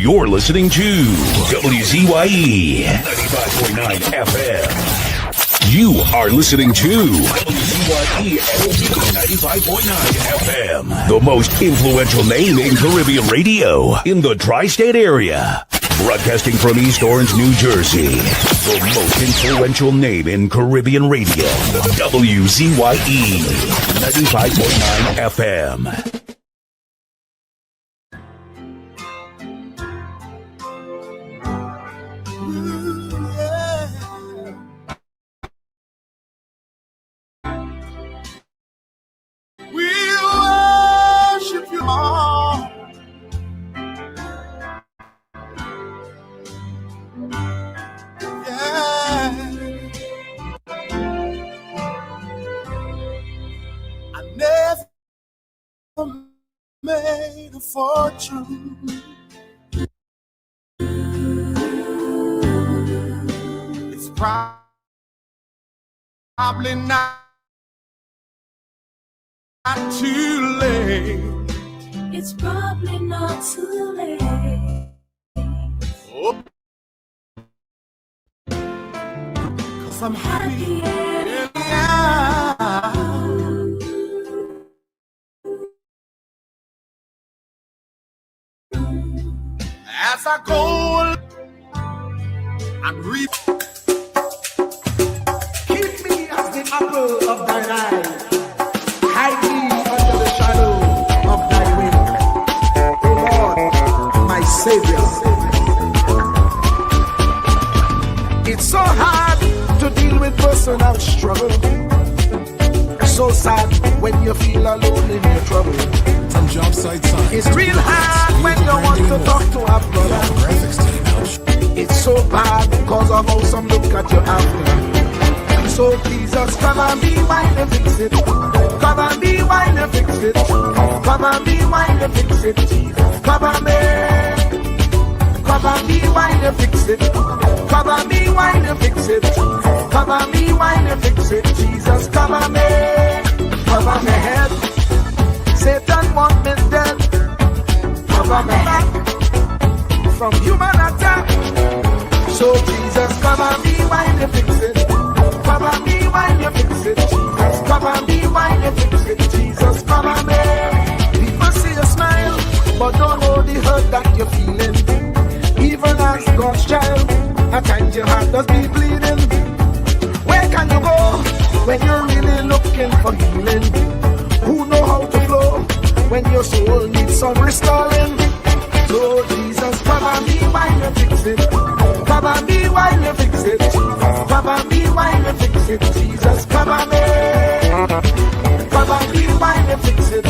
You're listening to WZYE 95.9 FM. You are listening to WZYE 95.9 FM, the most influential name in Caribbean radio in the tri-state area. Broadcasting from East Orange, New Jersey, the most influential name in Caribbean radio, WZYE 95.9 FM. Made a fortune. It's probably not too late. It's probably not too late. Oh. 'Cause I'm happy anyhow. As I go and reap, keep me as the apple of thine eye, hide me under the shadow of thy wing, O Lord, my Savior. It's so hard to deal with personal struggle, so sad when you feel alone in your trouble. Job site signs. It's real hard when you want to talk to a brother. It's so bad because of how some look at you after. So Jesus, come and be wine and fix it. Come and be wine and fix it. Come and be wine and fix it. Jesus, come and be. Come and be wine and fix it. Come and be wine and fix it. Come and be wine and fix it. Jesus, come and be. Cover my head. Satan want me dead. Cover me back from human attack. So Jesus, come and be wine and fix it. Come and be wine and fix it. Jesus, come and be wine and fix it. Jesus, come and be. People see you smile, but don't know the hurt that you're feeling. Even as God's child, at times your heart does be bleeding. Where can you go when you're really looking for healing? Who know how to flow when your soul needs some restoring? So Jesus, come and be wine and fix it. Come and be wine and fix it. Come and be wine and fix it. Jesus, come and be. Come and be wine and fix it.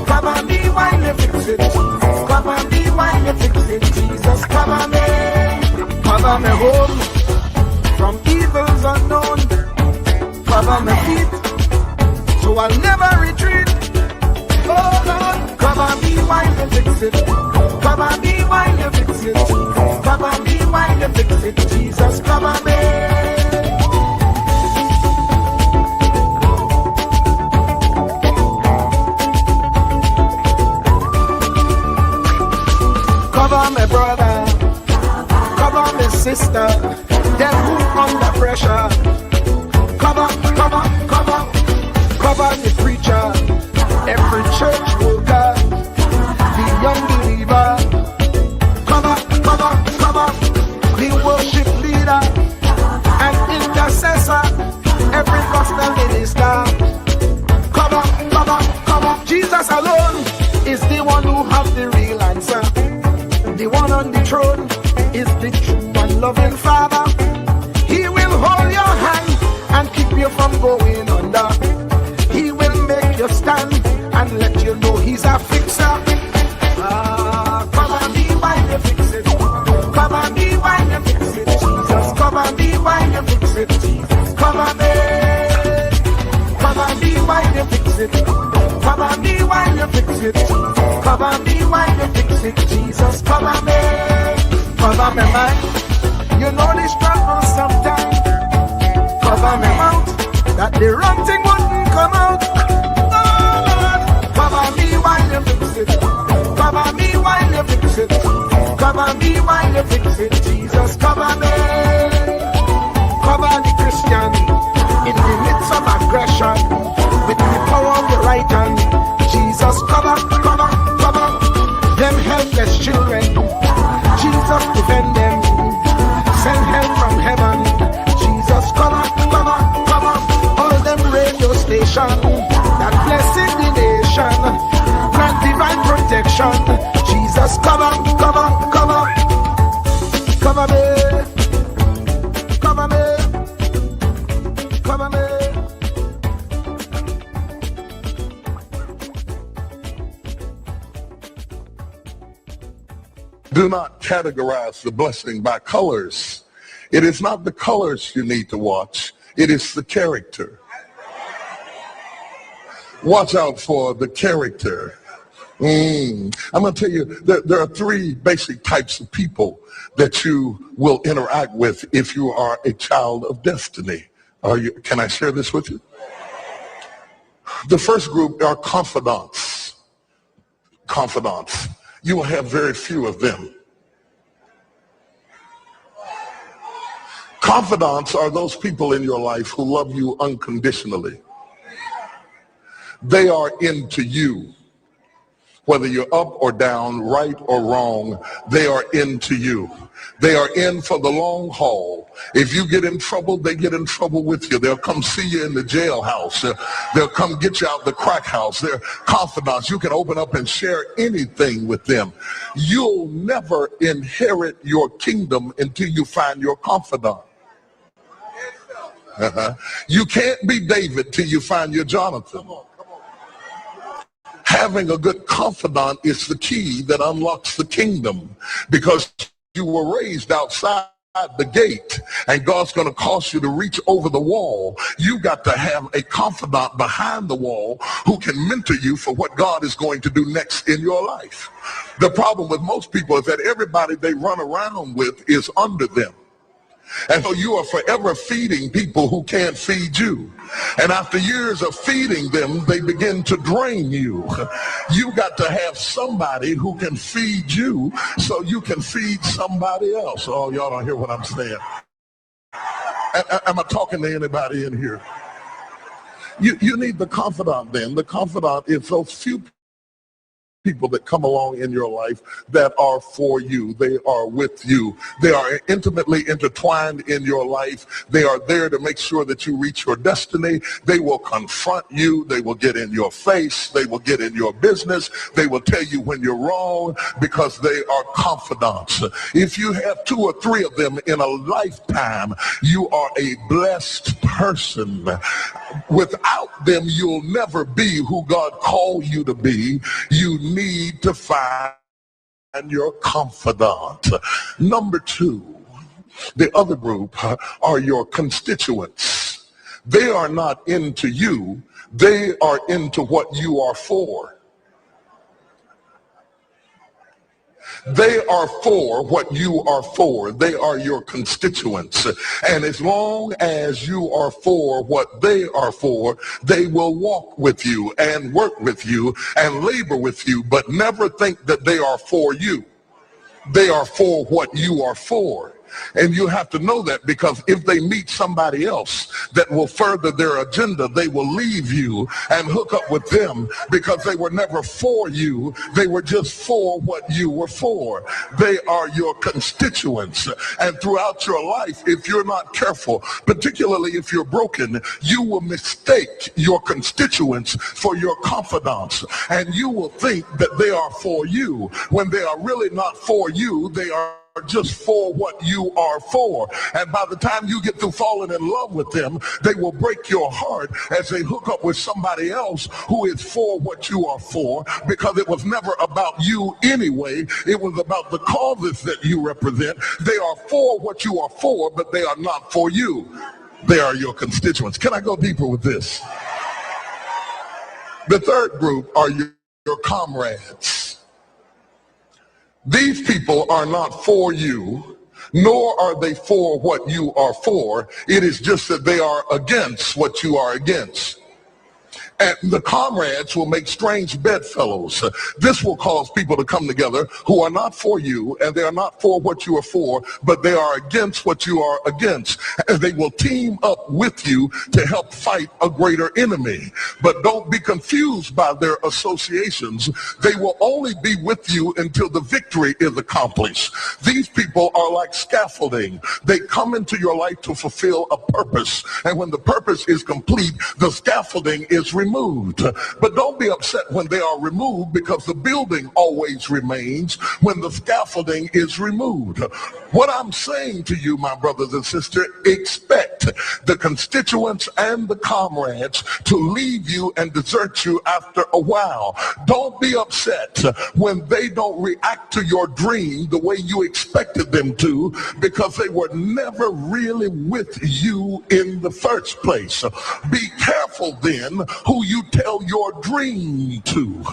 Come and be wine and fix it. Come and be wine and fix it. Jesus, come and be. Cover me home from evils unknown. Cover my feet so I'll never retreat. Oh Lord, come and be wine and fix it. Come and be wine and fix it. Come and be wine and fix it. Jesus, come and be. Cover my brother, cover my sister, them who under pressure. Cover the preacher, every church worker, the young believer. Cover the worship leader and intercessor, every gospel minister. Cover. Jesus alone is the one who has the real answer. The one on the throne is the true and loving Father. He will hold your hand and keep you from going under. He will make you stand and let you know he's a fixer. Come and be wine and fix it. Come and be wine and fix it. Jesus, come and be wine and fix it. Jesus, come and be. Come and be wine and fix it. Come and be wine and fix it. Come and be wine and fix it. Jesus, come and be. Cover me mind. You know the struggle sometimes. Cover me mouth, that the wrong thing wouldn't come out. Oh Lord, cover me while you fix it. Cover me while you fix it. cover me while you fix it. Jesus, cover me. Cover the Christian in the midst of aggression with the power of your right hand. Jesus, cover, cover, cover them helpless children. Jesus, defend them. Send help from heaven. Jesus, cover, cover, cover all them radio stations that blessing the nation. Grant divine protection. Jesus, cover, cover, cover, cover me, cover me, cover me. Do not categorize the blessing by colors. It is not the colors you need to watch. It is the character. Watch out for the character. I'm going to tell you, there are three basic types of people that you will interact with if you are a child of destiny. Can I share this with you? The first group are confidants. Confidants. You will have very few of them. Confidants are those people in your life who love you unconditionally. They are into you. Whether you're up or down, right or wrong, they are into you. They are in for the long haul. If you get in trouble, they get in trouble with you. They'll come see you in the jailhouse. They'll come get you out the crack house. They're confidants. You can open up and share anything with them. You'll never inherit your kingdom until you find your confidant. You can't be David till you find your Jonathan. Having a good confidant is the key that unlocks the kingdom, because you were raised outside the gate and God's going to cause you to reach over the wall. You got to have a confidant behind the wall who can mentor you for what God is going to do next in your life. The problem with most people is that everybody they run around with is under them. And so you are forever feeding people who can't feed you. And after years of feeding them, they begin to drain you. You got to have somebody who can feed you so you can feed somebody else. Oh, y'all don't hear what I'm saying. Am I talking to anybody in here? You need the confidant then. The confidant is those few people that come along in your life that are for you. They are with you. They are intimately intertwined in your life. They are there to make sure that you reach your destiny. They will confront you. They will get in your face. They will get in your business. They will tell you when you're wrong, because they are confidants. If you have 2 or 3 of them in a lifetime, you are a blessed person. Without them, you'll never be who God called you to be. You need to find your confidant. Number 2, the other group are your constituents. They are not into you. They are into what you are for. They are for what you are for. They are your constituents. And as long as you are for what they are for, they will walk with you and work with you and labor with you, but never think that they are for you. They are for what you are for. And you have to know that, because if they meet somebody else that will further their agenda, they will leave you and hook up with them, because they were never for you. They were just for what you were for. They are your constituents. And throughout your life, if you're not careful, particularly if you're broken, you will mistake your constituents for your confidants. And you will think that they are for you when they are really not for you. They are just for what you are for. And by the time you get through falling in love with them, they will break your heart as they hook up with somebody else who is for what you are for, because it was never about you anyway. It was about the causes that you represent. They are for what you are for, but they are not for you. They are your constituents. Can I go deeper with this? The third group are your comrades. These people are not for you, nor are they for what you are for. It is just that they are against what you are against. And the comrades will make strange bedfellows. This will cause people to come together who are not for you, and they are not for what you are for, but they are against what you are against. And they will team up with you to help fight a greater enemy. But don't be confused by their associations. They will only be with you until the victory is accomplished. These people are like scaffolding. They come into your life to fulfill a purpose. And when the purpose is complete, the scaffolding is removed. But don't be upset when they are removed, because the building always remains when the scaffolding is removed. What I'm saying to you, my brothers and sisters, expect the constituents and the comrades to leave you and desert you after a while. Don't be upset when they don't react to your dream the way you expected them to, because they were never really with you in the first place. Be careful then who you tell your dream to,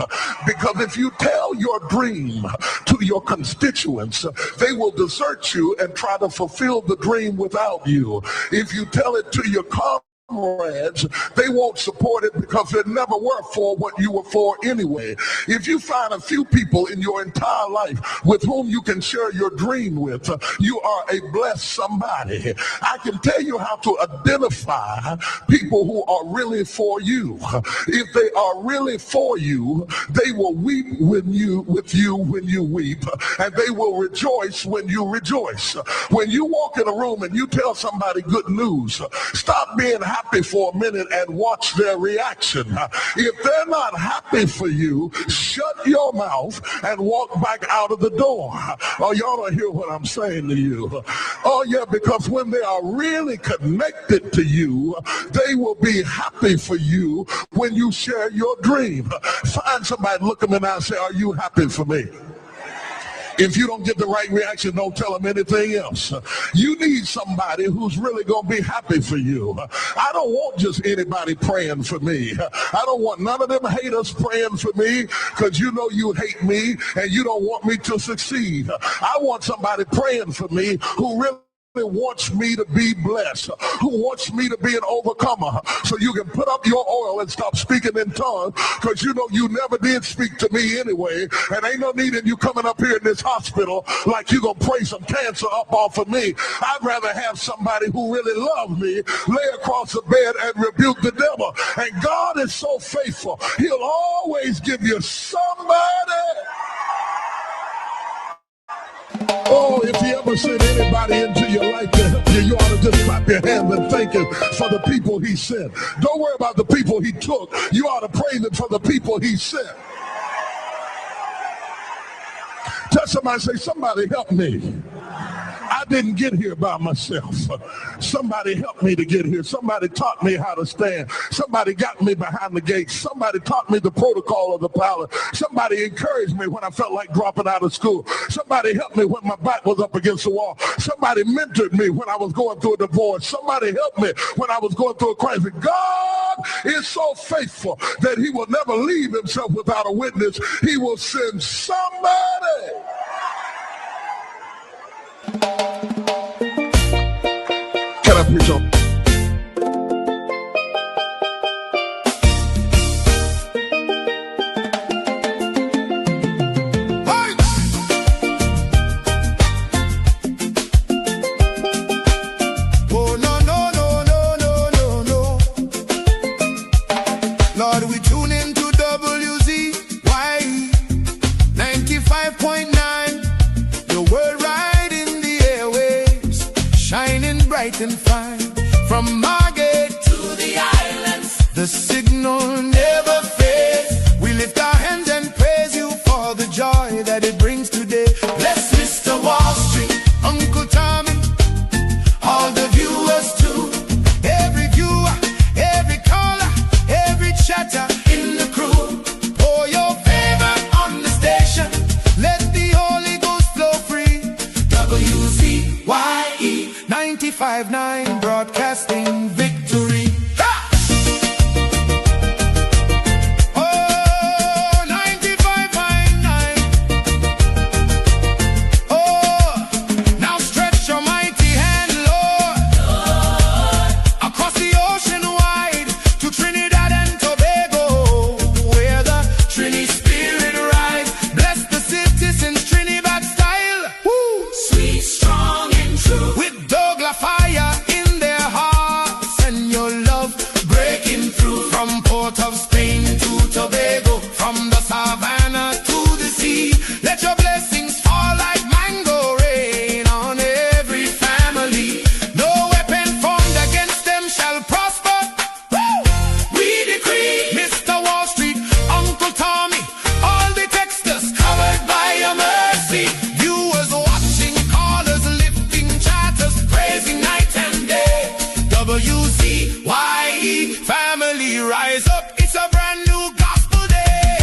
because if you tell your dream to your constituents, they will desert you and try to fulfill the dream without you. If you tell it to your comrades, they won't support it because they never were for what you were for anyway. If you find a few people in your entire life with whom you can share your dream with, you are a blessed somebody. I can tell you how to identify people who are really for you. If they are really for you, they will weep with you when you weep, and they will rejoice when you rejoice. When you walk in a room and you tell somebody good news, stop being happy for a minute and watch their reaction. If they're not happy for you, shut your mouth and walk back out of the door. Oh, y'all don't hear what I'm saying to you. Oh, yeah, because when they are really connected to you, they will be happy for you when you share your dream. Find somebody, look them in the eye and say, are you happy for me? If you don't get the right reaction, don't tell them anything else. You need somebody who's really going to be happy for you. I don't want just anybody praying for me. I don't want none of them haters praying for me, because you know you hate me and you don't want me to succeed. I want somebody praying for me who really wants me to be blessed, who wants me to be an overcomer, so you can put up your oil and stop speaking in tongues, because you know you never did speak to me anyway, and ain't no need in you coming up here in this hospital like you gonna pray some cancer up off of me. I'd rather have somebody who really loves me lay across the bed and rebuke the devil. And God is so faithful, he'll always give you somebody. Oh, if he ever sent anybody into your life to help you, you ought to just clap your hands and thank him for the people he sent. Don't worry about the people he took. You ought to praise him for the people he sent. Tell somebody, say, somebody help me. I didn't get here by myself. Somebody helped me to get here. Somebody taught me how to stand. Somebody got me behind the gate. Somebody taught me the protocol of the pilot. Somebody encouraged me when I felt like dropping out of school. Somebody helped me when my back was up against the wall. Somebody mentored me when I was going through a divorce. Somebody helped me when I was going through a crisis. God is so faithful that he will never leave himself without a witness. He will send somebody. Can I preach on? Oh, no, no, no, no, no, no, no. Lord, we tune into WZYE 95.9. Your word right in the airwaves, shining bright and fine. From Margate to the islands, the signal never fades. We lift our hands and praise you for the joy that it brings today. Bless Mr. Wall Street, Uncle Tommy, all the viewers too. Every viewer, every caller, every chatter in the crew. Pour your favor on the station. Let the Holy Ghost flow free. WZYE 95.9, broadcasting victory. Oh, 95.9. Oh, now stretch your mighty hand, Lord, across the ocean wide to Trinidad and Tobago. WZYE family rise up. It's a brand new gospel day.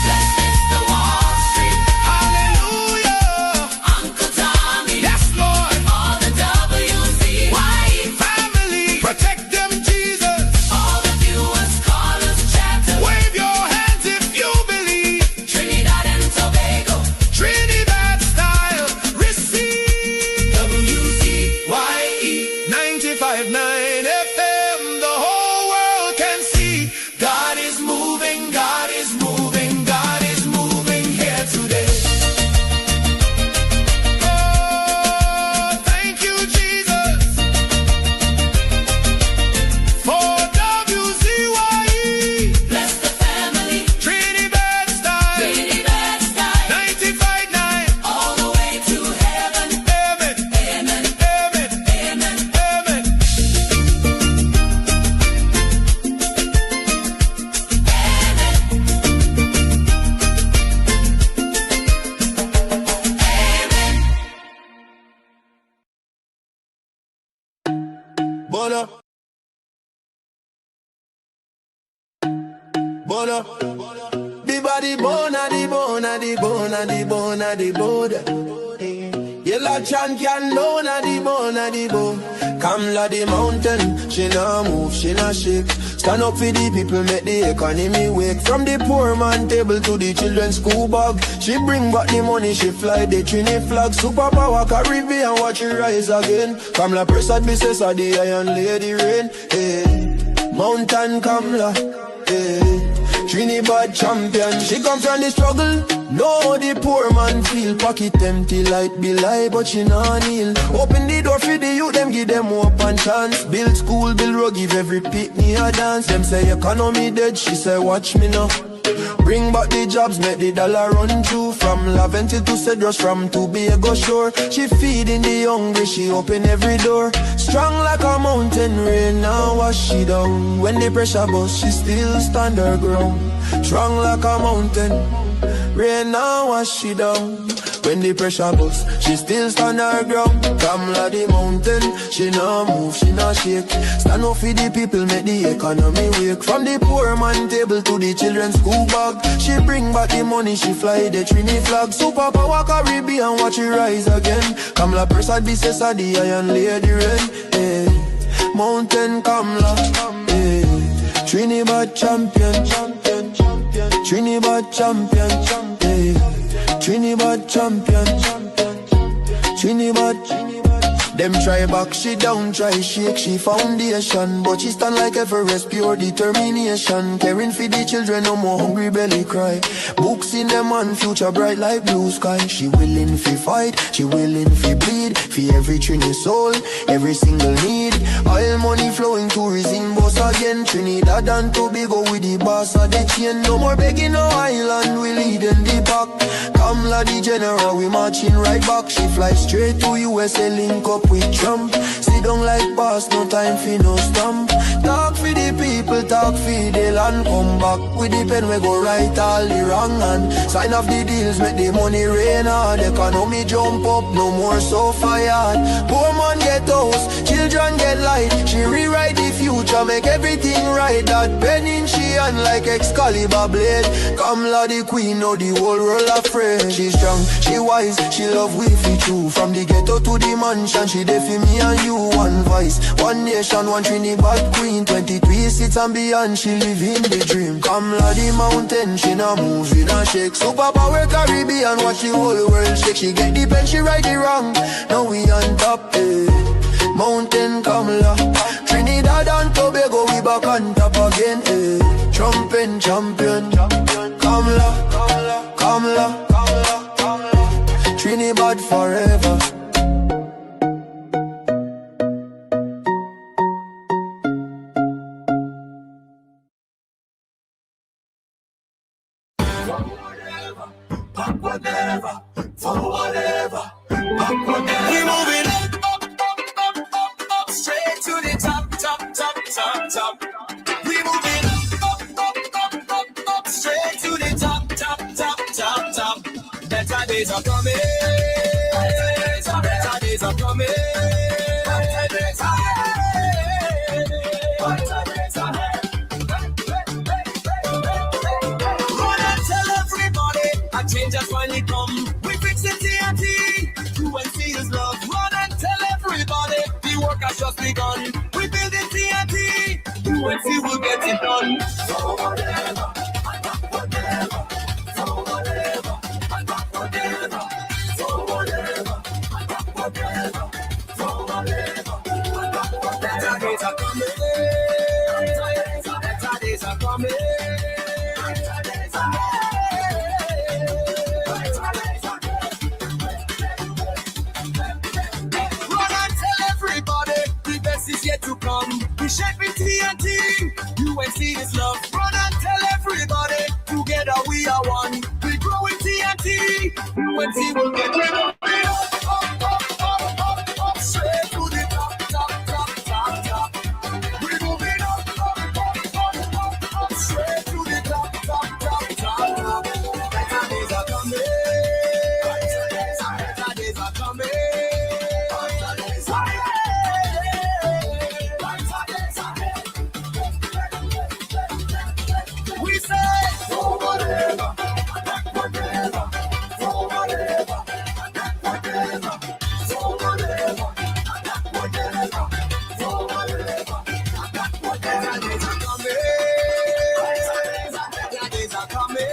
Blessed is the Wall Street. Hallelujah. Uncle Tommy. Yes, Lord. All the WZYE Family, protect them, Jesus. all the viewers, callers, chatters. Wave your hands if you believe. Trinidad and Tobago. Trinidad style, receive. WZYE. 95.9 FM, the whole world can see. God is moving, God is moving, God is moving here today. Oh, thank you, Jesus, for WZYE, Bless the family. Trinidad style, Trinidad style. 95.9. All the way to heaven. Amen, Amen. amen, Amen. amen. Bona. Bona. The body bona, the bona, the bona, the bona, the bona. Yellow chan can lona, the bona, the bone. Kamla the mountain, she nah move, she nah shake. Stand up for the people, make the economy wake. From the poor man table to the children's school bag. She bring back the money, she fly the Trini flag. Superpower Caribbean, watch it rise again. Kamla Prasad business of the Iron Lady rain. Hey. Mountain Kamla, hey. Trinidad champion, she come from the struggle. No, the poor man feel pocket empty, light be lie, but she nah kneel. Open the door for the youth, them give them hope and chance. Build school, build road, give every pitney a dance. Them say economy dead, she say watch me now. Bring back the jobs, make the dollar run through. From Laventil to Cedros, from Tobago shore. She feeding the hungry, she open every door. Strong like a mountain, rain now wash she down. When the pressure bust, she still stand her ground. Strong like a mountain, rain now wash she down. When the pressure bust, she still stand her ground. Kamla the mountain, she nah move, she nah shake. Stand up for the people, make the economy wake. From the poor man table to the children's school bag. She bring back the money, she fly the Trini flag. Superpower Caribbean, watch it rise again. Kamla Prasad business of the Iron Lady rain. Hey. Mountain Kamla, hey. Trinidad champion, champion, champion. Trinidad champion, champion. Hey. Trinidad champion, Trinidad. Them try back, she down, try shake, she foundation. But she stand like Everest, pure determination. Caring for the children, no more hungry belly cry. Books in them and future bright like blue sky. She willing fi fight, she willing fi bleed. For every Trini soul, every single need. Oil money flowing, tourism boss again. Trinidad and Tobago with the boss of the chain. No more begging no island, we lead in the back. Kamla the general, we marching right back. She fly straight to USA, link up with Trump. Sit down like boss, no time for no stamp. Talk for the people, talk for the land. Come back with the pen, we go right all the wrong. And sign off the deals, make the money rain hard. Economy jump up, no more so fired. Poor man get house, children get light. She rewrite the future, make everything right. That pen in she hand like Excalibur blade. Kamla the queen, know the whole world afraid. She strong, she wise, she love we fi true. From the ghetto to the mansion, she there for me and you. One voice, one nation, one Trinidad queen. 23 seats and beyond, she live in the dream. Kamla the mountain, she nah move, she nah shake. Superpower Caribbean, watch the whole world shake. She get the pen, she right the wrong. Now we on top, eh. Mountain Kamla, Trinidad and Tobago, we back on top again, eh. Trumpin' champion, Kamla, Kamla, Trinidad forever. Whatever, for whatever, we moving up, straight to the top, top. We moving up, straight to the top. Better days are coming. Better days are coming. UNC will get it done. So whatever, whatever, so whatever, whatever, so whatever, whatever, so whatever. Better days are coming. Better days are coming. Better days are Run and tell everybody the best is yet to come. We shaping TNT, UNC is love. Run and tell everybody together we are one. We grow in TNT, UNC will get rid of it. Up, straight to the top, top. We moving up, straight to the top. Better days are coming. Better days are coming. We say, so whatever, whatever, so whatever, whatever, so whatever, whatever, so whatever. Better days are coming. Better days are coming.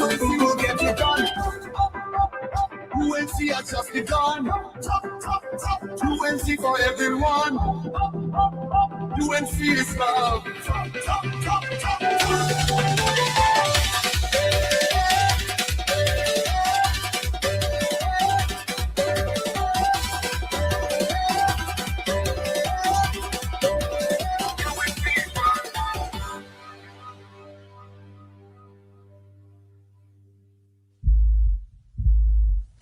UNC will get it done. UNC has just begun. UNC for everyone. UNC is love.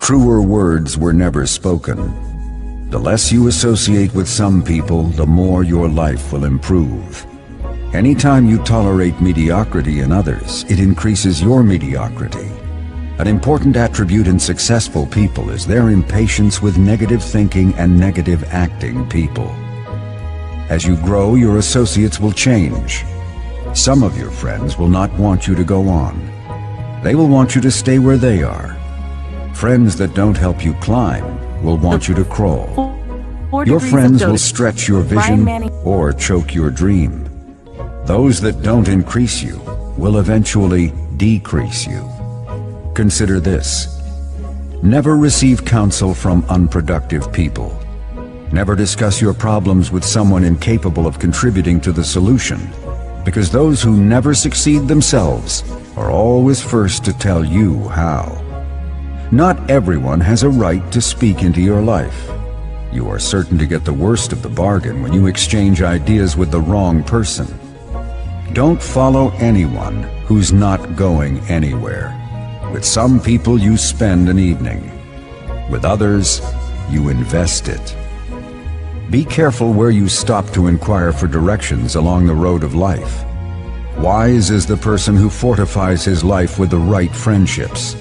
Truer words were never spoken. The less you associate with some people, the more your life will improve. Anytime you tolerate mediocrity in others, it increases your mediocrity. An important attribute in successful people is their impatience with negative thinking and negative acting people. As you grow, your associates will change. Some of your friends will not want you to go on. They will want you to stay where they are. Friends that don't help you climb will want you to crawl. Your friends will stretch your vision or choke your dream. Those that don't increase you will eventually decrease you. Consider this. Never receive counsel from unproductive people. Never discuss your problems with someone incapable of contributing to the solution, because those who never succeed themselves are always first to tell you how. Not everyone has a right to speak into your life. You are certain to get the worst of the bargain when you exchange ideas with the wrong person. Don't follow anyone who's not going anywhere. With some people you spend an evening. With others, you invest it. Be careful where you stop to inquire for directions along the road of life. Wise is the person who fortifies his life with the right friendships.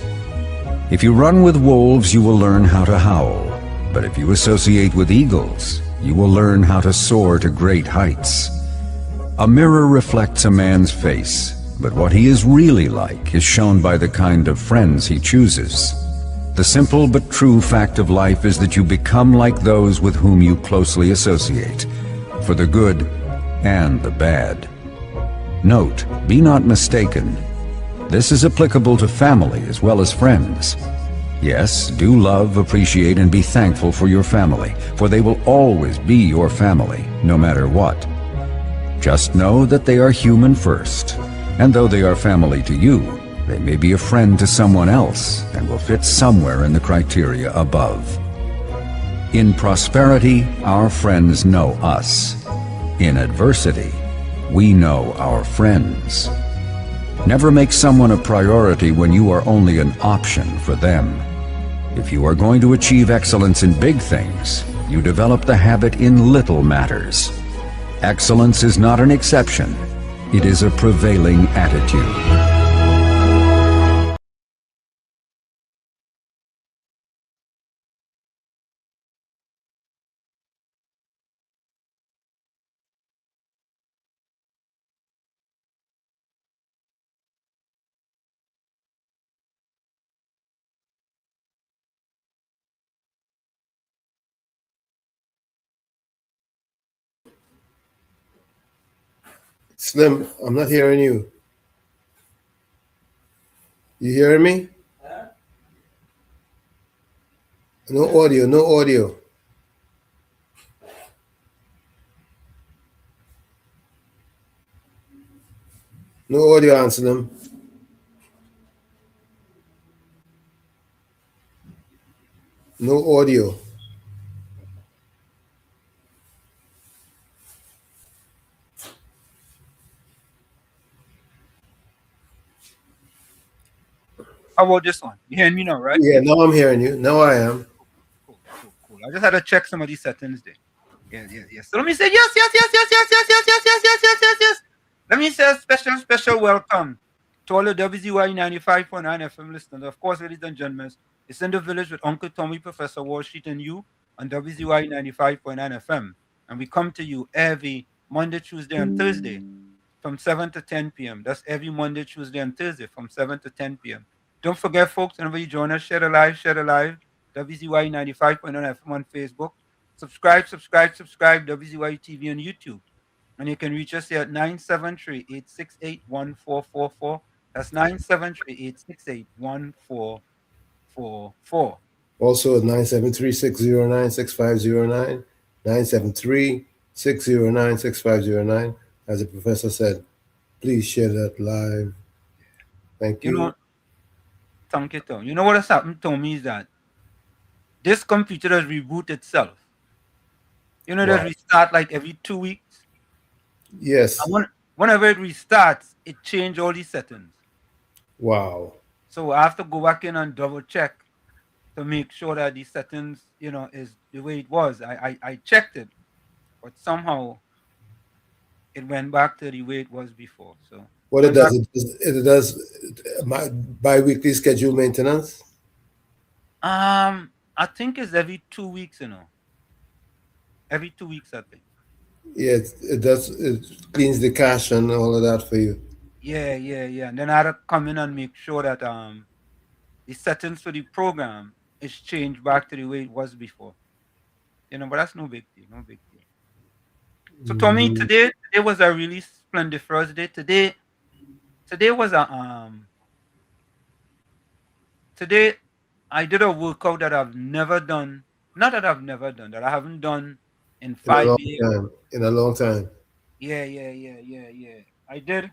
If you run with wolves, you will learn how to howl. But if you associate with eagles, you will learn how to soar to great heights. A mirror reflects a man's face, but what he is really like is shown by the kind of friends he chooses. The simple but true fact of life is that you become like those with whom you closely associate, for the good and the bad. Note, be not mistaken. This is applicable to family as well as friends. Yes, do love, appreciate, and be thankful for your family, for they will always be your family, no matter what. Just know that they are human first, and though they are family to you, they may be a friend to someone else and will fit somewhere in the criteria above. In prosperity, our friends know us. In adversity, we know our friends. Never make someone a priority when you are only an option for them. If you are going to achieve excellence in big things, you develop the habit in little matters. Excellence is not an exception. It is a prevailing attitude. Slim, I'm not hearing you. You hearing me? No audio, no audio. No audio, Anselm. No audio. How about this one? You hearing me now, right? Yeah, now I'm hearing you. Now I am. Cool. I just had to check some of these settings there. Yeah. So let me say yes. Let me say a special welcome to all the WZYE 95.9 FM listeners. Of course, ladies and gentlemen, it's in the village with Uncle Tommy, Professor Wall Street, and you on WZYE 95.9 FM. And we come to you every Monday, Tuesday, and Thursday from 7 to 10 p.m. That's every Monday, Tuesday, and Thursday from 7 to 10 p.m. Don't forget, folks, whenever you join us, share the live. WZYE 95.9 FM on Facebook. Subscribe, WZYE TV on YouTube. And you can reach us here at 973-868-1444. That's 973-868-1444. Also at 973-609-6509. 973-609-6509. As the professor said, please share that live. Thank You you. know, thank you, Tom. You know what has happened to me is that this computer has reboot itself. You know, it Wow. restart like every 2 weeks. Yes. And whenever it restarts, it changes all these settings. Wow. So I have to go back in and double check to make sure that these settings, is the way it was. I checked it, but somehow it went back to the way it was before. So What it going does, back, it does bi-weekly schedule maintenance. I think it's every 2 weeks. Every 2 weeks, I think. Yeah, it does. It cleans the cache and all of that for you. Yeah. And then I had to come in and make sure that the settings for the program is changed back to the way it was before. But that's no big deal. No big deal. So Tommy, Mhm. today was a really splendiferous day. Today was a today I did a workout that I've never done. Not that I've never done, that I haven't done in In a long 5 years. time. In a long time. Yeah. I did.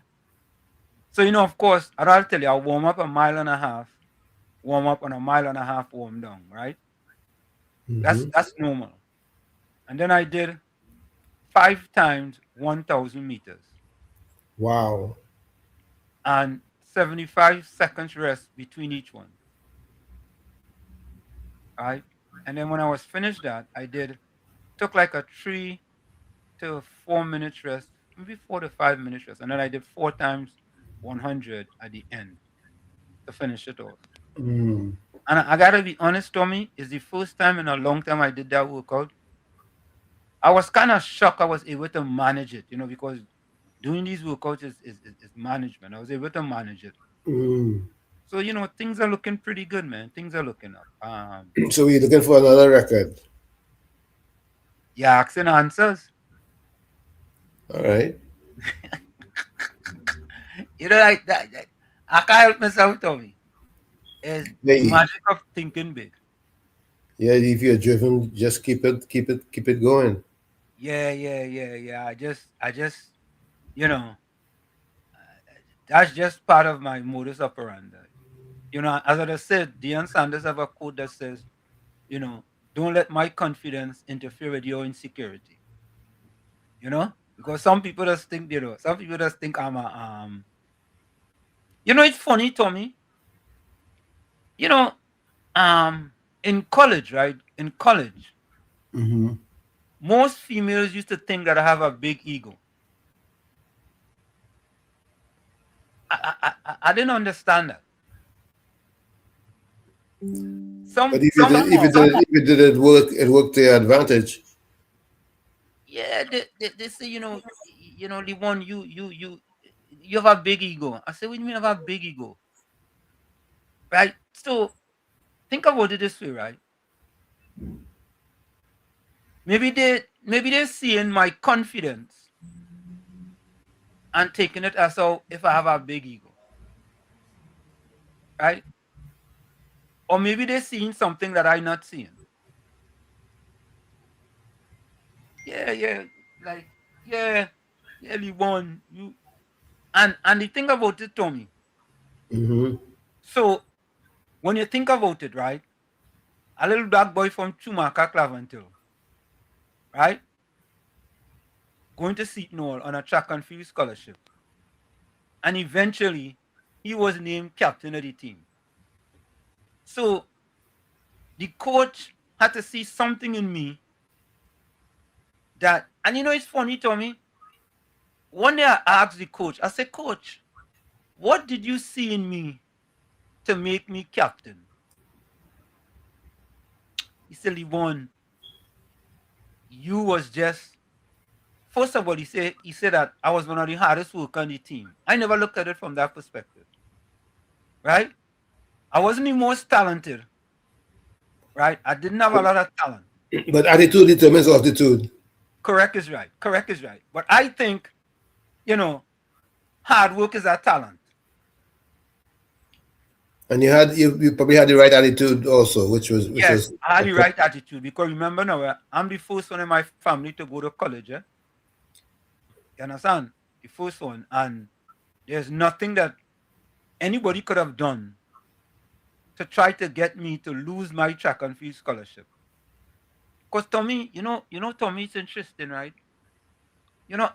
So of course, I'll tell you, I warm up a mile and a half, warm up on a mile and a half, warm down, right? That's Hmm. that's normal. And then I did 5 times 1,000 meters Wow. and 75 seconds rest between each one. Right? And then when I was finished that, took like a 3 to 4 minutes rest, maybe 4 to 5 minutes rest. And then I did 4 times 100 at the end to finish it off. Mm. And I gotta be honest, Tommy, it's the first time in a long time I did that workout. I was kind of shocked I was able to manage it, because doing these workouts is management. I was able to manage it. Mm. So, things are looking pretty good, man. Things are looking up. So we're looking for another record. Yeah, asking answers. All right. Like that. I can't help myself, Tommy. Is the Hey, magic of thinking big. yeah, if you're driven, just keep it going. Yeah. I just, you know, that's just part of my modus operandi. As I just said, Deion Sanders have a quote that says, you know, don't let my confidence interfere with your insecurity. Because some people just think I'm a it's funny, Tommy. You know, in college, right? In college, Hmm. most females used to think that I have a big ego. I didn't understand that. But Somehow, if it did it worked to your advantage. yeah, they say, the one you have a big ego. I say, what do you mean I have a big ego? Right? So think about it this way, right? Maybe they're seeing my confidence and taking it as though if I have a big ego, right? Or maybe they're seeing something that I'm not seeing. Yeah, like yeah, Levon, you and the thing about it, Tommy. Mm-hmm. So when you think about it, right? A little black boy from Chumaka, Claventil, right? Going to Seton Hall on a track and field scholarship. And eventually, he was named captain of the team. So the coach had to see something in me that, and you know, it's funny, Tommy. One day I asked the coach, I said, Coach, what did you see in me to make me captain? He said, Levon, you was just, first of all, he said that I was one of the hardest workers on the team. I never looked at it from that perspective, right? I wasn't the most talented, right? I didn't have a lot of talent. But attitude determines altitude. Correct is right. Correct is right. But I think, you know, hard work is a talent. And you probably had the right attitude also, which Yes, was I had the right attitude because remember now, I'm the first one in my family to go to college. Eh? You understand? The first one. And there's nothing that anybody could have done to try to get me to lose my track and field scholarship. Because Tommy, Tommy, it's interesting, right?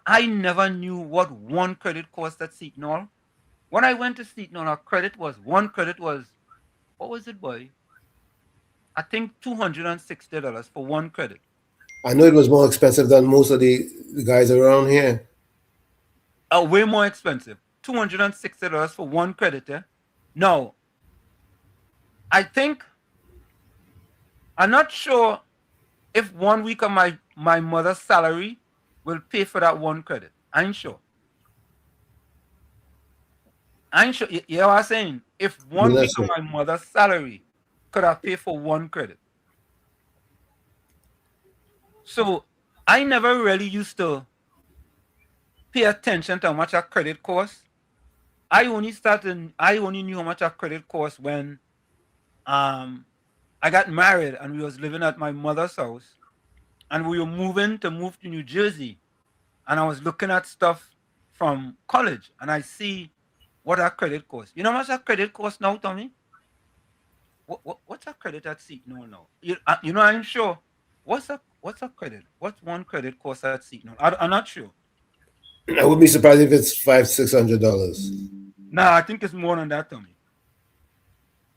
I never knew what one credit cost at Seton Hall. When I went to Seton Hall, one credit was, what was it, boy? I think $260 for one credit. I know it was more expensive than most of the guys around here. Way more expensive. $260 for one credit. Eh? No, I'm not sure if 1 week of my mother's salary will pay for that one credit. I ain't sure. You know what I'm saying? If You're one not week of sure. my mother's salary could have paid for one credit. So I never really used to pay attention to how much a credit costs. I only knew how much a credit cost when I got married and we was living at my mother's house and we were move to New Jersey, and I was looking at stuff from college and I see what our credit costs. You know how much our credit costs now, Tommy? What's our credit at Seton Hall now? I'm sure. What's a credit? What's one credit cost at Seton Hall? I'm not sure. I would be surprised if it's $500-600. Nah, I think it's more than that, Tommy.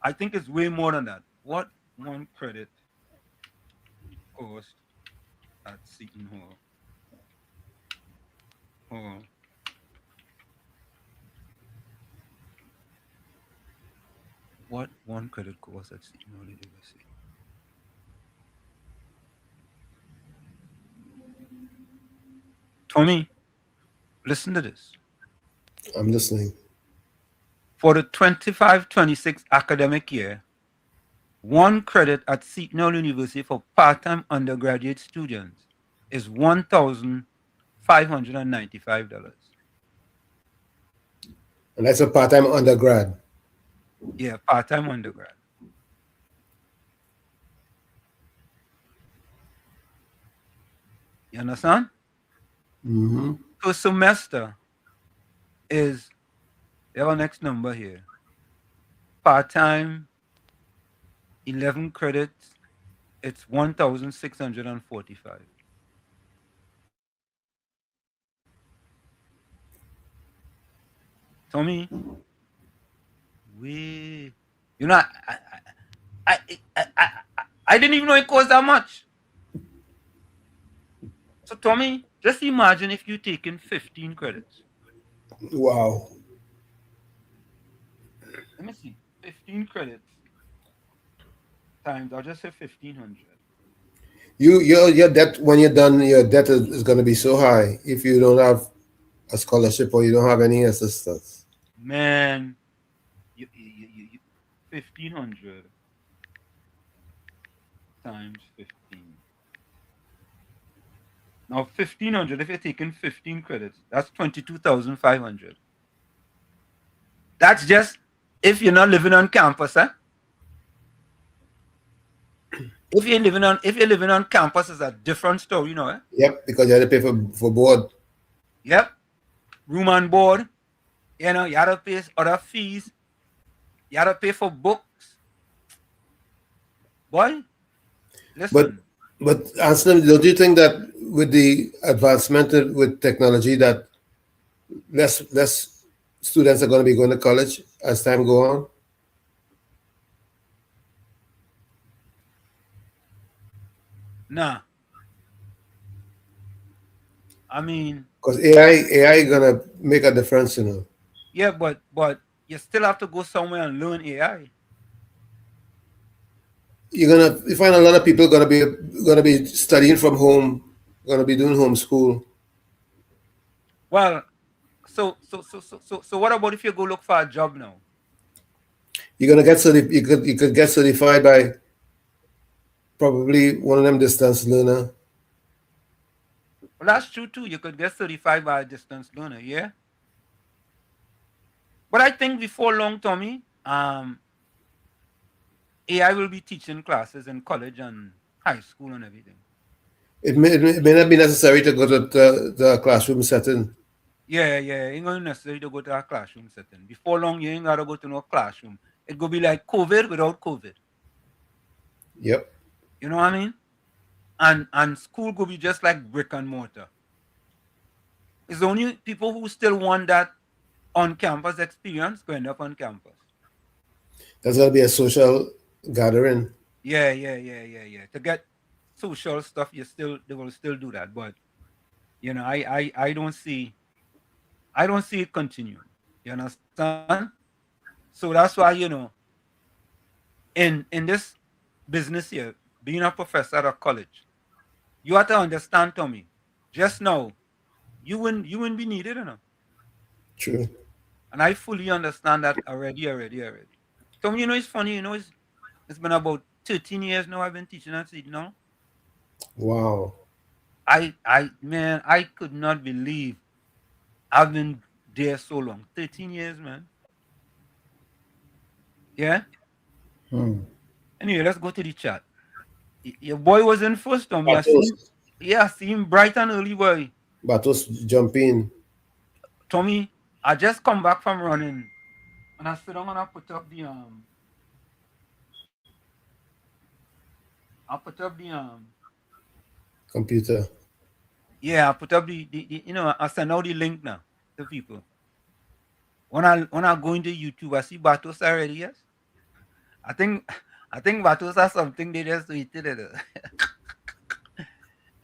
I think it's way more than that. What one credit cost at Seton Hall? Oh. What one credit cost at Seton Hall University? Tommy, listen to this. I'm listening. For the 25-26 academic year, one credit at Seton Hall University for part-time undergraduate students is $1,595. And that's a part-time undergrad. Yeah, part-time undergrad. You understand? Mm-hmm. So semester is, we have our next number here. Part-time, 11 credits, it's 1,645. Tommy, we, I didn't even know it cost that much. So Tommy, just imagine if you taken 15 credits. Wow. Let me see, 15 credits times, I'll just say 1,500. Your debt when you're done, your debt is going to be so high if you don't have a scholarship or you don't have any assistance. Man, 1,500 times 15. Now 1,500, if you're taking 15 credits, that's 22,500. That's just if you're not living on campus, eh? If you're living on campus, it's a different story, you know, eh? Yep, because you had to pay for board. Yep. Room and board, you know, you had to pay other fees, you had to pay for books. Boy, listen. But Anselm, don't you think that with the advancement with technology that less students are going to be going to college as time go on? Nah. I mean, Because AI gonna make a difference, you know. yeah, but you still have to go somewhere and learn AI. You find a lot of people gonna be studying from home, gonna be doing homeschool. Well, so what about if you go look for a job now? You're gonna get you could get certified by probably one of them distance learner. Well, that's true too. You could get certified by a distance learner, yeah. But I think before long, Tommy, AI will be teaching classes in college and high school and everything. It may not be necessary to go to the classroom setting. Yeah, it ain't gonna necessary to go to a classroom setting. Before long, you ain't gotta go to no classroom. It go be like COVID without COVID. Yep. You know what I mean? And school go be just like brick and mortar. It's only people who still want that on campus experience going up on campus. There's gonna be a social gathering. Yeah. To get social stuff, they will still do that. But you know, I don't see it continuing. You understand? So that's why, you know, in this business here, being a professor at a college, you have to understand, Tommy. Just now, you wouldn't be needed, you know. True. And I fully understand that already. Tommy, you know, it's funny, you know, it's been about 13 years now I've been teaching at Seed now. Wow. Man, I could not believe I've been there so long. 13 years, man. Yeah. Anyway, let's go to the chat. Your boy was in first, Tommy. I see him bright and early, boy. Batos jump in. Tommy, I just come back from running, and I sit down and I put up the Computer. yeah, I put up the you know, I send out the link now to people. When I go into YouTube, I see Batos already. Yes, I think Batos has something they just tweeted it.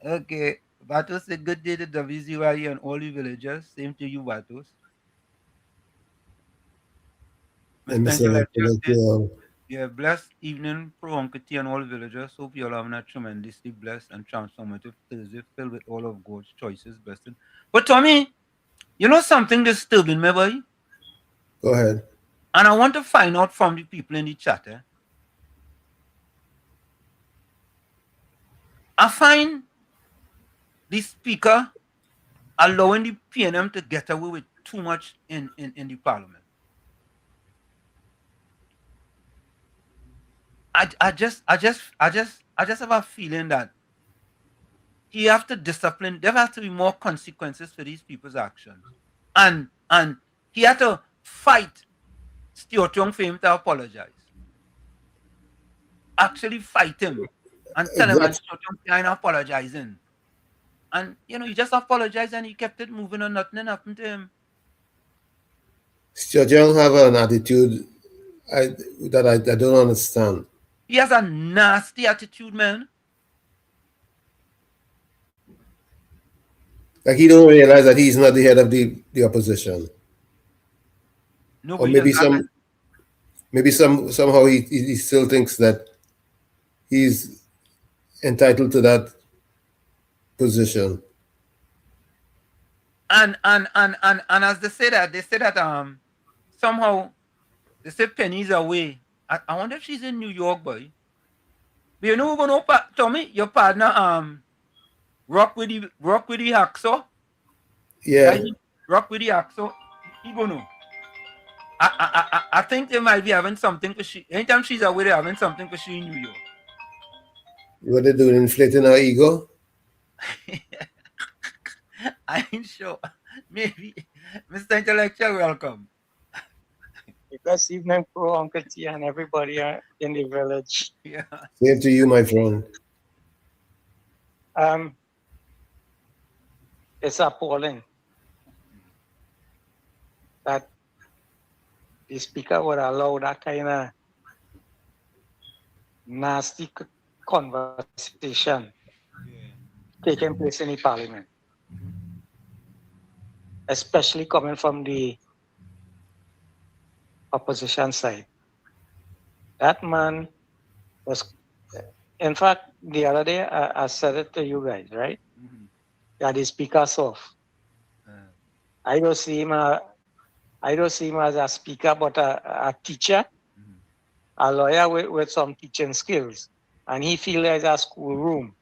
Okay, Batos said good day to WZYE and all the villagers. Same to you, Batos. Let me Mr. say that. Intellectual said, yeah, blessed evening, Pro Uncle T and all villagers. Hope you're having a tremendously blessed and transformative Thursday filled with all of God's choices, blessing. But Tommy, you know something disturbing me, boy? Go ahead. And I want to find out from the people in the chat. I find the speaker allowing the PNM to get away with too much in the parliament. I just have a feeling that he have to discipline. There have to be more consequences for these people's actions, and he had to fight Stuart Young for him to apologize. Actually fight him and tell him and Stuart Young ain't apologizing. And you know, he just apologized and he kept it moving and nothing happened to him. Stuart Young have an attitude that I don't understand. He has a nasty attitude, man. Like he don't realize that he's not the head of the opposition. Nobody Or maybe somehow he still thinks that he's entitled to that position. And as they say that somehow they say Penny's away. I wonder if she's in New York, boy. But you know, Tommy, your partner rock with the hacksaw. Yeah. Rock with the hacksaw. He gonna know. I think they might be having something for she. Anytime she's away, they're having something for she in New York. What they doing? Inflating our ego? I ain't sure. Maybe. Mr. Intellectual, welcome. Because evening pro Uncle T and everybody in the village. Yeah. Same to you, my friend. It's appalling that the speaker would allow that kind of nasty conversation taking place in the parliament, especially coming from the opposition side. That man was, in fact, the other day I said it to you guys, right? That the speaker's off. I don't see him. I don't see him as a speaker, but a teacher, a lawyer with some teaching skills, and he feels there's a schoolroom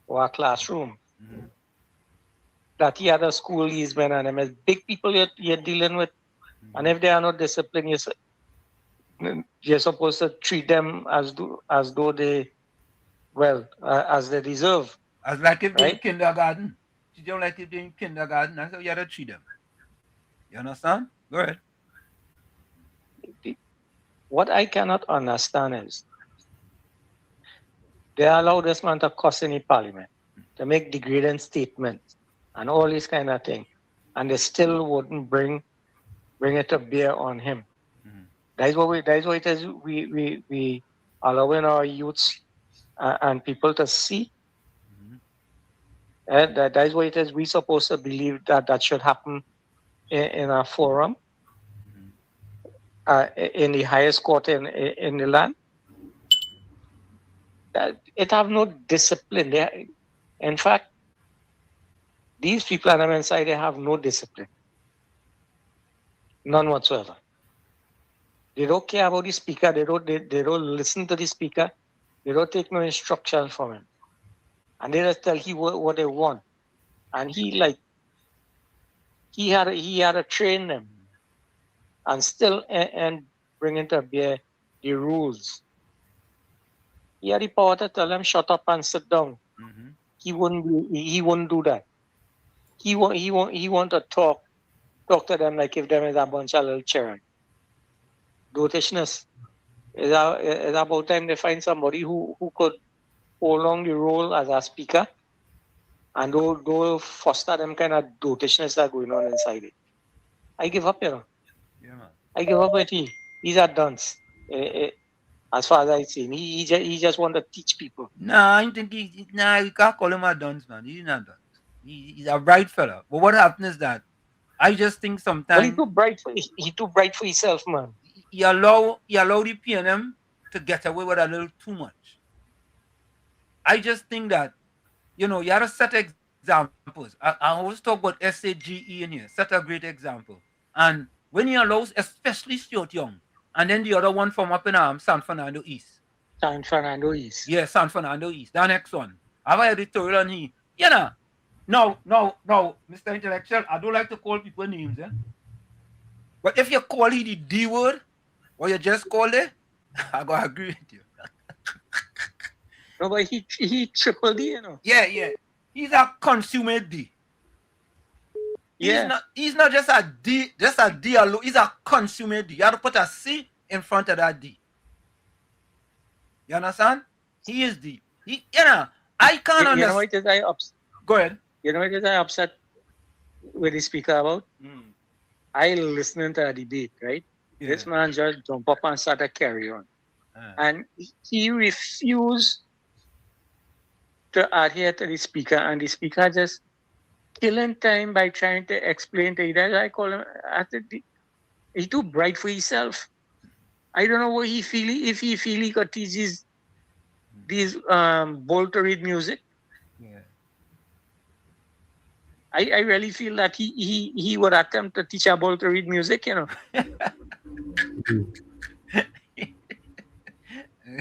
or a classroom. That he had a school he's been and them as big people you're dealing with, and if they are not disciplined, you're supposed to treat them as though they, well, as they deserve. As like if they're in right? kindergarten. She don't like if they're in kindergarten. That's how you have to treat them. You understand? Go ahead. What I cannot understand is they allow this man to cuss in the parliament, to make degrading statements and all this kind of thing, and they still wouldn't bring it to bear on him. That's what it is. We allowing our youths and people to see. That is what it is. We supposed to believe that should happen in a forum, in the highest court in the land. It have no discipline. In fact, these people on the inside, they have no discipline. None whatsoever. They don't care about the speaker. They don't listen to the speaker. They don't take no instruction from him. And they just tell him what they want. And he had to train them and still and bring into bear the rules. He had the power to tell them shut up and sit down. He wouldn't do that. He want to talk to them like if them is a bunch of little children. Dotishness. It's about time they find somebody who could hold on the role as a speaker and don't foster them kind of dotishness that going on inside it. I give up, Yeah, man. I give up with he. He's a dunce. As far as I see him, he just want to teach people. Nah, I think you can't call him a dunce, man. He's not dunce. He's a bright fella. But what happens is that I just think But sometimes he too bright for himself, man. he allow the PNM to get away with a little too much. I just think that, you have to set examples. I always talk about SAGE in here, set a great example. And when he allows, especially Stuart Young, and then the other one from up in San Fernando East. San Fernando East. Yeah, San Fernando East. The next one. I have an editorial on he. No, Mr. Intellectual, I don't like to call people names, But if you call he the D word, or you just call it, I gotta agree with you. No, but he triple D, Yeah. He's a consummate D. Yeah. He's not just a D alone. He's a consummate D. You have to put a C in front of that D. You understand? He is D. I can't understand. You know what it is Go ahead. You know what it is I upset with the speaker about? I listening to a debate, right? Yeah. This man just jump up and start to carry on. And he refused to adhere to the speaker, and the speaker just killing time by trying to explain to you. That's why I call him, he's too bright for himself. I don't know what he feel, if he feel he could teach these bold to read music. Yeah. I really feel that he would attempt to teach a bold to read music,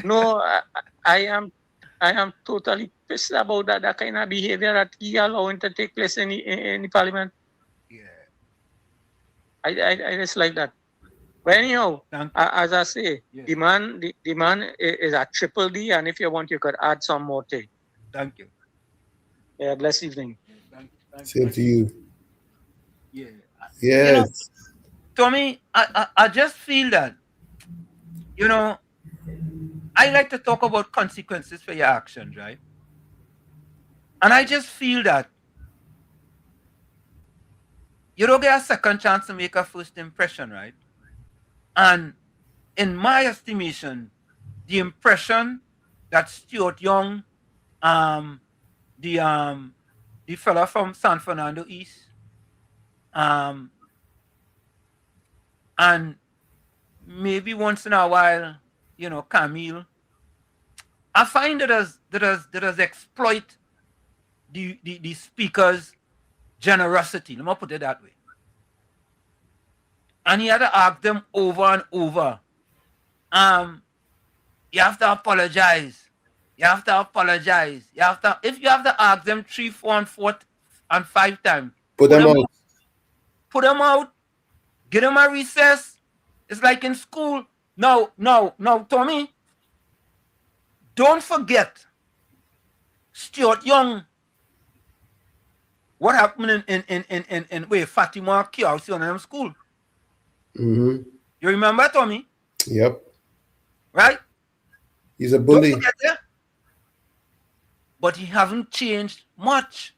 No, I am I am totally pissed about that kind of behavior that he allowing to take place in the parliament. Yeah. I just like that. But anyhow, as I say, Yeah. the man is a triple D, and if you want, you could add some more to it. Thank you. Yeah, blessed evening. Same to you. Yeah. Yes. Tommy, I just feel that, I like to talk about consequences for your actions, right? And I just feel that you don't get a second chance to make a first impression, right? And in my estimation, the impression that Stuart Young, um, the fella from San Fernando East, and maybe once in a while, Camille, I find that as exploit the speaker's generosity. Let me put it that way. And he had to ask them over and over. You have to apologize. You have to apologize. If you have to ask them 3, 4, and 4 and 5 times, Put them out. Put them out. Get them a recess. It's like in school. No, Tommy. Don't forget Stuart Young. What happened in Fatima Kiausi on school? Mm-hmm. You remember, Tommy? Yep. Right? He's a bully. Don't forget that. But he haven't changed much.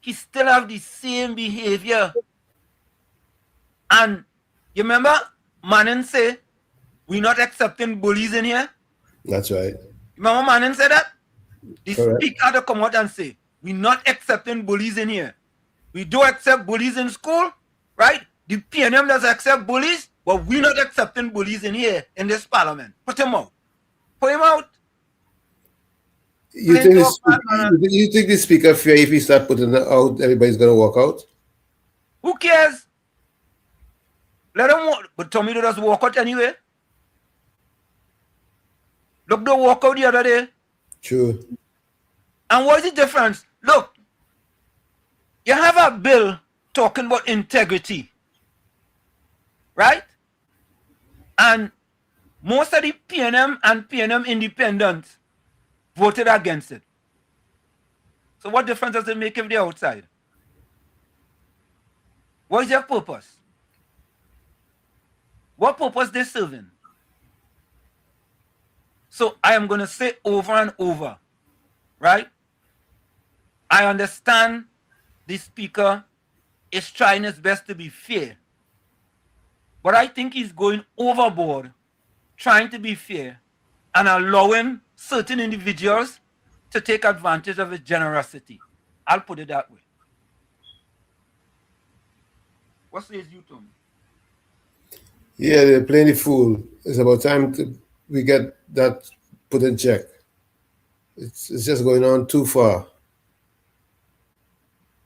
He still have the same behavior. And you remember Manin say, we're not accepting bullies in here? That's right. Remember Manin said that? The Correct. speaker to come out and say, we're not accepting bullies in here. We do accept bullies in school, right? The PNM does accept bullies, but we're not accepting bullies in here in this parliament. Put him out. Put him out. You think the speaker fear if he start putting it out, everybody's gonna walk out? Who cares? Let him walk. But Tommy does walk out anyway. Look, they walk out the other day. True. And what is the difference? Look, you have a bill talking about integrity, right? And most of the PNM and PNM independents voted against it. So what difference does it make if they're outside? What is their purpose? What purpose they serving? So I am going to say over and over, right? I understand the speaker is trying his best to be fair. But I think he's going overboard trying to be fair and allowing certain individuals to take advantage of his generosity. I'll put it that way. What says you, Tom? Yeah, they're playing the fool. It's about time we get that put in check. It's just going on too far.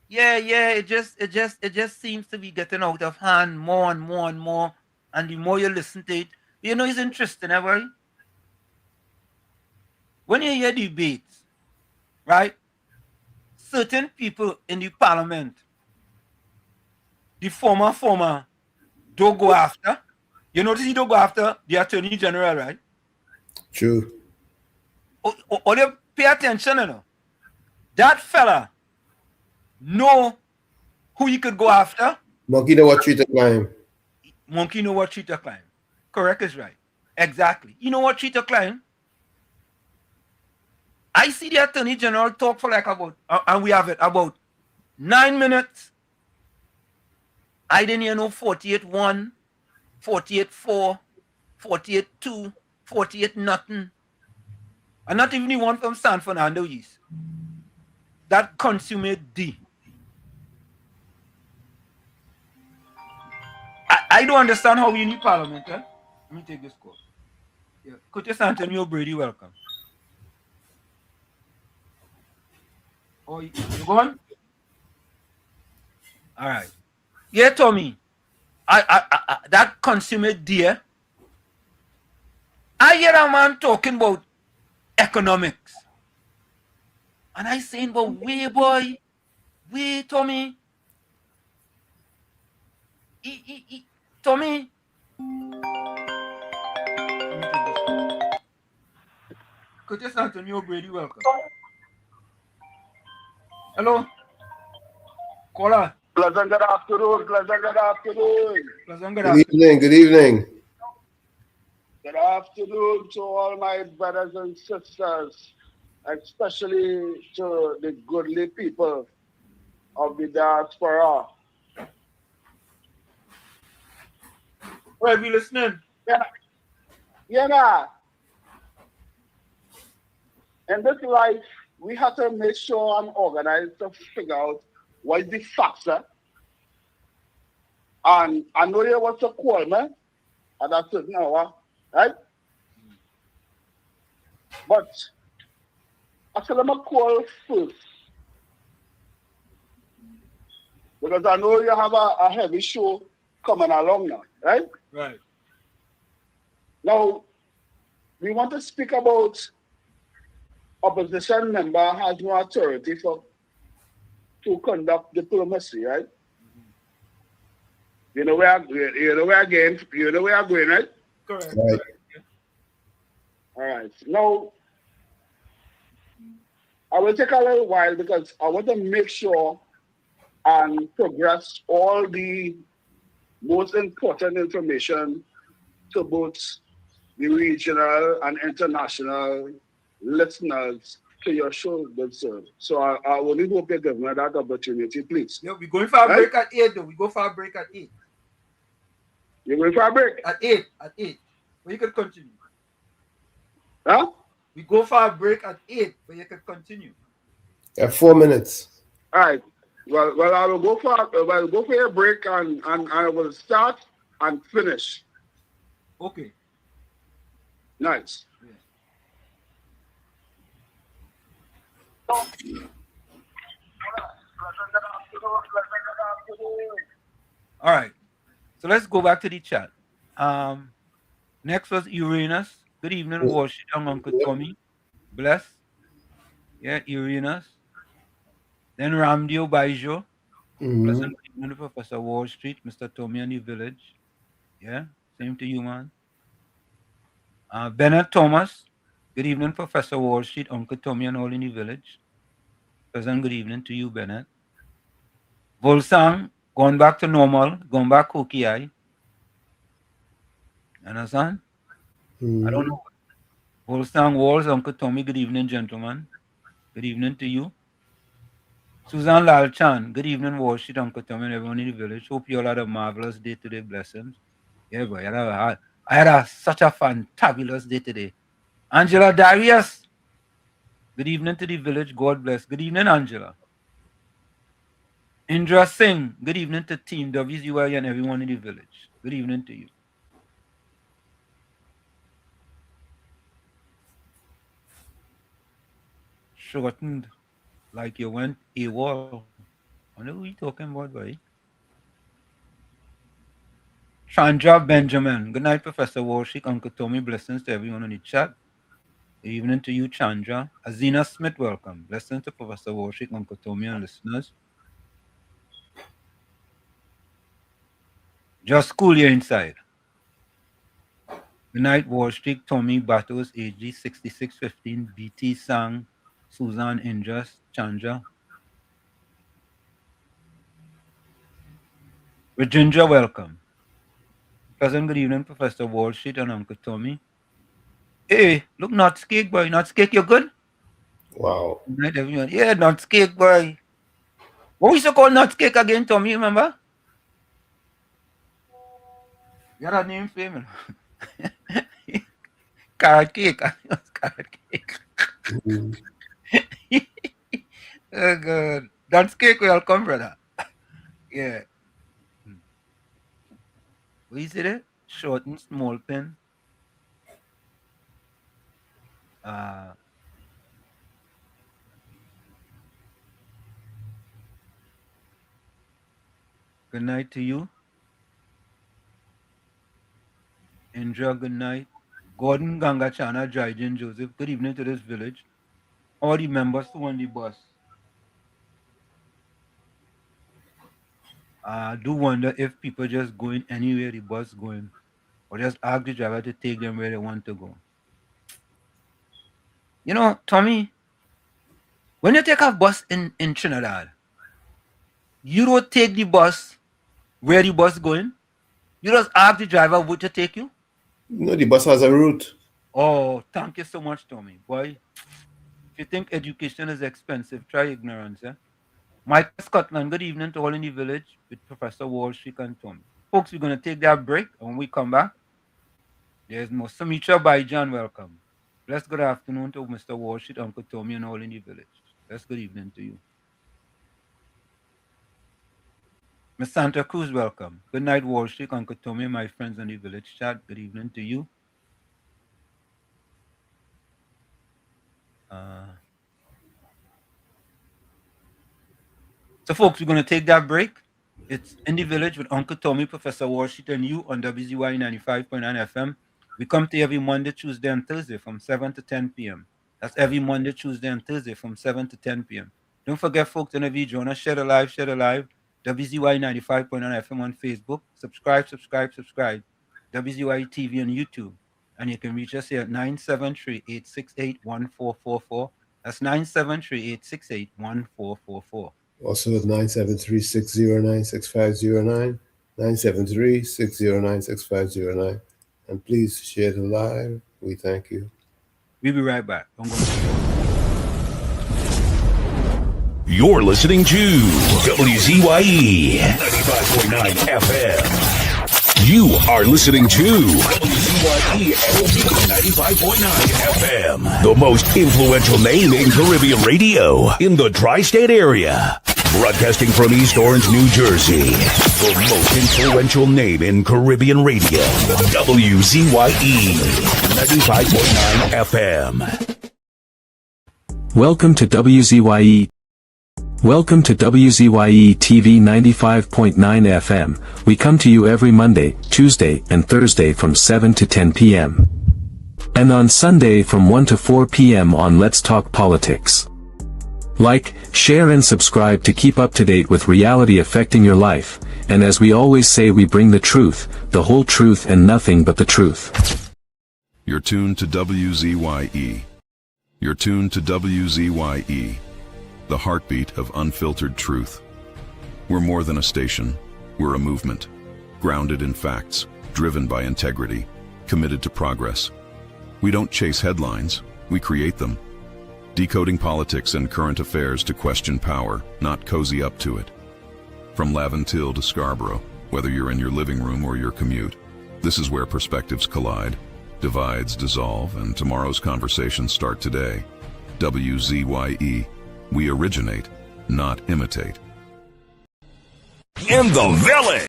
Yeah, it just seems to be getting out of hand more and more and more. And the more you listen to it, it's interesting, ever. When you hear debates, right? Certain people in the parliament, the former, don't go after. You notice he don't go after the Attorney General, right? True. Or you pay attention, That fella know who he could go after. Monkey know what tree to climb. Monkey know what tree to climb. Correct is right. Exactly. You know what tree to climb? I see the Attorney General talk for like about, and we have it, about 9 minutes. I didn't hear no 48-1, 48-4, 48-2, 48 nothing. And not even the one from San Fernando East. That consummate D. I don't understand how we need parliament, eh? Let me take this call. Yeah. Curtis Antonio Brady, welcome. Oh, you going? All right. Yeah, Tommy. I that consummate D, eh? I hear a man talking about economics. And I saying, but wait, boy, wait, Tommy. Tommy. Curtis Antonio Brady, welcome. Hello. Caller. Pleasant good afternoon. Pleasant good afternoon. Pleasant good Good afternoon. evening. Good evening. Good afternoon to all my brothers and sisters, especially to the goodly people of the diaspora. Where we listening? Yeah, yeah. In this life, we have to make sure I'm organized to figure out what is the factor. And I know you want to call me at a certain hour, right? But I said I'm going to call first because I know you have a heavy show coming along now, right? Right. Now, we want to speak about opposition member has no authority to conduct diplomacy, right? You know where I'm going, right? Correct. Right. All right. Now, I will take a little while because I want to make sure and progress all the most important information to both the regional and international listeners to your show, good sir. So I only hope you give me that opportunity, please. Yeah, we're going for a Right? break at 8, though. We go for a break at 8. You going for a break? At 8. At 8. But you can continue. Huh? We go for a break at 8, but you can continue. 4 minutes. All right. Well, I will go for a break and I will start and finish. Okay. Nice. Yeah. All right. So let's go back to the chat. Next was Uranus. Good evening, Washington, Uncle Tommy. Bless. Yeah, Uranus. Then Ramdio Baijo. Pleasant good evening, Professor Wall Street, Mr. Tommy and the village. Yeah, same to you, man. Bernard Thomas. Good evening, Professor Wall Street, Uncle Tommy and all in the village. Pleasant good evening to you, Bernard. Volsang, going back to normal, going back cookie eye. Understand? I don't know. Volsang Walls, Uncle Tommy, good evening, gentlemen. Good evening to you. Susan Lalchan, good evening, Wall Street, Uncle Tommy, and everyone in the village. Hope you all had a marvelous day today. Blessings. Yeah, boy. I had such a fantabulous day today. Angela Darius, good evening to the village. God bless. Good evening, Angela. Indra Singh, good evening to Team WZYE and everyone in the village. Good evening to you. Shortened like you went AWOL. I know who you talking about, boy. Chandra Benjamin. Good night, Professor Walshik, Uncle Tommy. Blessings to everyone in the chat. Good evening to you, Chandra. Azina Smith, welcome. Blessings to Professor Walshik, Uncle Tommy, and listeners. Just cool you inside. Good night, Wall Street, Tommy Battles, AG 6615, BT Sang, Susan Indras, Chandra. Virginia, welcome. Pleasant good evening, Professor Wall Street and Uncle Tommy. Hey, look, Nuts Cake, boy. Nuts Cake, you good? Wow. Good night, everyone. Yeah, Nuts Cake, boy. What we used to call Nuts Cake again, Tommy, remember? You had a name for him. Carrot Cake. Carrot Cake. Oh, God. Nuts Cake, welcome, brother. Yeah. What is it? Short and small pen. Good night to you. Indra, good night. Gordon Gangachana, Dryden Joseph. Good evening to this village. All the members who on the bus. I do wonder if people just going anywhere the bus going, or just ask the driver to take them where they want to go. You know, Tommy, when you take a bus in Trinidad, you don't take the bus where the bus going. You just ask the driver would to take you. No, the bus has a route. Oh, thank you so much, Tommy. Boy, if you think education is expensive, try ignorance. Eh? Michael Scotland, good evening to all in the village with Professor Wall Street and Tommy. Folks, we're going to take that break, and when we come back, there's more. Sumitra Baijan, welcome. Blessed good afternoon to Mr. Wall Street, Uncle Tommy, and all in the village. Blessed good evening to you. Miss Santa Cruz, welcome. Good night, Wall Street, Uncle Tommy, my friends in the village chat. Good evening to you. So, folks, we're going to take that break. It's in the village with Uncle Tommy, Professor Washington, and you on WZYE 95.9 FM. We come to every Monday, Tuesday, and Thursday from 7 to 10 p.m. That's every Monday, Tuesday, and Thursday from 7 to 10 p.m. Don't forget, folks, whenever you join us, share the live, WZYE 95.9 FM on Facebook. Subscribe. WZYE TV on YouTube. And you can reach us here at 973-868-1444. That's 973-868-1444. Also with 973-609-6509, 973-609-6509. And please share the live. We thank you. We'll be right back. You're listening to WZYE 95.9 FM. You are listening to WZYE 95.9 FM, the most influential name in Caribbean radio in the tri-state area. Broadcasting from East Orange, New Jersey, the most influential name in Caribbean radio, WZYE 95.9 FM. Welcome to WZYE. Welcome to WZYE TV 95.9 FM. We come to you every Monday, Tuesday, and Thursday from 7 to 10 p.m. And on Sunday from 1 to 4 p.m. on Let's Talk Politics. Like, share and subscribe to keep up to date with reality affecting your life, and as we always say, we bring the truth, the whole truth and nothing but the truth. You're tuned to WZYE. You're tuned to WZYE. The heartbeat of unfiltered truth. We're more than a station, we're a movement, grounded in facts, driven by integrity, committed to progress. We don't chase headlines, we create them. Decoding politics and current affairs to question power, not cozy up to it. From Laventille to Scarborough, whether you're in your living room or your commute, this is where perspectives collide, divides dissolve, and tomorrow's conversations start today. WZYE. We originate, not imitate. In the village.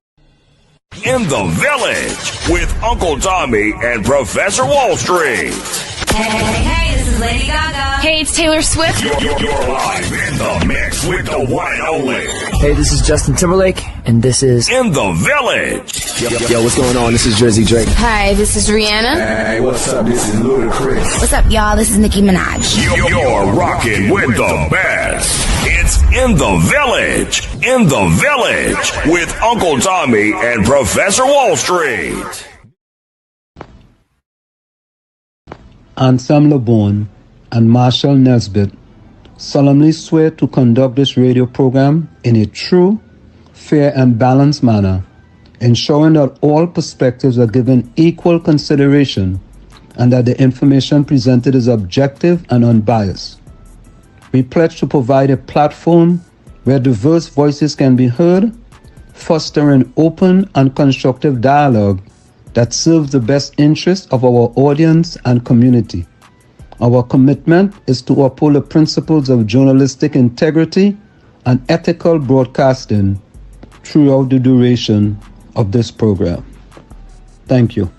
In the village with Uncle Tommy and Professor Wall Street. Hey, this is Lady Gaga. Hey, it's Taylor Swift. You're live in the mix with the one and only. Hey, this is Justin Timberlake, and this is In the Village. Yo, what's going on? This is Jersey Drake. Hi, this is Rihanna. Hey, what's up? This is Ludacris. What's up, y'all? This is Nicki Minaj. You're rocking with the best. It's In the Village. In the Village with Uncle Tommy and Professor Wall Street. Anselm LeBon and Marshall Nesbitt solemnly swear to conduct this radio program in a true, fair, and balanced manner, ensuring that all perspectives are given equal consideration and that the information presented is objective and unbiased. We pledge to provide a platform where diverse voices can be heard, fostering open and constructive dialogue that serves the best interests of our audience and community. Our commitment is to uphold the principles of journalistic integrity and ethical broadcasting throughout the duration of this program. Thank you.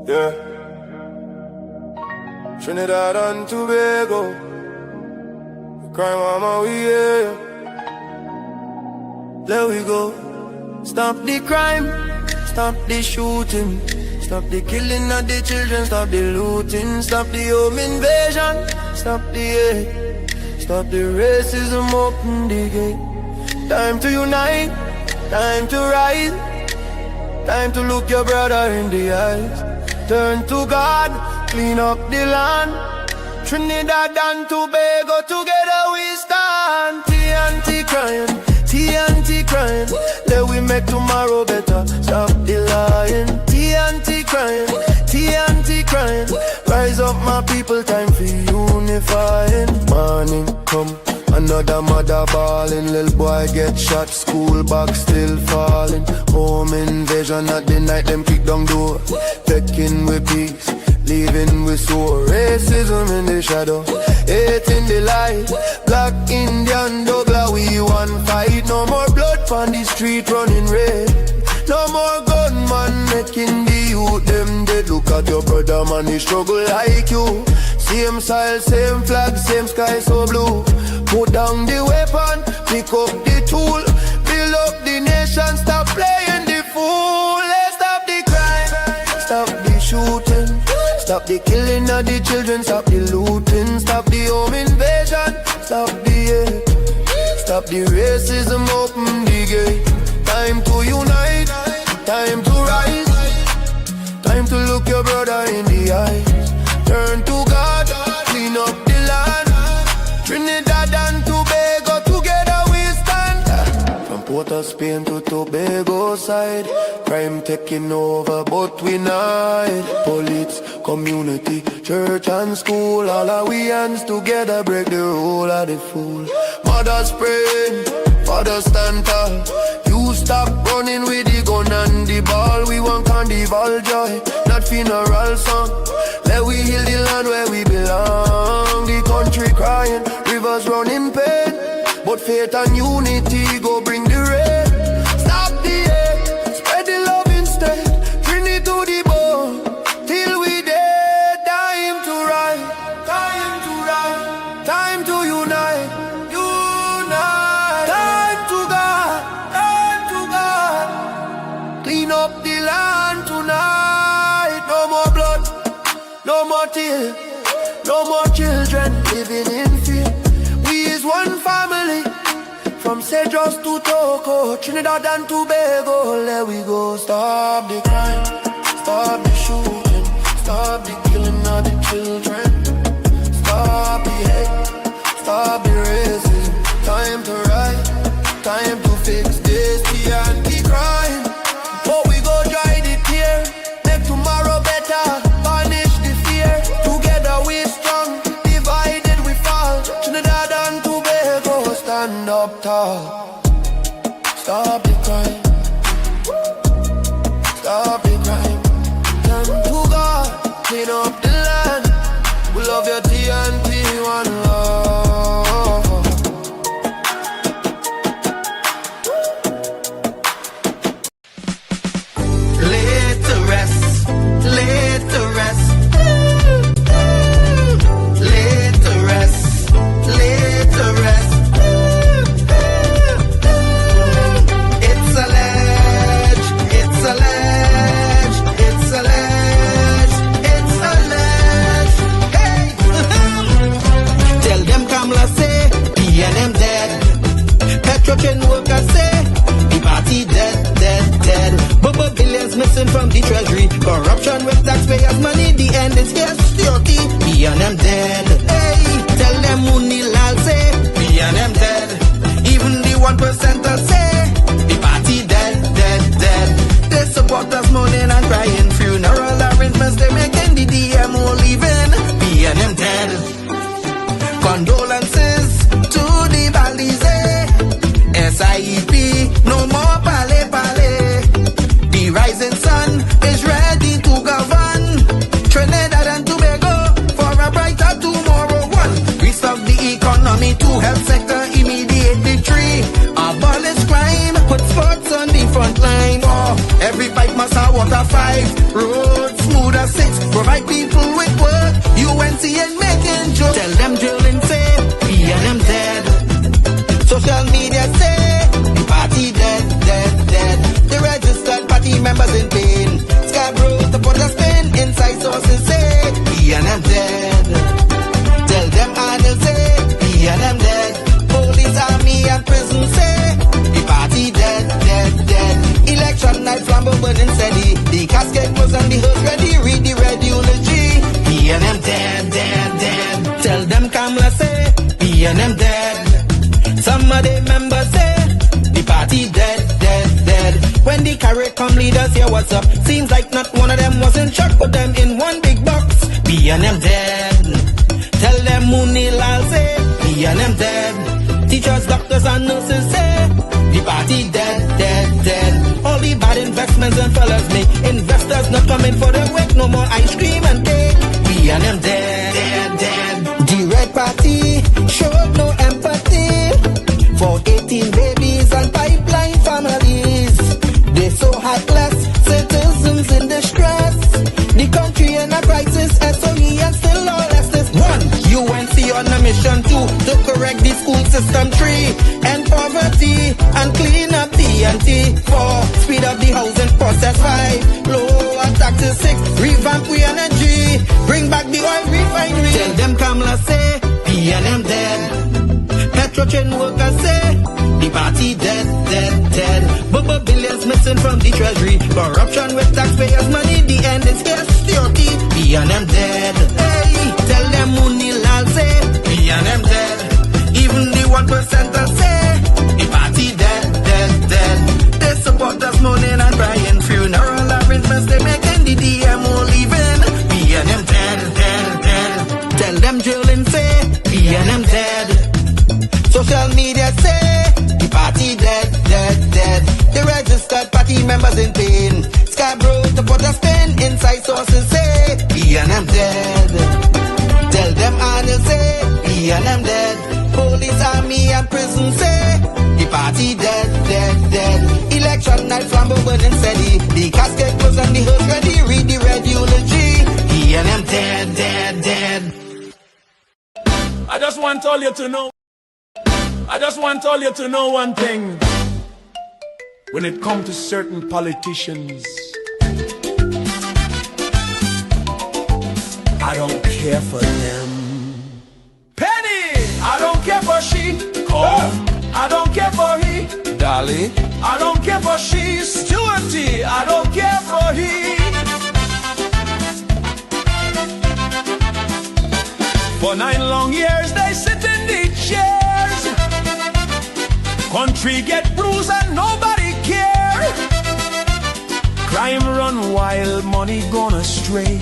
Yeah. Trinidad and Tobago. Crime mama, we yeah. There we go. Stop the crime, stop the shooting, stop the killing of the children, stop the looting, stop the home invasion, stop the hate, stop the racism, open the gate. Time to unite, time to rise, time to look your brother in the eyes. Turn to God, clean up the land. Trinidad and Tobago, together we stand. TNT crying, TNT crying. Let we make tomorrow better. Stop the lying. TNT crying, TNT crying. Rise up my people, time for unifying. Morning come, another mother bawling. Little boy get shot, school bag still falling. Home invasion at the night, them kick down door. Taking with peace, leaving with sore. Racism in the shadow, hate in the light. Black Indian Douglas, we one fight. No more blood on the street running red. No more gunman making the youth them dead. Look at your brother, man, he struggle like you. Same style, same flag, same sky so blue. Put down the weapon, pick up the tool. Build up the nation, stop playing the fool. Let's stop the crime, stop the shooting, stop the killing of the children, stop the looting, stop the home invasion, stop the hate, stop the racism, open the gate. Time to unite, time to rise, time to look your brother in the eyes. Turn to God, clean up the land. Trinidad and Tobago, together we stand. From Port of Spain to Tobago side, crime taking over, but we not. Police, community, church and school, all our we hands together break the rule of the fool. Mothers praying, fathers stand tall. You stop running with the gun and the ball. We want carnival joy, not funeral song. Let we heal the land where we belong. The country crying, rivers running pain, but faith and unity go bring the rain. Stop the hate, spread the love instead. Trinity to the bone, till we dead. Time to rise, time to rise, time to unite, unite. Time to God, time to God. Clean up the land tonight. No more blood, no more tears, no more children living in fear. We is one family, from Cedros to Toco, Trinidad and Tobago. Let we go. Stop the crime, stop the shooting, stop the killing of the children. Stop the hate, stop the racism. Time to rise, time to fix this TNT crime. But we go dry the tear, make tomorrow better. Banish the fear, together we strong. Divided we fall. Trinidad and Tobago, stand up tall. Stop the crime, stop the crime. Turn to God, clean up the land. We love your TNT, one love. Laid to rest, laid to rest, laid to rest, laid to rest. It's alleged, it's alleged, it's alleged, it's alleged. Hey, tell them Kamala say PNM dead. Petrochem workers say the party dead, dead, dead. Bubble billions missing from the treasury. Corruption with taxpayers' money. The end is here. Security. PNM dead. Hey, tell them Munilal say PNM dead. Even the 1% say the party dead, dead, dead. They support us mourning and crying. Funeral arrangements they making. The DMO leaving. PNM dead. Condolences to the Balize. SIEP, no more pale pale. The rising sun is ready to govern Trinidad and Tobago for a brighter tomorrow. One, restart the economy. Two, health sector, immediate victory. Abolish crime, put sports on the front line. Oh, every bike must have water. 5, roads smooth as 6. Provide people with work. UNC and making jokes. Tell them drilling say, PNM dead. Social media say, the party dead. night flambeau burning steady. The casket was on the hearse ready. Read the red eulogy. B&M dead, dead, dead. Tell them Kamala say B&M dead. Some of the members say the party dead, dead, dead. When the carrot come leaders hear what's up. Seems like not one of them was in shock. Put them in one big box. B&M dead. Tell them Mooney Lal say B&M dead. Teachers, doctors and nurses say the party dead, dead, dead. All the bad investments and fellas make investors not coming for the wake. No more ice cream and cake. B&M dead, dead, dead. The red party showed no empathy for 18 babies and pipeline families. They so heartless, citizens in distress. The country in a crisis, SOE and still lawlessness. 1. UNC on a mission 2 to correct the school system. 3. End poverty and clean up TNT. 4. Speed up the housing process. 5. Lower taxes. 6. Revamp we energy. Bring back the oil refinery. Tell them Kamala say B&M dead. Petrochain workers say the party dead, dead, dead. Bubba billions missing from the treasury. Corruption with taxpayers' money. The end is here. Security. B&M dead. Hey, tell them Mooney Lal say B&M dead. Even the 1% say the party dead, dead, dead. They support us mourning and crying. Funeral arrangements they making. The DMO leaving. B&M dead, dead, dead. Tell them drilling say B&M dead. Social media say the party dead, dead, dead. The registered party members in pain. Scarborough to put a spin. Inside sources say B&M dead. Tell them Arnold say B&M dead. Police, army and prison say the party dead, dead, dead. Election night flambeau burning steady. The casket was on the hearse ready. Read the red eulogy. B&M dead, dead, dead. I just want all you to know. I just want all you to know one thing. When it comes to certain politicians, I don't care for them. Penny, I don't care for she. I don't care for he. Dolly, I don't care for she. Stewarty, I don't care for he. For 9 long years they sit in the chairs. Country get bruised and nobody care. Crime run wild, money gone astray.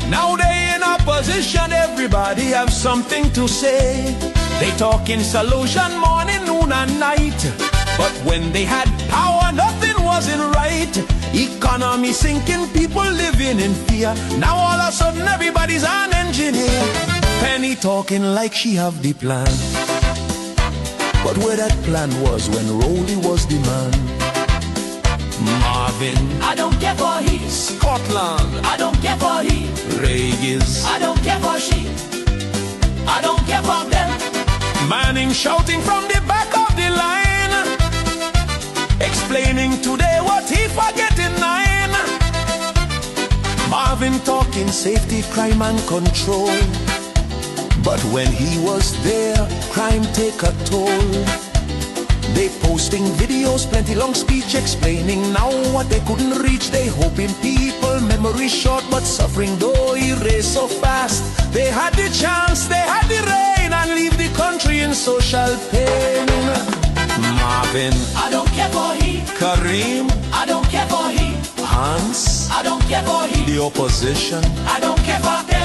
Now they in opposition, everybody have something to say. They talking solution morning, noon and night. But when they had power, nothing wasn't right. Economy sinking, people living in fear. Now all of a sudden everybody's an engineer. Penny talking like she have the plan. But where that plan was when Rolly was the man. Marvin, I don't care for he. Scotland, I don't care for he. Regis, I don't care for she. I don't care for them. Manning shouting from the back of the line, explaining today what he forget in 9. Marvin talking safety, crime and control. But when he was there, crime take a toll. They posting videos, plenty long speech explaining now what they couldn't reach. They hoping people memory short, but suffering though erase so fast. They had the chance, they had the rain, and leave the country in social pain. Marvin, I don't care for he. Kareem, I don't care for he. Hans, I don't care for he. the opposition, I don't care for them.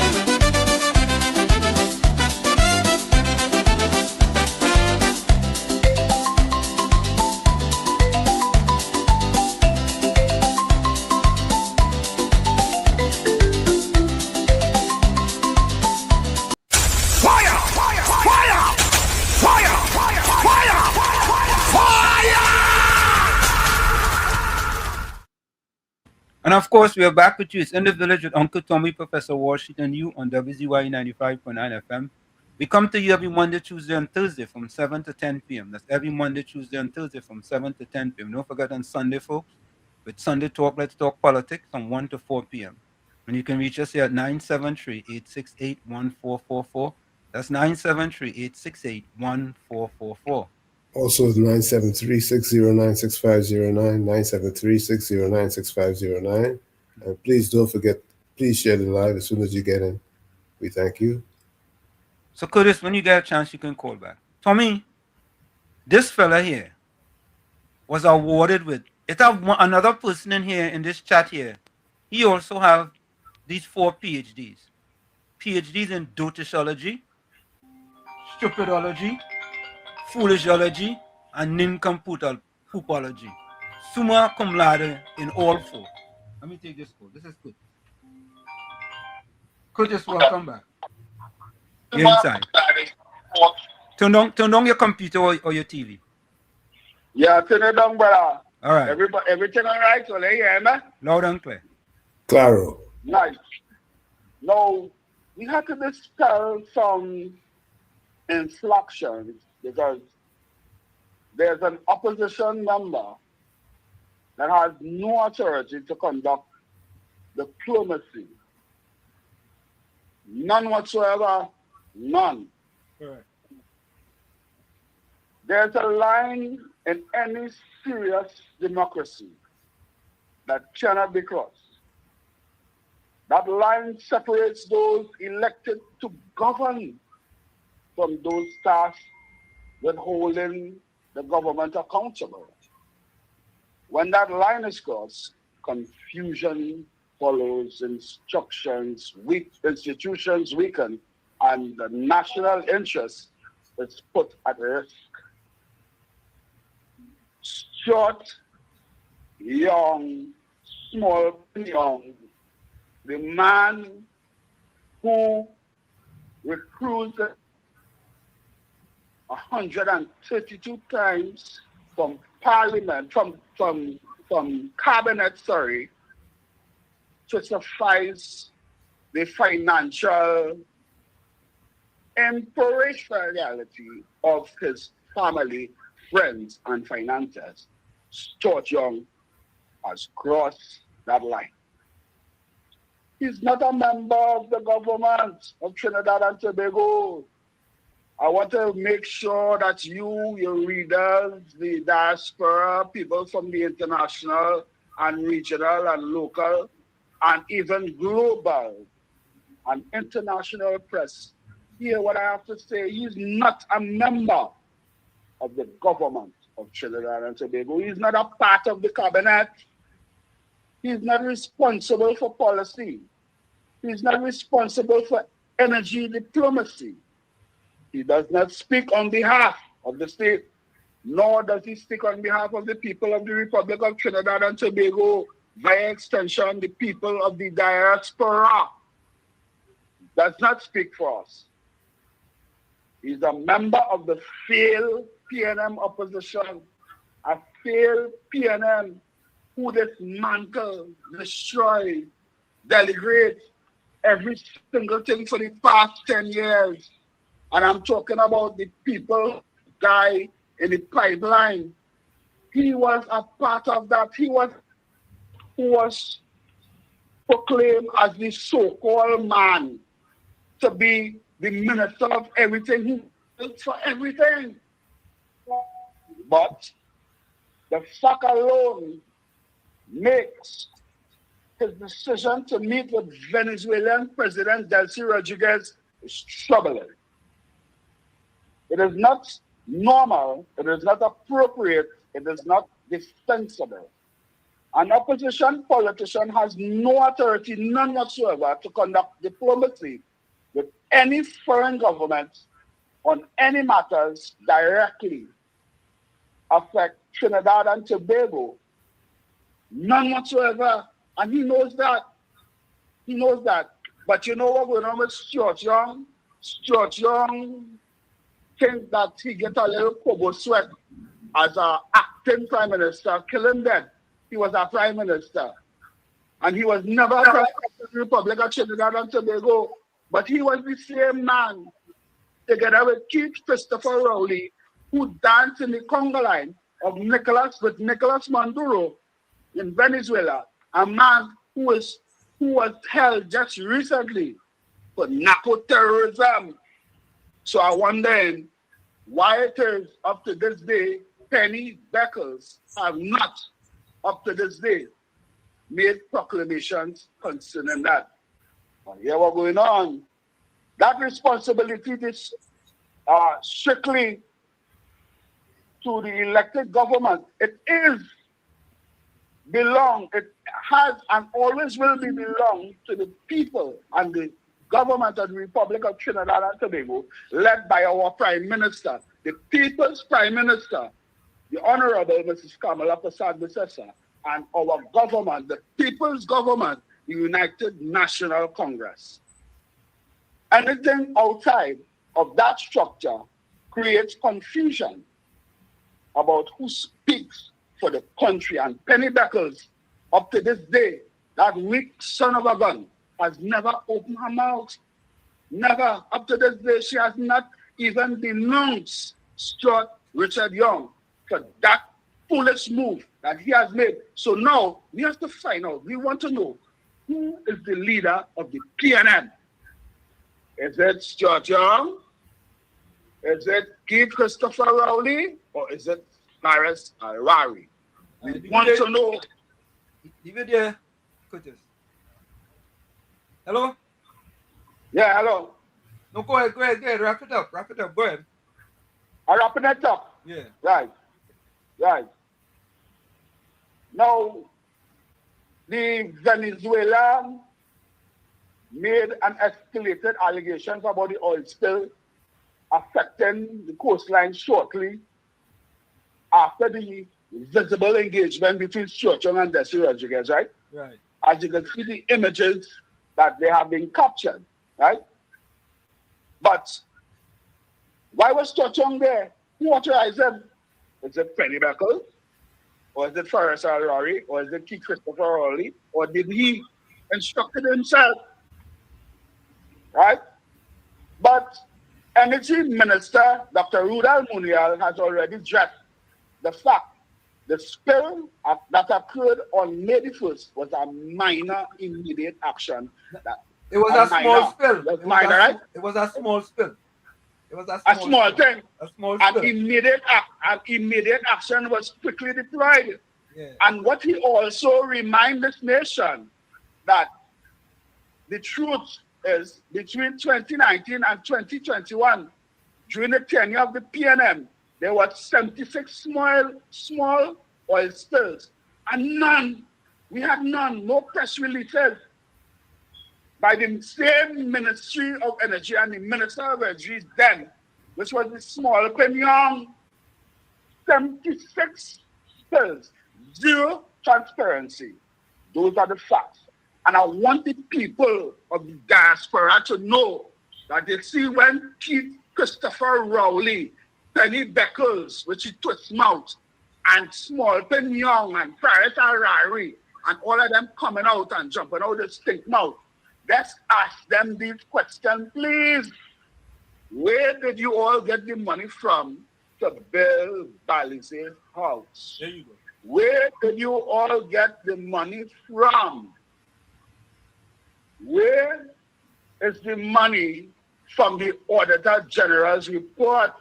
And of course, we are back with you. It's in the village with Uncle Tommy, Professor Washington, you on WZYE 95.9 FM. We come to you every Monday, Tuesday, and Thursday from 7 to 10 p.m. That's every Monday, Tuesday, and Thursday from 7 to 10 p.m. Don't forget on Sunday, folks, with Sunday Talk, Let's Talk Politics from 1 to 4 p.m. And you can reach us here at 973-868-1444. That's 973-868-1444. Also 973-609-6509, 973-609-6509. And please don't forget, please share the live as soon as you get in. We thank you. So Curtis, when you get a chance, you can call back. Tommy, this fella here was awarded with, it have another person in here in this chat here. He also have these 4 PhDs. PhDs in dotishology, stupidology, foolishology, and nincomputology. Summa cum laude in all 4. Let me take this call. This is good. Curtis, welcome back. You're inside. Turn down your computer or your TV. Yeah, turn it down, brother. All right. Everything all right? So there you hear me? Loud and clear. Claro. Nice. Now, we have to dispel some inflections because there's an opposition member that has no authority to conduct diplomacy. None whatsoever. None. Correct. There's a line in any serious democracy that cannot be crossed. That line separates those elected to govern from those tasked with holding the government accountable. When that line is crossed, confusion follows, institutions weaken, and the national interest is put at risk. Short, young, small, young, the man who recruited 132 times from parliament, from cabinet, to suffice the financial impartiality of his family, friends, and finances. Stuart Young has crossed that line. He's not a member of the government of Trinidad and Tobago. I want to make sure that you, your readers, the diaspora, people from the international and regional and local and even global and international press hear what I have to say. He's not a member of the government of Trinidad and Tobago. He's not a part of the cabinet. He's not responsible for policy. He's not responsible for energy diplomacy. He does not speak on behalf of the state, nor does he speak on behalf of the people of the Republic of Trinidad and Tobago, by extension, the people of the diaspora. He does not speak for us. He's a member of the failed PNM opposition, a failed PNM who dismantle, destroy, deliberate every single thing for the past 10 years. And I'm talking about the people guy in the pipeline. He was a part of that. He was proclaimed as the so-called man to be the minister of everything. He built for everything. But the fact alone makes his decision to meet with Venezuelan President Delcy Rodriguez is troubling. It is not normal, it is not appropriate, it is not defensible. An opposition politician has no authority, none whatsoever, to conduct diplomacy with any foreign government on any matters directly affect Trinidad and Tobago. None whatsoever. And he knows that. He knows that. But you know what going on with Stuart Young? Stuart Young think that he get a little kobo sweat as an acting prime minister. Kill him dead. He was a prime minister. And he was never prime minister of the Republic of Trinidad and Tobago. But he was the same man, together with Keith Christopher Rowley, who danced in the conga line of Nicolas Maduro in Venezuela, a man who was held just recently for narco terrorism. So I wonder, why it is up to this day, Penny Beckles have not, up to this day, made proclamations concerning that. But here what's going on. That responsibility is strictly to the elected government. It has and always will be belong to the people and the government of the Republic of Trinidad and Tobago, led by our Prime Minister, the People's Prime Minister, the Honorable Mrs. Kamala Persad-Bissessar, and our government, the People's Government, the United National Congress. Anything outside of that structure creates confusion about who speaks for the country. And Penny Beckles, up to this day, that weak son of a gun, has never opened her mouth. Never. Up to this day, she has not even denounced Stuart Richard Young for that foolish move that he has made. So now, we have to find out. We want to know who is the leader of the PNM. Is it Stuart Young? Is it Keith Christopher Rowley? Or is it Paris Harari? We want to know. Leave there, Curtis. Hello? Yeah, hello. No, go ahead. Wrap it up. Go ahead. I'm wrapping it up. Yeah. Right. Now, the Venezuela made an escalated allegations about the oil spill affecting the coastline shortly after the visible engagement between Stuart Young and Desi Rodriguez, right? Right. As you can see the images that they have been captured, right? But why was Stuart Young there? Who authorized him? Is it Penny Beckles? Or is it Faris Harari? Or is it Keith Christopher Rowley? Or did he instruct himself? Right? But Energy Minister Dr. Rudal Munial has already addressed the fact the spill that occurred on May the 1st was a minor immediate action. It was a small spill. It was a small spill. It was a small thing. A small spill. An immediate action was quickly deployed. Yeah. And what he also reminded this nation that the truth is between 2019 and 2021, during the tenure of the PNM, there were 76 small oil spills, and we had no press releases by the same Ministry of Energy and the Minister of Energy then, which was the small Pyongyang. 76 spills, zero transparency. Those are the facts. And I want the people of the diaspora to know that they see when Keith Christopher Rowley, Penny Beckles, which he twists mouth, and Small Pyongyang and Faris Harari, and all of them coming out and jumping out the stink mouth. Let's ask them these questions, please. Where did you all get the money from to build Balise's house? There you go. Where did you all get the money from? Where is the money from the Auditor General's report?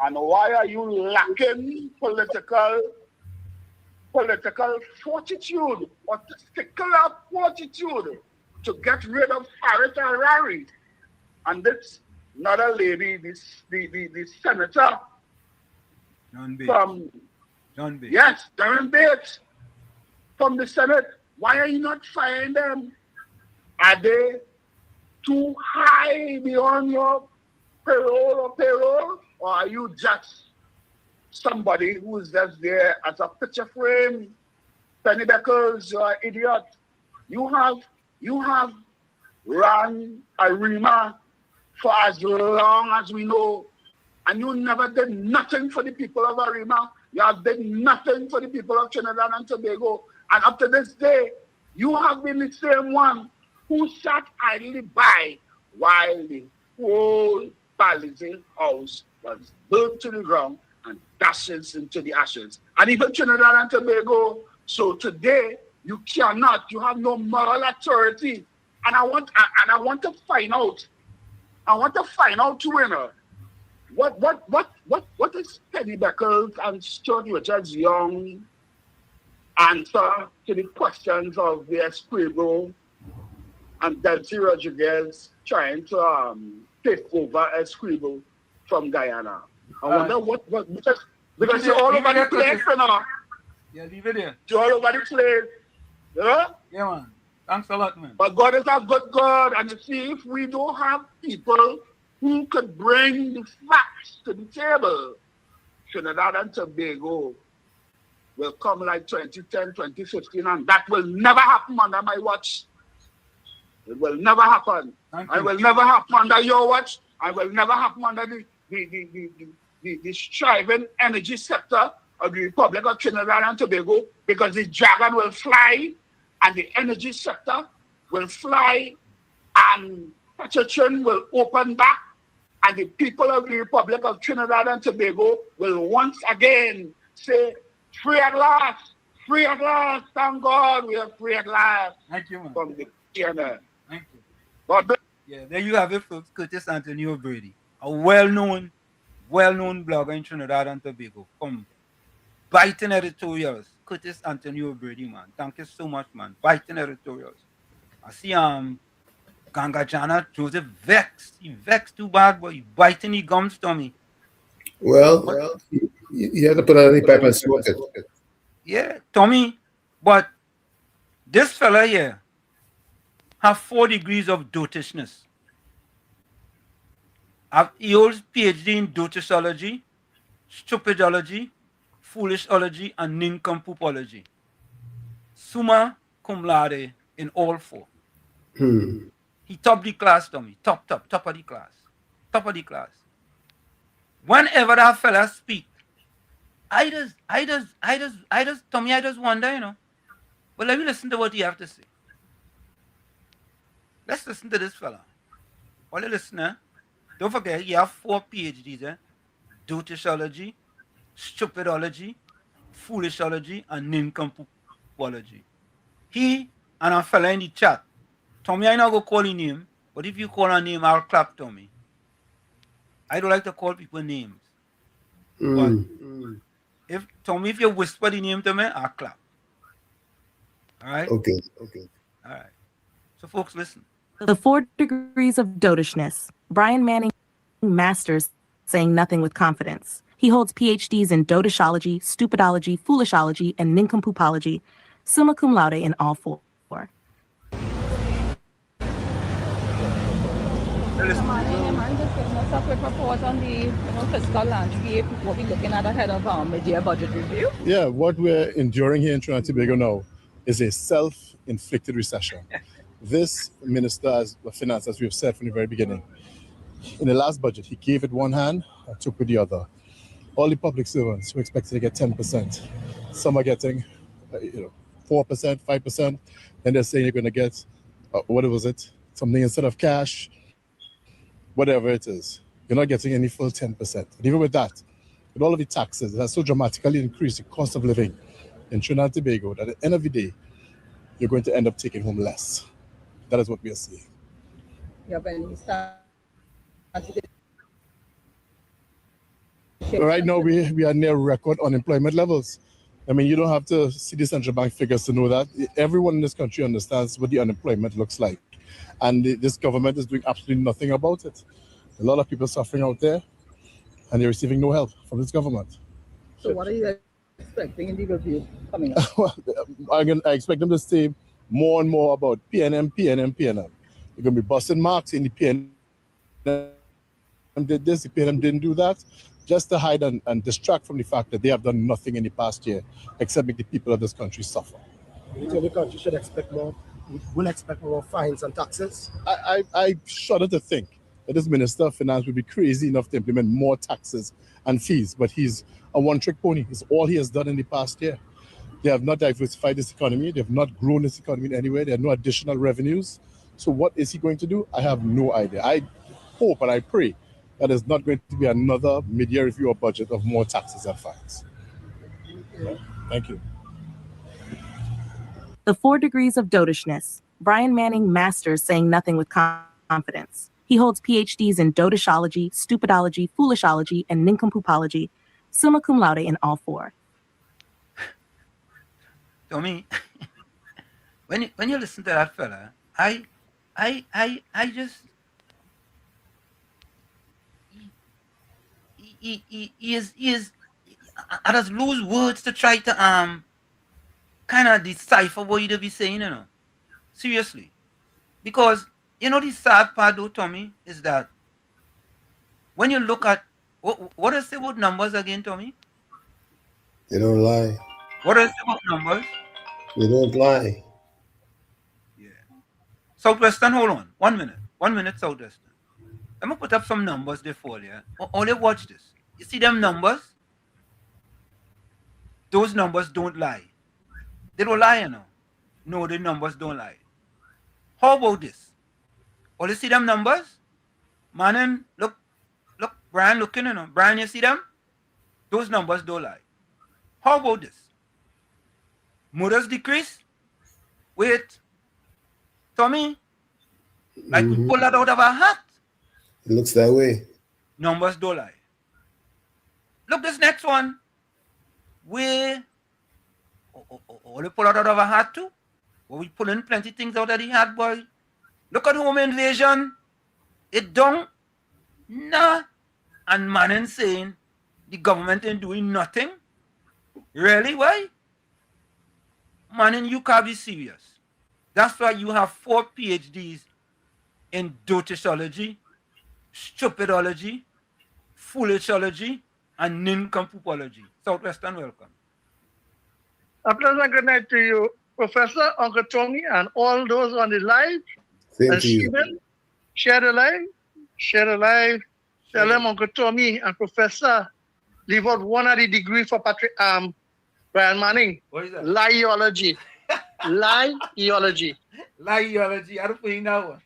And why are you lacking political fortitude or testicular fortitude to get rid of Faris Harari and this another lady, the senator from John Bates. Yes, Darren Bates from the Senate? Why are you not firing them? Are they too high beyond your payroll? Or are you just somebody who is just there as a picture frame? Penny Beckles, you're an idiot. You have run ARIMA for as long as we know, and you never did nothing for the people of ARIMA. You have did nothing for the people of Trinidad and Tobago. And up to this day, you have been the same one who sat idly by while the whole Balize house was burnt to the ground and dashes into the ashes. And even Trinidad and Tobago. So today, you have no moral authority. And I want to find out, winner, What is Penny Beckles and Stuart Richards Young answer to the questions of the Escribo and Delcy Rodriguez trying to take over Escribo from Guyana? I wonder what because you're all over the place, you know. Yeah, leave it there. You're all over the place. You know? Yeah, man. Thanks a lot, man. But God is a good God, and you see, if we don't have people who could bring the facts to the table, Trinidad and Tobago will come like 2010, 2015, and that will never happen under my watch. It will never happen. It will never happen under your watch. It will never happen under the striving energy sector of the Republic of Trinidad and Tobago, because the dragon will fly and the energy sector will fly and Petro will open back and the people of the Republic of Trinidad and Tobago will once again say, free at last, thank God we are free at last. Thank you, man. From the CNN. Thank you. God bless. Yeah, there you have it, folks. Curtis Antonio Brady, a well-known blogger in Trinidad and Tobago. From biting editorials. Curtis Antonio Brady, man. Thank you so much, man. Biting editorials. I see Gangajana Joseph vexed. He vexed too bad, but he biting the gums, Tommy. Well, you have to put on the pipe and smoke it. Yeah, Tommy. But this fella here have 4 degrees of dotishness. He holds PhD in dotishology, stupidology, foolishology, and nincompoophology. Summa cum laude in all 4. He topped the class, Tommy. Top of the class. Top of the class. Whenever that fella speak, I just, Tommy, I just wonder, you know. But let me listen to what he have to say. Let's listen to this fella. All you listener, don't forget, he have 4 PhDs, dotishology, stupidology, foolishology, and nincompoophology. He and a fella in the chat. Tommy, I not go call his name, but if you call a name, I'll clap, Tommy. I don't like to call people names. But if Tommy, if you whisper the name to me, I'll clap. All right? Okay. All right. So, folks, listen. The 4 degrees of dotishness. Brian Manning masters saying nothing with confidence. He holds PhDs in dotishology, stupidology, foolishology, and nincompoophology, summa cum laude in all 4. I'm just giving us a quick report on the fiscal landscape, what we're looking at ahead of our mid-year budget review. Yeah, what we're enduring here in Trinidad and Tobago now is a self-inflicted recession. This Minister of Finance, as we've said from the very beginning, in the last budget, he gave it one hand and took with the other. All the public servants were expected to get 10%. Some are getting 4%, 5%. Then they're saying you're going to get, what was it? Something instead of cash, whatever it is. You're not getting any full 10%. And even with that, with all of the taxes, it has so dramatically increased the cost of living in Trinidad and Tobago that at the end of the day, you're going to end up taking home less. That is what we are seeing. You have any Right now, we are near record unemployment levels. I mean, you don't have to see the central bank figures to know that. Everyone in this country understands what the unemployment looks like. And this government is doing absolutely nothing about it. A lot of people suffering out there, and they're receiving no help from this government. So what are you expecting in the review coming up? Well, I expect them to say more and more about PNM. They're going to be busting marks in the PNM did this, the PNM didn't do that, just to hide and distract from the fact that they have done nothing in the past year except make the people of this country suffer. You think the country should expect more? Will expect more fines and taxes? I shudder to think that this Minister of Finance would be crazy enough to implement more taxes and fees, but he's a one-trick pony. It's all he has done in the past year. They have not diversified this economy. They have not grown this economy in any way. There are no additional revenues. So what is he going to do? I have no idea. I hope and I pray that there's not going to be another mid-year review or budget of more taxes and fines. Thank you. The 4 degrees of dotishness. Brian Manning masters saying nothing with confidence. He holds PhDs in dotishology, stupidology, foolishology, and nincompoopology, summa cum laude in all four. Tommy, when you listen to that fella, I just he is I just lose words to try to kind of decipher what he'd be saying, Seriously. Because the sad part though, Tommy, is that when you look at what does it say about numbers again, Tommy? They don't lie. What does it say about numbers? They don't lie. Southwestern, hold on. 1 minute. 1 minute, Southwestern. Let me put up some numbers there for you. Only watch this. You see them numbers? Those numbers don't lie. They don't lie, No, the numbers don't lie. How about this? You see them numbers? Man, look, Brian looking, Brian, you see them? Those numbers don't lie. How about this? Murders decrease? Wait. Tommy? Like we pull that out of our hat. It looks that way. Numbers don't lie. Look, this next one. We pull out of our hat too. We pulling plenty things out of the hat, boy. Look at home invasion. It don't. Nah. And man saying the government ain't doing nothing. Really? Why? Man, you can't be serious. That's why you have 4 PhDs in dotishology, stupidology, foolishology, and nincompoopology. Southwestern, welcome. A pleasant good night to you, Professor, Uncle Tony, and all those on the live. Same and to you. Stephen, share the live. Tell them Uncle Tommy and Professor leave out one of the degree for Brian Manning. What is that? Lieology. Lieology. Lieology. I don't think that one.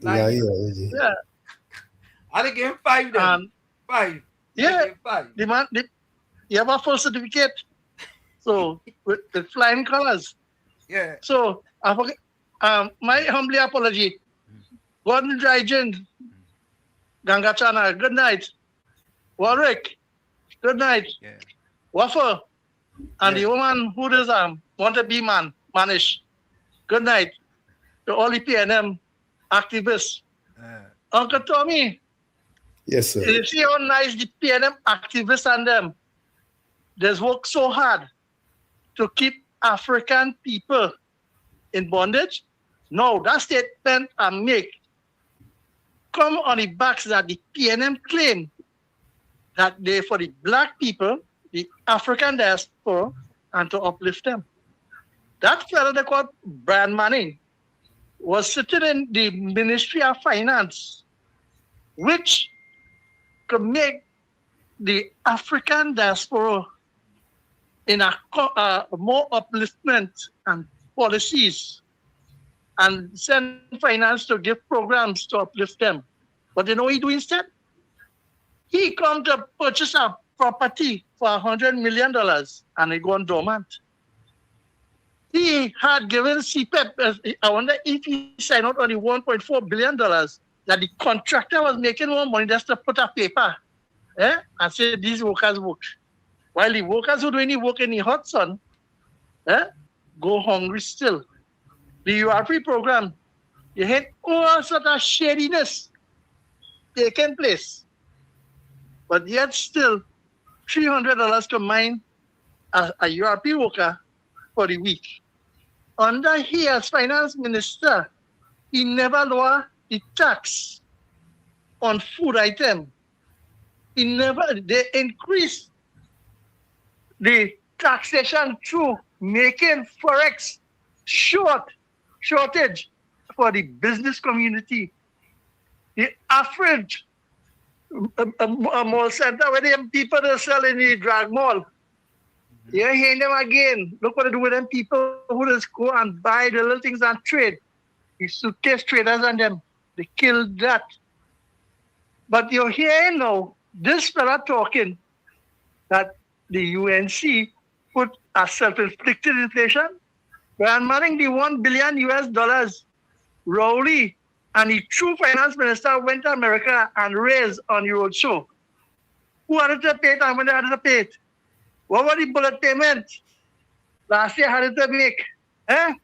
Lieology. Yeah. I gave him 5 then. 5. Yeah. 5. You have a full certificate. So with flying colors. Yeah. So I forget. My humble apology. Gordon Dryden, Gangachana, good night. Warwick, good night. Yeah. Waffle, and the woman who does want to be manish. Good night to all the PNM activists. Uncle Tommy. Yes, sir. You see how nice the PNM activists and them. They've worked so hard to keep African people in bondage. No, that statement I make come on the backs that the PNM claim that they for the black people, the African diaspora, and to uplift them. That fellow they called Brian Manning was sitting in the Ministry of Finance, which could make the African diaspora in a more upliftment and policies and send finance to give programs to uplift them. But you know what he do instead? He come to purchase a property for $100 million and it gone dormant. He had given CPEP, I wonder if he signed out on the $1.4 billion that the contractor was making more money just to put a paper and say these workers work. While the workers who doing the work in the hot sun go hungry still. The URP program, you had all sort of shadiness taking place. But yet still, $300 combined a URP worker for the week. Under he as finance minister, he never lowered the tax on food item. They increased the taxation through making forex shortage for the business community. The average mall center where them people that sell in the drag mall. You hear them again. Look what they do with them people who just go and buy the little things and trade. The suitcase traders and them. They killed that. But you're hearing now, this fella talking that the UNC put a self-inflicted inflation. Brian Manning, the $1 billion US, Rowley And the true finance minister went to America and raised on the roadshow. Who had to pay it and when they had to pay it? What were the bullet payments? Last year had to make. Eh?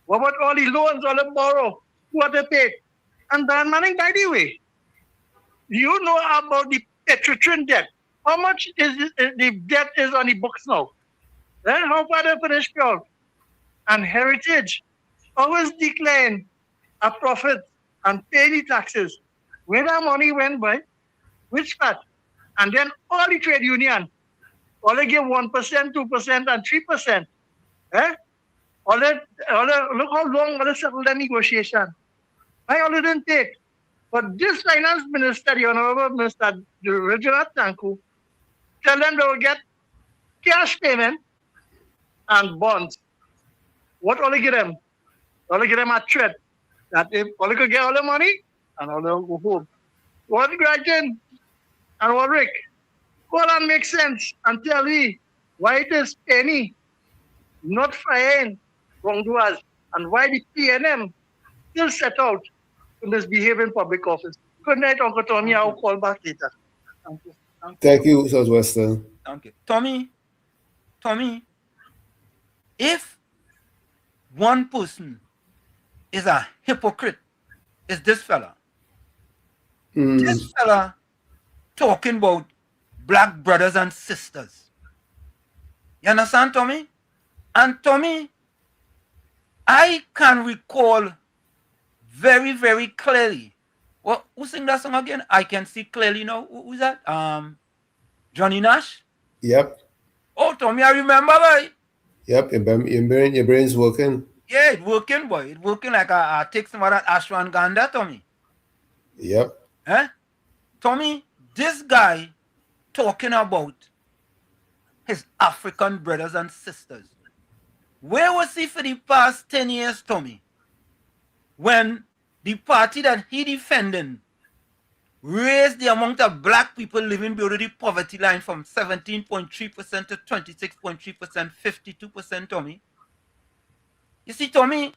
What about all the loans, all the borrow? Who had to pay it? And Dan Manning, by the way, you know about the Petrotrin debt. How much is the debt is on the books now? Eh? How far they finished pure? And Heritage always decline a profit and pay the taxes. Where that money went by? Which part? And then all the trade union, all they give 1%, 2%, and 3%. Eh? Look how long all they settle the negotiation. I all didn't take. But this finance minister, the honorable minister, the original Tanku, tell them they will get cash payment and bonds. What all they give them? All they give them a threat that if all they could get all the money and all they go home. What Gretchen and what Rick? Well, that makes sense and tell me why it is penny not firing wrongdoers and why the PNM still set out to misbehave in public office. Good night, Uncle Tommy. I'll call back later. Thank you. Thank you, Southwestern. Thank you. Tommy, if one person is a hypocrite, is this fella. This fella talking about black brothers and sisters. You understand, Tommy? And Tommy, I can recall very, very clearly. Well, who sing that song again? I can see clearly now. Who's that? Johnny Nash? Yep. Oh, Tommy, I remember, boy. Yep, your brain's working. Yeah, it's working, boy. It's working like I take some of that ashwagandha, Tommy. Yep. Eh? Tommy, this guy talking about his African brothers and sisters. Where was he for the past 10 years, Tommy? When the party that he defending raised the amount of black people living below the poverty line from 17.3% to 26.3%, 52%, Tommy. You see, Tommy,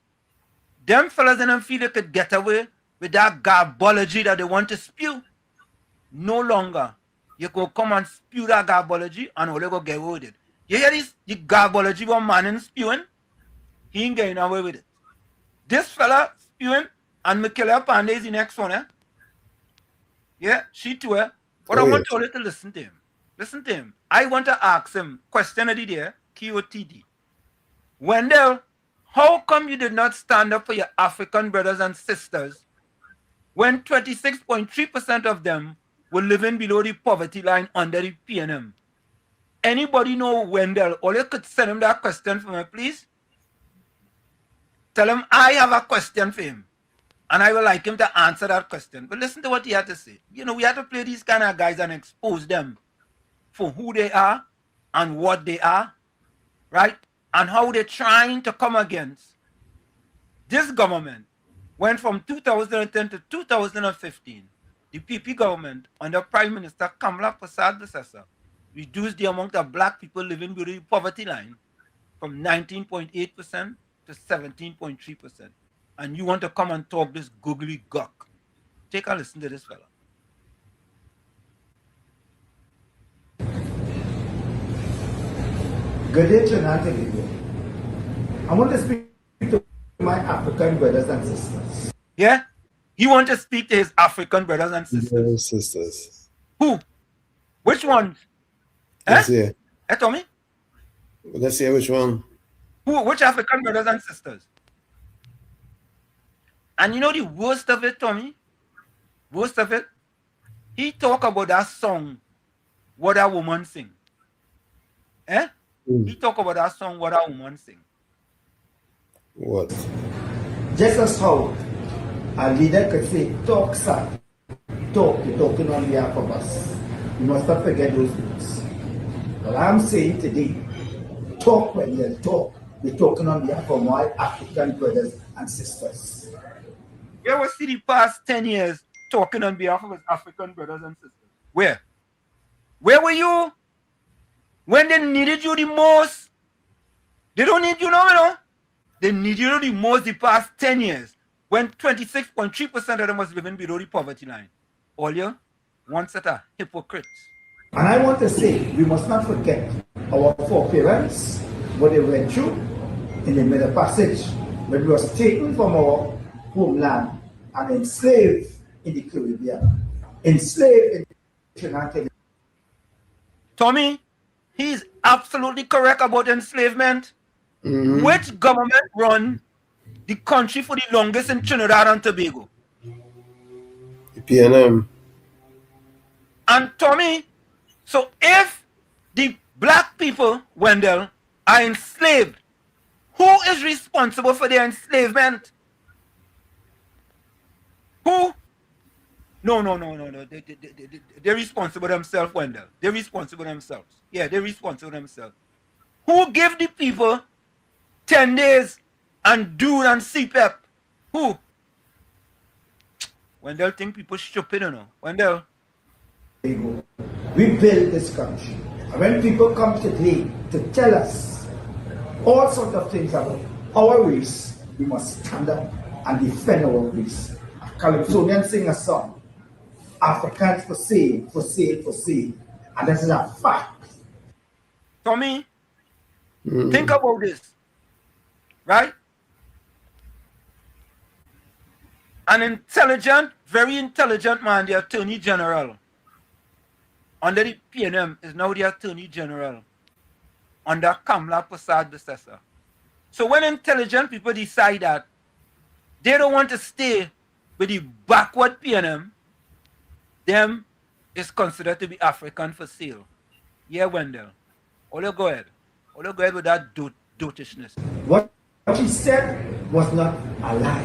them fellas and them feel they could get away with that garbology that they want to spew. No longer. You go come and spew that garbology and all they go get away with it. You hear this? The garbology one man is spewing? He ain't getting away with it. This fella spewing and Michaela Pandey is the next one, eh? Yeah, she too, eh? But I want you to listen to him. Listen to him. I want to ask him, question of the day, QOTD. Wendell, how come you did not stand up for your African brothers and sisters when 26.3% of them were living below the poverty line under the PNM? Anybody know Wendell? Or you could send him that question for me, please. Tell him I have a question for him. And I would like him to answer that question. But listen to what he had to say. You know, we have to play these kind of guys and expose them for who they are and what they are, right? And how they're trying to come against this government. Went from 2010 to 2015, the PP government under Prime Minister Kamala Persad-Bissessar reduced the amount of black people living below the poverty line from 19.8% to 17.3%. And you want to come and talk this googly guck. Take a listen to this fella. Good day, Trinidad. I want to speak to my African brothers and sisters. Yeah? He want to speak to his African brothers and sisters. Sisters. Who? Which ones? Let's see. Tommy? Let's see which one. Who? Which African brothers and sisters? And you know the worst of it, Tommy? Worst of it? He talk about that song, What a Woman Sing. Eh? He talk about that song, What a Woman Sing. What? Just as how a leader could say, talk, sir. Talk, you're talking on behalf of us. You must not forget those words. But I'm saying today, talk when you talk. You're talking on behalf of my African brothers and sisters. You ever see the past 10 years talking on behalf of his African brothers and sisters? Where? Where were you? When they needed you the most? They don't need you now, you know? They need you the most the past 10 years. when 26.3% of them was living below the poverty line. All you, one set of hypocrites. And I want to say, we must not forget our foreparents, what they went through in the Middle Passage, when we was taken from our homeland and enslaved in the Caribbean, enslaved in Trinidad. Tommy, he's absolutely correct about enslavement. Which government run the country for the longest in Trinidad and Tobago? The PNM. And Tommy, so if the black people, Wendell, are enslaved, who is responsible for their enslavement? Who? No. They're responsible themselves, Wendell. They're responsible themselves. Yeah, they're responsible themselves. Who gave the people 10 days and do and CPEP? Who? Wendell think people stupid, you know. Wendell. We build this country. And when people come today to tell us all sorts of things about our race, we must stand up and defend our race. A Calypsonian sing a song, Africans for sale, for sale, for sale. And this is a fact. Tommy, think about this, right? An intelligent, very intelligent man, the Attorney General, under the PNM is now the Attorney General, under Kamla Prasad Besessa. So when intelligent people decide that they don't want to stay with the backward PNM, them is considered to be African for sale. Yeah, Wendell. All go ahead. All go ahead with that dotishness. What she said was not a lie.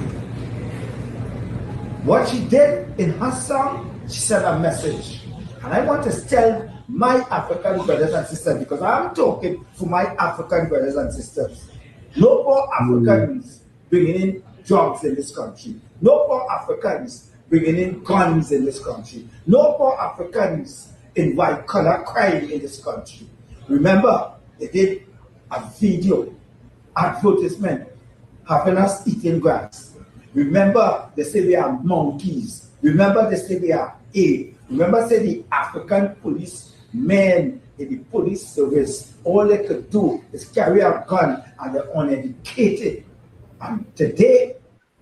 What she did in her song, she said a message. And I want to tell my African brothers and sisters, because I'm talking for my African brothers and sisters. No more Africans bringing in drugs in this country. No more Africans bringing in guns in this country. No more Africans in white-collar crime in this country. Remember, they did a video, advertisement, having us eating grass. Remember, they say we are monkeys. Remember, they say we are apes. Remember, say the African police men in the police service, all they could do is carry a gun and they're uneducated. And today,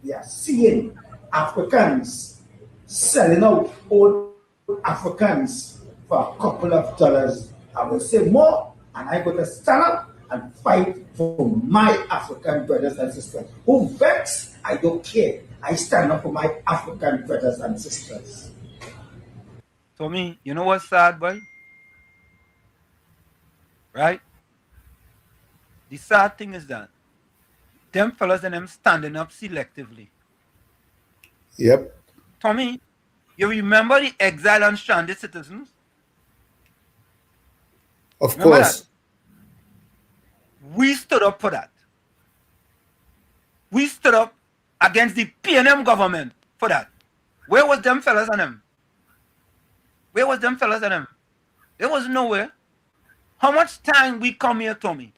we are seeing Africans selling out old Africans for a couple of dollars. I will say more, and I'm going to stand up and fight for my African brothers and sisters. Who vex, I don't care. I stand up for my African brothers and sisters. For me, you know what's sad, boy? Right? The sad thing is that them fellas and them standing up selectively. Yep. Tommy, you remember the exile and stranded citizens? Of Remember course. that? We stood up for that. We stood up against the PNM government for that. Where was them fellas and them? Where was them fellas and them? There was nowhere. How much time we come here, Tommy,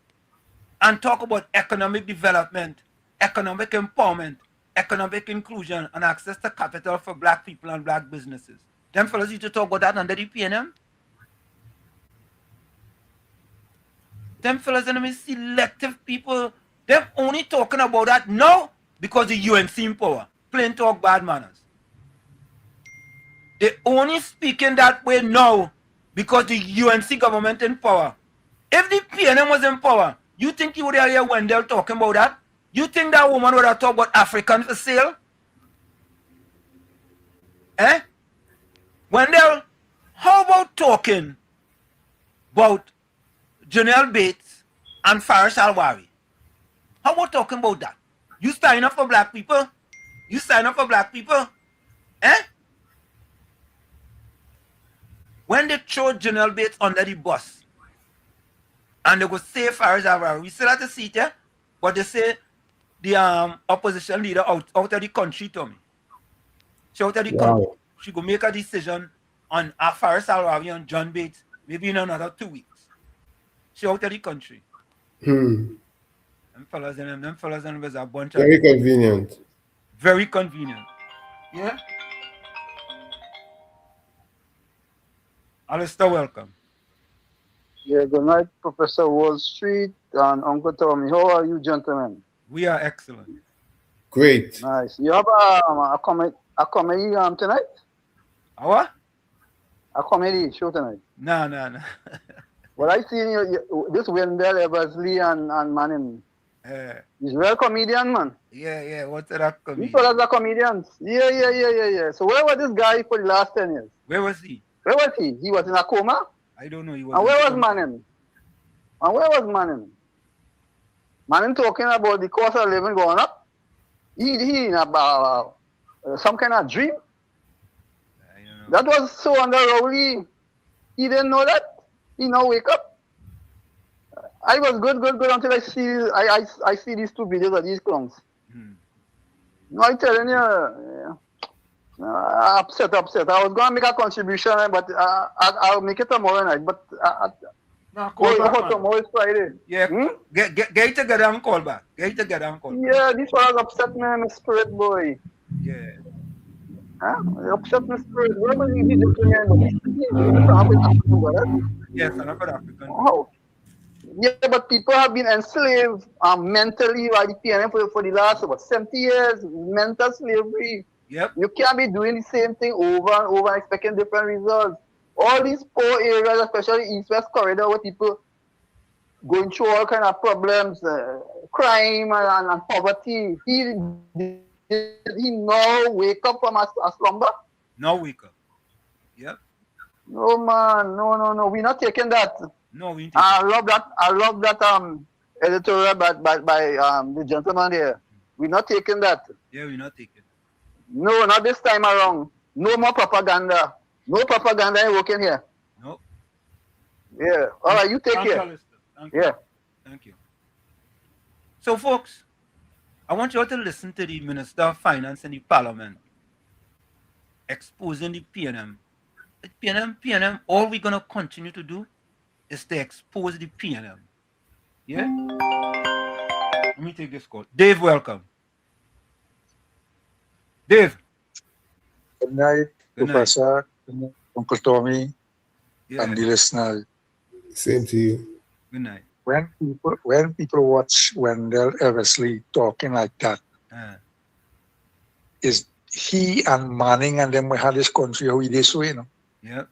and talk about economic development, economic empowerment, economic inclusion, and access to capital for black people and black businesses? Them fellas used to talk about that under the PNM. Them fellas and them is selective people. They're only talking about that now because the UNC in power. Plain talk, bad manners. They only speaking that way now because the UNC government in power. If the PNM was in power, you think you would hear Wendell talking about that? You think that woman would have talked about African for sale? Eh? Wendell, how about talking about Janelle Bates and Faris Alwari? How about talking about that? You sign up for black people? You sign up for black people? Eh? When they throw Janelle Bates under the bus and they go say Faris Alwari, we still have to see it, yeah? But they say the opposition leader out of the country, Tommy. She out of the country. She go make a decision on Faris Alwari and John Bates maybe in another 2 weeks. She out of the country. Them fellas and them was a bunch Very of... convenient. Very convenient. Yeah? Alistair, welcome. Yeah, good night, Professor Wall Street and Uncle Tommy. How are you, gentlemen? We are excellent. Great. Nice. You have a comedy tonight? A what? A comedy show tonight. No. Well, I seen this Wendell Eversley and Manning. He's a real comedian, man. Yeah. What's that comedian? These fellas are comedians. Yeah. So where was this guy for the last 10 years? Where was he? Where was he? He was in a coma? I don't know. He was. And where was Manning? Manning talking about the cost of living going up. He in about some kind of dream. That was so under Rowley. He didn't know that. He now wake up. I was good until I see these two videos of these clowns. No, I'm telling you, upset. I was gonna make a contribution, but I'll make it tomorrow night. But tomorrow is Friday. Yeah. Get it together and call back. Yeah, this was upset me, my spirit boy. Yeah. Huh? Upset my spirit. What was he doing? Yes, another African. Oh. Yeah, but people have been enslaved mentally by the PNM for the last 70 years. Mental slavery. Yep. You can't be doing the same thing over and over, expecting different results. All these poor areas, especially East-West corridor, where people going through all kind of problems, crime and poverty. He now wake up from a slumber. Now wake up. Yep. No man, no. We're not taking that. No, we. I love that editorial by the gentleman there. We're not taking that. Yeah, we're not taking it. No, not this time around. No more propaganda. No propaganda working here. No. Yeah. All right, you take care. Thank you. So, folks, I want you all to listen to the Minister of Finance in the Parliament exposing the PNM. PNM, all we're going to continue to do is to expose the PNM. Yeah? Let me take this call. Dave, welcome. Dave. Good night, Professor, Uncle Tommy, and the listener. Same to you. Good night. When people watch Wendell Eversley talking like that, is he and Manning and them we had this country how it is, you know? Yeah.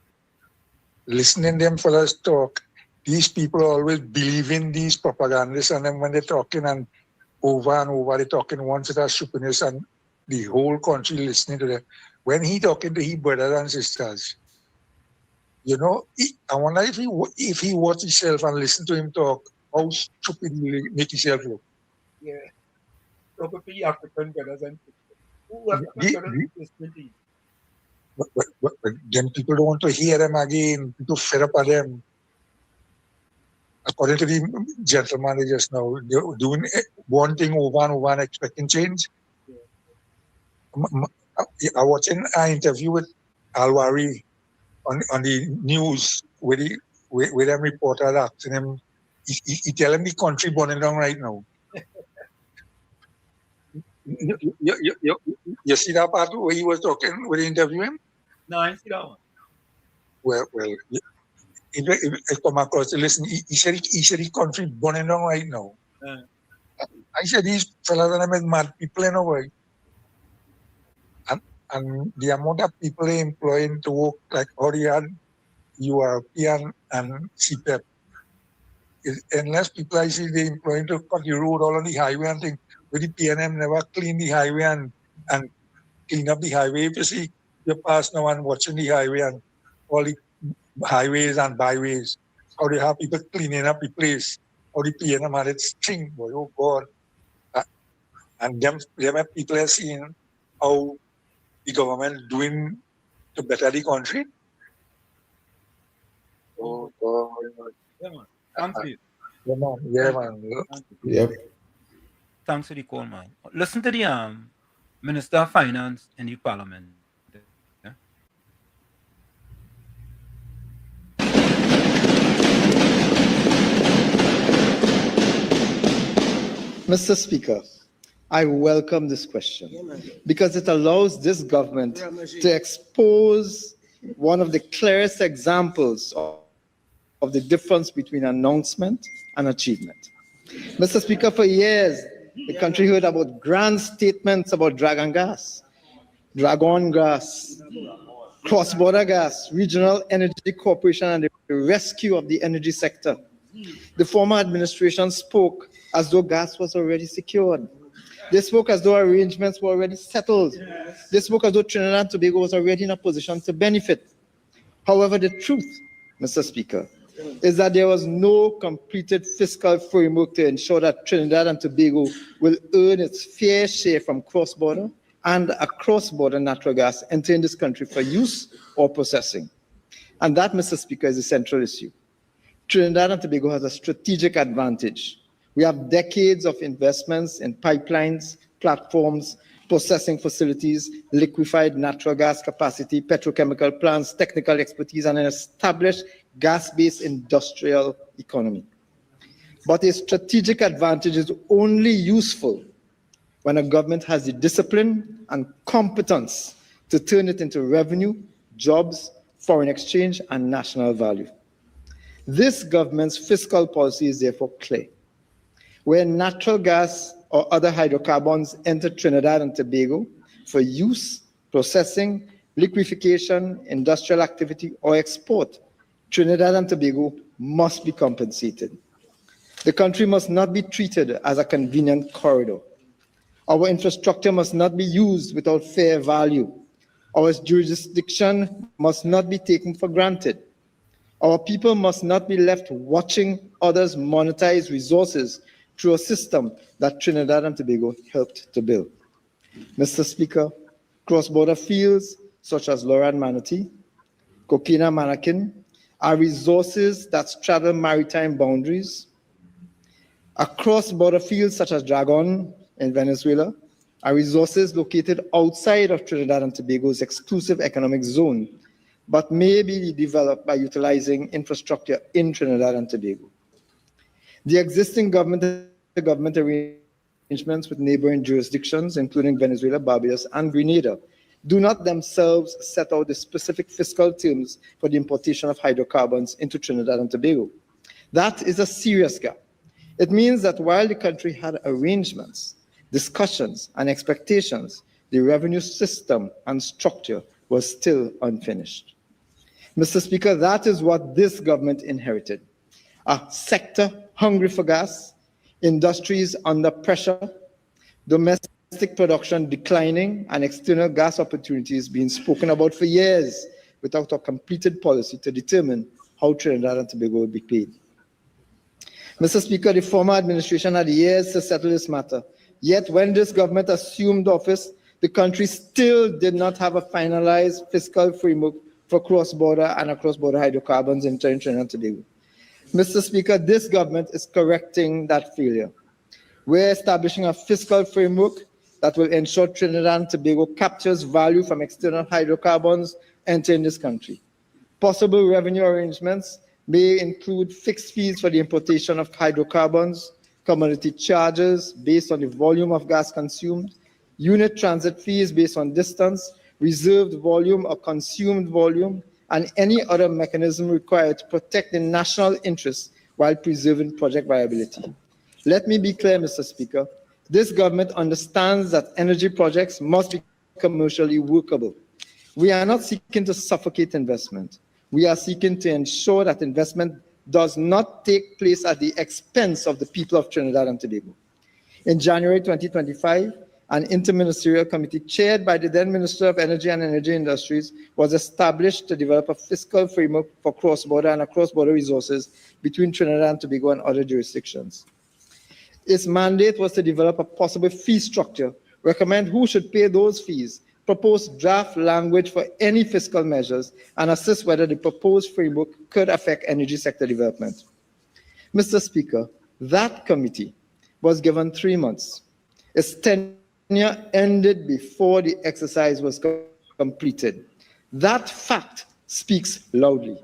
Listening them fellas talk, these people always believe in these propagandists, and then when they're talking and over, they're talking one set of stupidness and the whole country listening to them. When he talking to his brothers and sisters, you know, I wonder if he watch himself and listen to him talk, how stupid he make himself look. Yeah. Probably African brothers and sisters. But then people don't want to hear them again. People fed up at them. According to the gentleman they just now, they're doing one thing over and over and expecting change. I watched an interview with Alwari on the news with them reporter asking him, he tell him the country burning down right now. You see that part where he was talking, where they interview him? No, I see that one. Well, I come across to listen. He said the country burning down right now. I said these fellas are mad people in a way. And the amount of people they employing to work like Orion, European, and CPEP. Unless people I see they employing to cut the road all on the highway and things, with the PNM never clean the highway and clean up the highway. If you see, you pass now and watching the highway and all the highways and byways, how they have people cleaning up the place, how the PNM had its thing, boy, oh God. And them people are seeing how the government doing to better the country. Oh God. Yeah, man. Thanks, Yeah, man. Yep. Thanks for the call, man. Listen to the Minister of Finance in the Parliament. Yeah? Mr. Speaker, I welcome this question because it allows this government to expose one of the clearest examples of the difference between announcement and achievement. Mr. Speaker, for years, the country heard about grand statements about dragon gas, cross-border gas, regional energy corporation, and the rescue of the energy sector. The former administration spoke as though gas was already secured. They spoke as though arrangements were already settled. They spoke as though Trinidad and Tobago was already in a position to benefit. However, the truth, Mr. Speaker, is that there was no completed fiscal framework to ensure that Trinidad and Tobago will earn its fair share from cross-border and across-border natural gas entering this country for use or processing. And that, Mr. Speaker, is the central issue. Trinidad and Tobago has a strategic advantage. We have decades of investments in pipelines, platforms, processing facilities, liquefied natural gas capacity, petrochemical plants, technical expertise, and an established gas-based industrial economy. But a strategic advantage is only useful when a government has the discipline and competence to turn it into revenue, jobs, foreign exchange, and national value. This government's fiscal policy is therefore clear. Where natural gas or other hydrocarbons enter Trinidad and Tobago for use, processing, liquefaction, industrial activity, or export, Trinidad and Tobago must be compensated. The country must not be treated as a convenient corridor. Our infrastructure must not be used without fair value. Our jurisdiction must not be taken for granted. Our people must not be left watching others monetize resources through a system that Trinidad and Tobago helped to build. Mr. Speaker, cross-border fields such as Laura and Manatee, Coquina, Manakin, are resources that straddle maritime boundaries. Cross-border fields such as Dragon in Venezuela are resources located outside of Trinidad and Tobago's exclusive economic zone, but may be developed by utilizing infrastructure in Trinidad and Tobago. The existing government arrangements with neighboring jurisdictions, including Venezuela, Barbados, and Grenada, do not themselves set out the specific fiscal terms for the importation of hydrocarbons into Trinidad and Tobago. That is a serious gap. It means that while the country had arrangements, discussions, and expectations, the revenue system and structure was still unfinished. Mr. Speaker, that is what this government inherited. A sector hungry for gas, industries under pressure, domestic production declining, and external gas opportunities being spoken about for years without a completed policy to determine how Trinidad and Tobago will be paid. Mr. Speaker, the former administration had years to settle this matter, yet when this government assumed office, the country still did not have a finalized fiscal framework for cross-border and across-border hydrocarbons in Trinidad and Tobago. Mr. Speaker, this government is correcting that failure. We're establishing a fiscal framework that will ensure Trinidad and Tobago captures value from external hydrocarbons entering this country. Possible revenue arrangements may include fixed fees for the importation of hydrocarbons, commodity charges based on the volume of gas consumed, unit transit fees based on distance, reserved volume or consumed volume, and any other mechanism required to protect the national interests while preserving project viability. Let me be clear, Mr. Speaker. This government understands that energy projects must be commercially workable. We are not seeking to suffocate investment. We are seeking to ensure that investment does not take place at the expense of the people of Trinidad and Tobago. In January 2025, an interministerial committee chaired by the then Minister of Energy and Energy Industries was established to develop a fiscal framework for cross-border and across-border resources between Trinidad and Tobago and other jurisdictions. Its mandate was to develop a possible fee structure, recommend who should pay those fees, propose draft language for any fiscal measures, and assess whether the proposed framework could affect energy sector development. Mr. Speaker, that committee was given 3 months. Its tenure ended before the exercise was completed. That fact speaks loudly.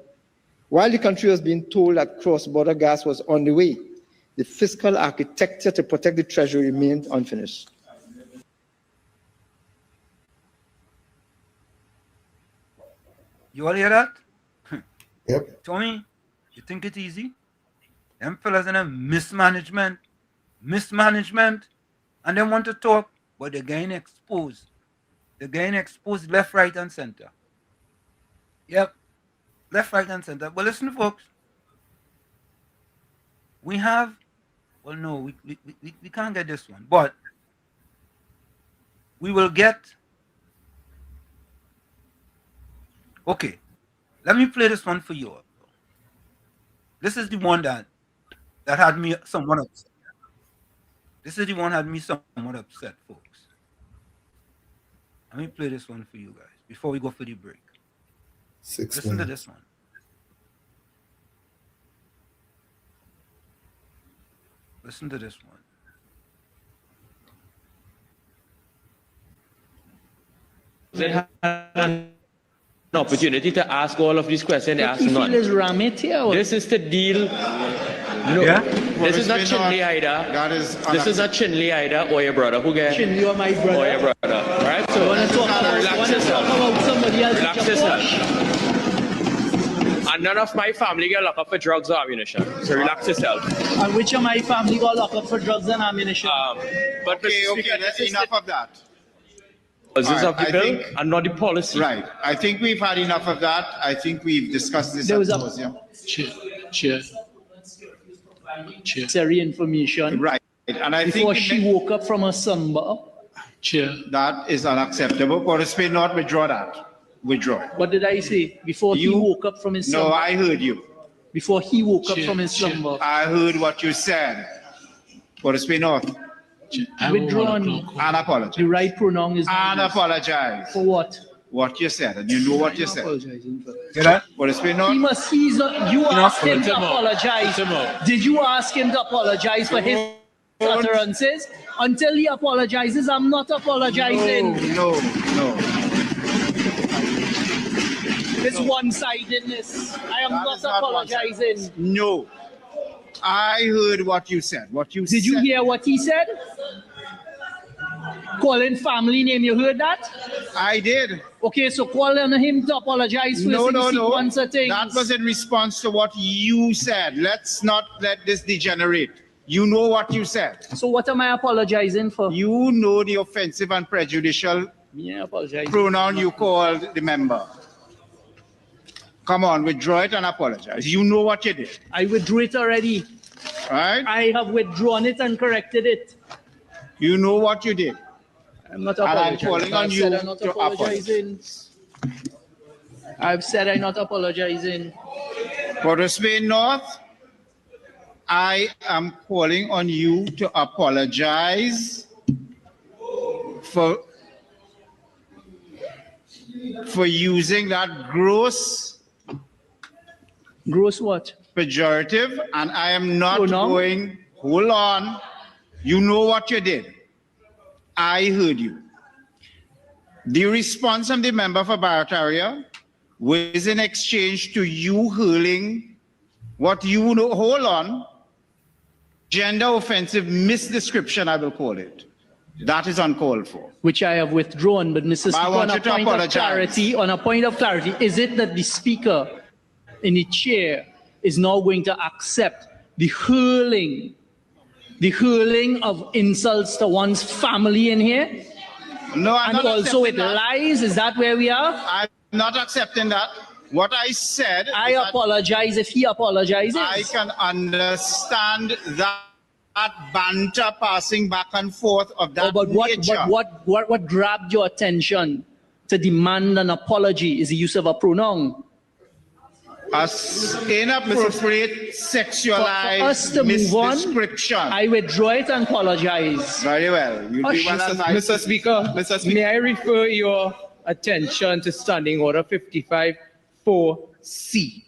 While the country was being told that cross-border gas was on the way, the fiscal architecture to protect the treasury remained unfinished. You all hear that? Yep. Tommy, you think it's easy? Them fellas in a mismanagement, and they want to talk, but they're getting exposed. They're getting exposed left, right, and center. Yep, left, right, and center. But listen, folks, we have, well, no, we can't get this one, but we will get, okay, let me play this one for you. This is the one that had me somewhat upset. This is the one that had me somewhat upset, folks. Let me play this one for you guys before we go for the break. 6 Listen to minutes. this one. Listen to this one. An opportunity to ask all of these questions. They ask none. This is the deal. No, Yeah? this is not Chinley either. This is not Chinley either or your brother. Who get? Chinley or my brother. Or your brother. Right? So Wanna talk about somebody else? Relax yourself. And none of my family get locked up for drugs or ammunition. So relax yourself. And which of my family got locked up for drugs and ammunition? But Okay, that's enough of that. This is All of right, the I bill think- and not the policy. Right. I think we've had enough of that. I think we've discussed this There at was a- symposium. Chair. Necessary information. Right. And I Before think she woke up from her slumber. Chair. that is unacceptable. Port Spain not withdraw that. Withdraw it. What did I say? Before he woke up from his slumber. No, I heard you. Before he woke up from his slumber. I heard what you said. Port Spain North. Withdrawn. And apologize. The right pronoun is. And apologize. For what? What you said. And you know what you said. Apologizing for. Hear that? Port Spain North. He must. He's not. You asked him to Come on. apologize. Come on. Did you ask him to apologize for his utterances? Until he apologizes, I'm not apologizing. No. This one-sidedness. I am That not is not apologizing. No. I heard what you said. What you Did you hear what he said? Calling family name, you heard that? I did. Okay, so call on him to apologize for No. sequence of things. That was in response to what you said. Let's not let this degenerate. You know what you said. So what am I apologizing for? You know the offensive and prejudicial pronoun you called the member. Come on, withdraw it and apologize. You know what you did. I withdrew it already. Right? I have withdrawn it and corrected it. You know what you did. I'm not And I'm apologizing. calling on I've you said I'm not to apologizing. I've said I'm not apologizing. Port Spain North, I am calling on you to apologize for using that gross what? Pejorative, and I am not going, hold on. You know what you did. I heard you. The response from the member for Barataria was in exchange to you hurling what you know, hold on, gender offensive misdescription, I will call it. That is uncalled for. Which I have withdrawn, but Mr. Speaker, I want on you a to point of apologize. clarity, is it that the Speaker in the chair is now going to accept the hurling of insults to one's family in here? No, I'm and not also with accepting that. lies? Is that where we are? I'm not accepting that. What I said. I apologize if he apologizes. I can understand that banter passing back and forth of that nature. What grabbed your attention to demand an apology is the use of a pronoun. As inappropriate, sexualized For us to move on, misdescription. I withdraw it and apologize. Very well. You'll be well advised. Mr. Speaker, may I refer your attention to Standing Order 55-4C.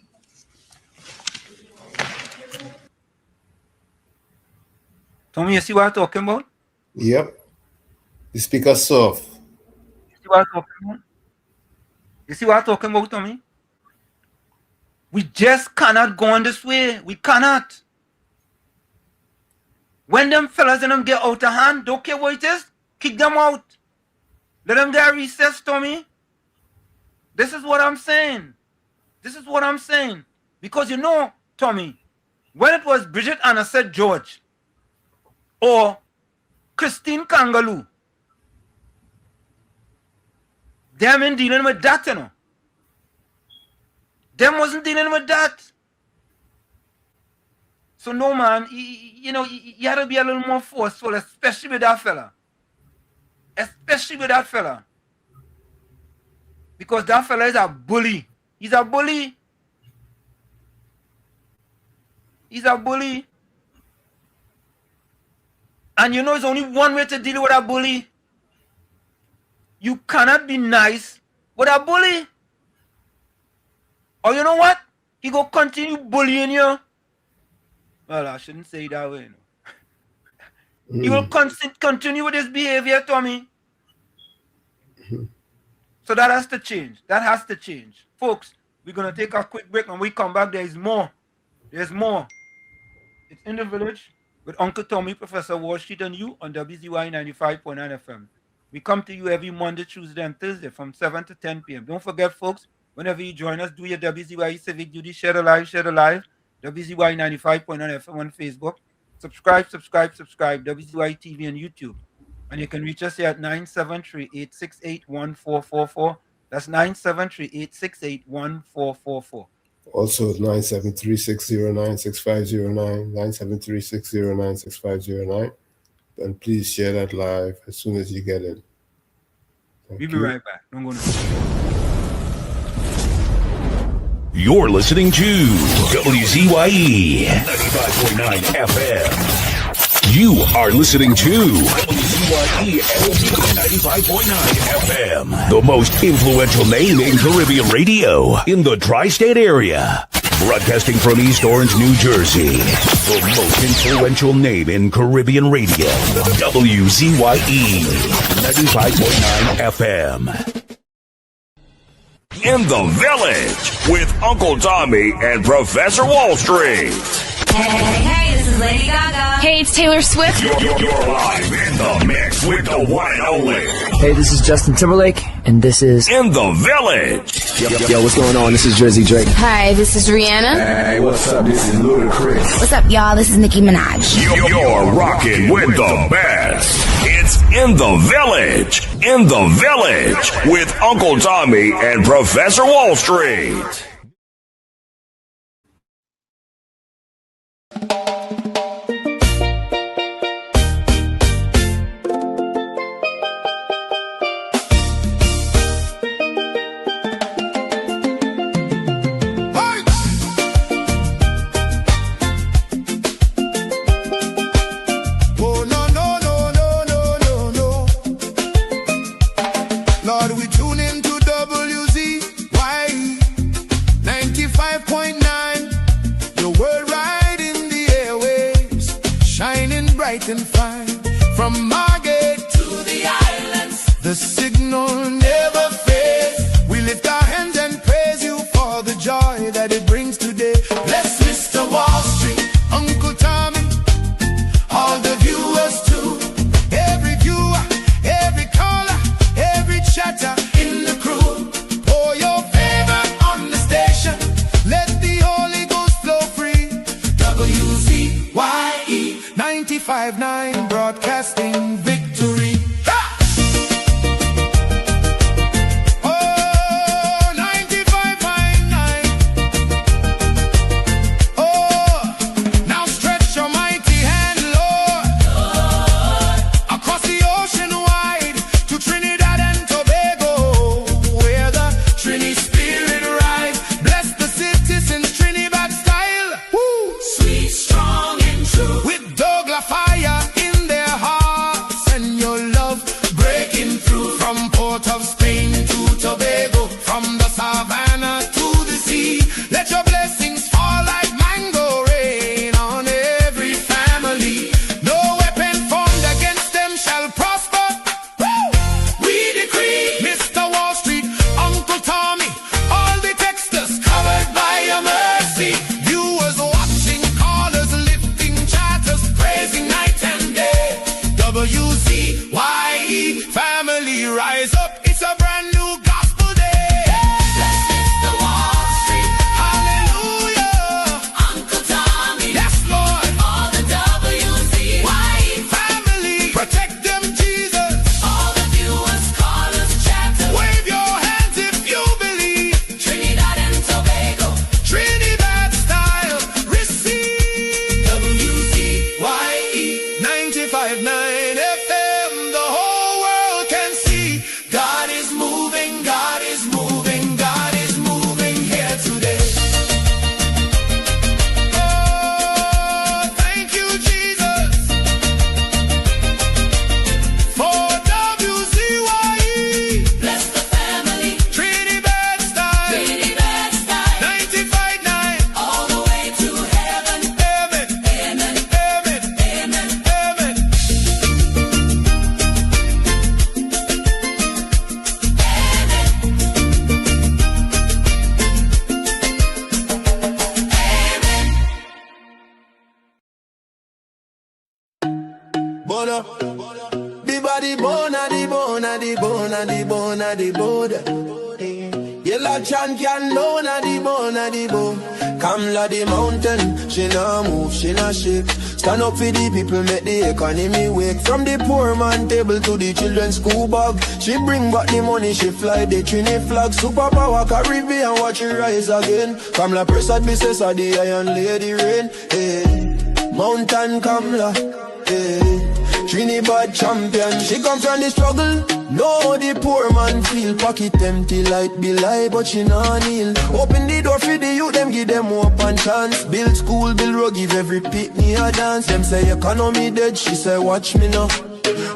Tommy, you see what I'm talking about? Yep. The speaker soft. You see what I'm talking about? You see what I'm talking about, Tommy? We just cannot go on this way. We cannot. When them fellas and them get out of hand, don't care what it is, kick them out. Let them get a recess, Tommy. This is what I'm saying. This is what I'm saying. Because you know, Tommy, when it was Bridget Anna said George or Christine Kangaloo, them ain't dealing with that, you know. Them wasn't dealing with that. So no, man, you know, you had to be a little more forceful, especially with that fella. Especially with that fella. Because that fella is a bully. He's a bully. He's a bully. And you know, there's only one way to deal with a bully. You cannot be nice with a bully. Or you know what? He go continue bullying you. Well, I shouldn't say it that way. No. He will continue with his behavior, Tommy. So that has to change. That has to change. Folks, we're going to take a quick break. When we come back, there is more. There's more. It's In the Village with Uncle Tommy, Professor Wall Street, and you on WZYE 95.9 FM. We come to you every Monday, Tuesday, and Thursday from 7 to 10 p.m. Don't forget, folks, whenever you join us, do your WZYE Civic Duty. Share the live, share the live. WZYE 95.9 FM on Facebook. Subscribe. WZYE TV on YouTube. And you can reach us here at 973-868-1444. That's 973-868-1444. Also, 973-609-6509, 973-609-6509. And please share that live as soon as you get it. We'll be right back. Don't go nowhere. You're listening to WZYE 95.9 FM. You are listening to WZYE 95.9 FM, the most influential name in Caribbean radio in the tri-state area. Broadcasting from East Orange, New Jersey, the most influential name in Caribbean radio, WZYE 95.9 FM. In the Village with Uncle Tommy and Professor Wall Street. Hey, this is Lady Gaga. Hey, it's Taylor Swift. You're live in the mix with the one and only. Hey, this is Justin Timberlake, and this is In the Village. Yo, what's going on? This is Jersey Drake. Hi, this is Rihanna. Hey, what's up? This is Ludacris. What's up, y'all? This is Nicki Minaj. You're rocking with the best. It's In the Village. In the Village with Uncle Tommy and Professor Wall Street. Lord, we tune into WZYE 95.9. Your word right in the airwaves, shining bright and fine. From Margate to the islands, the signal never fades. We lift our hands and praise you for the joy that it brings today. Bless Mr. Wall Street, Uncle Tommy, all the viewers too. Every viewer, every caller, every chatter in the crew. Pour your favor on the station. Let the Holy Ghost flow free. WZYE 95.9 broadcasting victory. WZYE family, rise up. It's a brand new gospel day. Bless Mr. Wall Street, bone, a the bone, a the bone, a the bone. Yellow champion, low, a the bone, a the bone. Kamla the mountain, she nah move, she nah shake. Stand up for the people, make the economy wake. From the poor man table to the children's school bag. She bring back the money, she fly the Trini flag. Superpower Caribbean, watch it rise again. Kamla Prasad, Mrs. the Iron Lady Rain. Hey. Mountain Kamla, hey. Trinidad champion, she come from the struggle. No, the poor man feel pocket empty, light be lie, but she nah kneel. Open the door for the youth, them give them hope and chance. Build school, build road, give every pitney a dance. Them say economy dead, she say watch me now.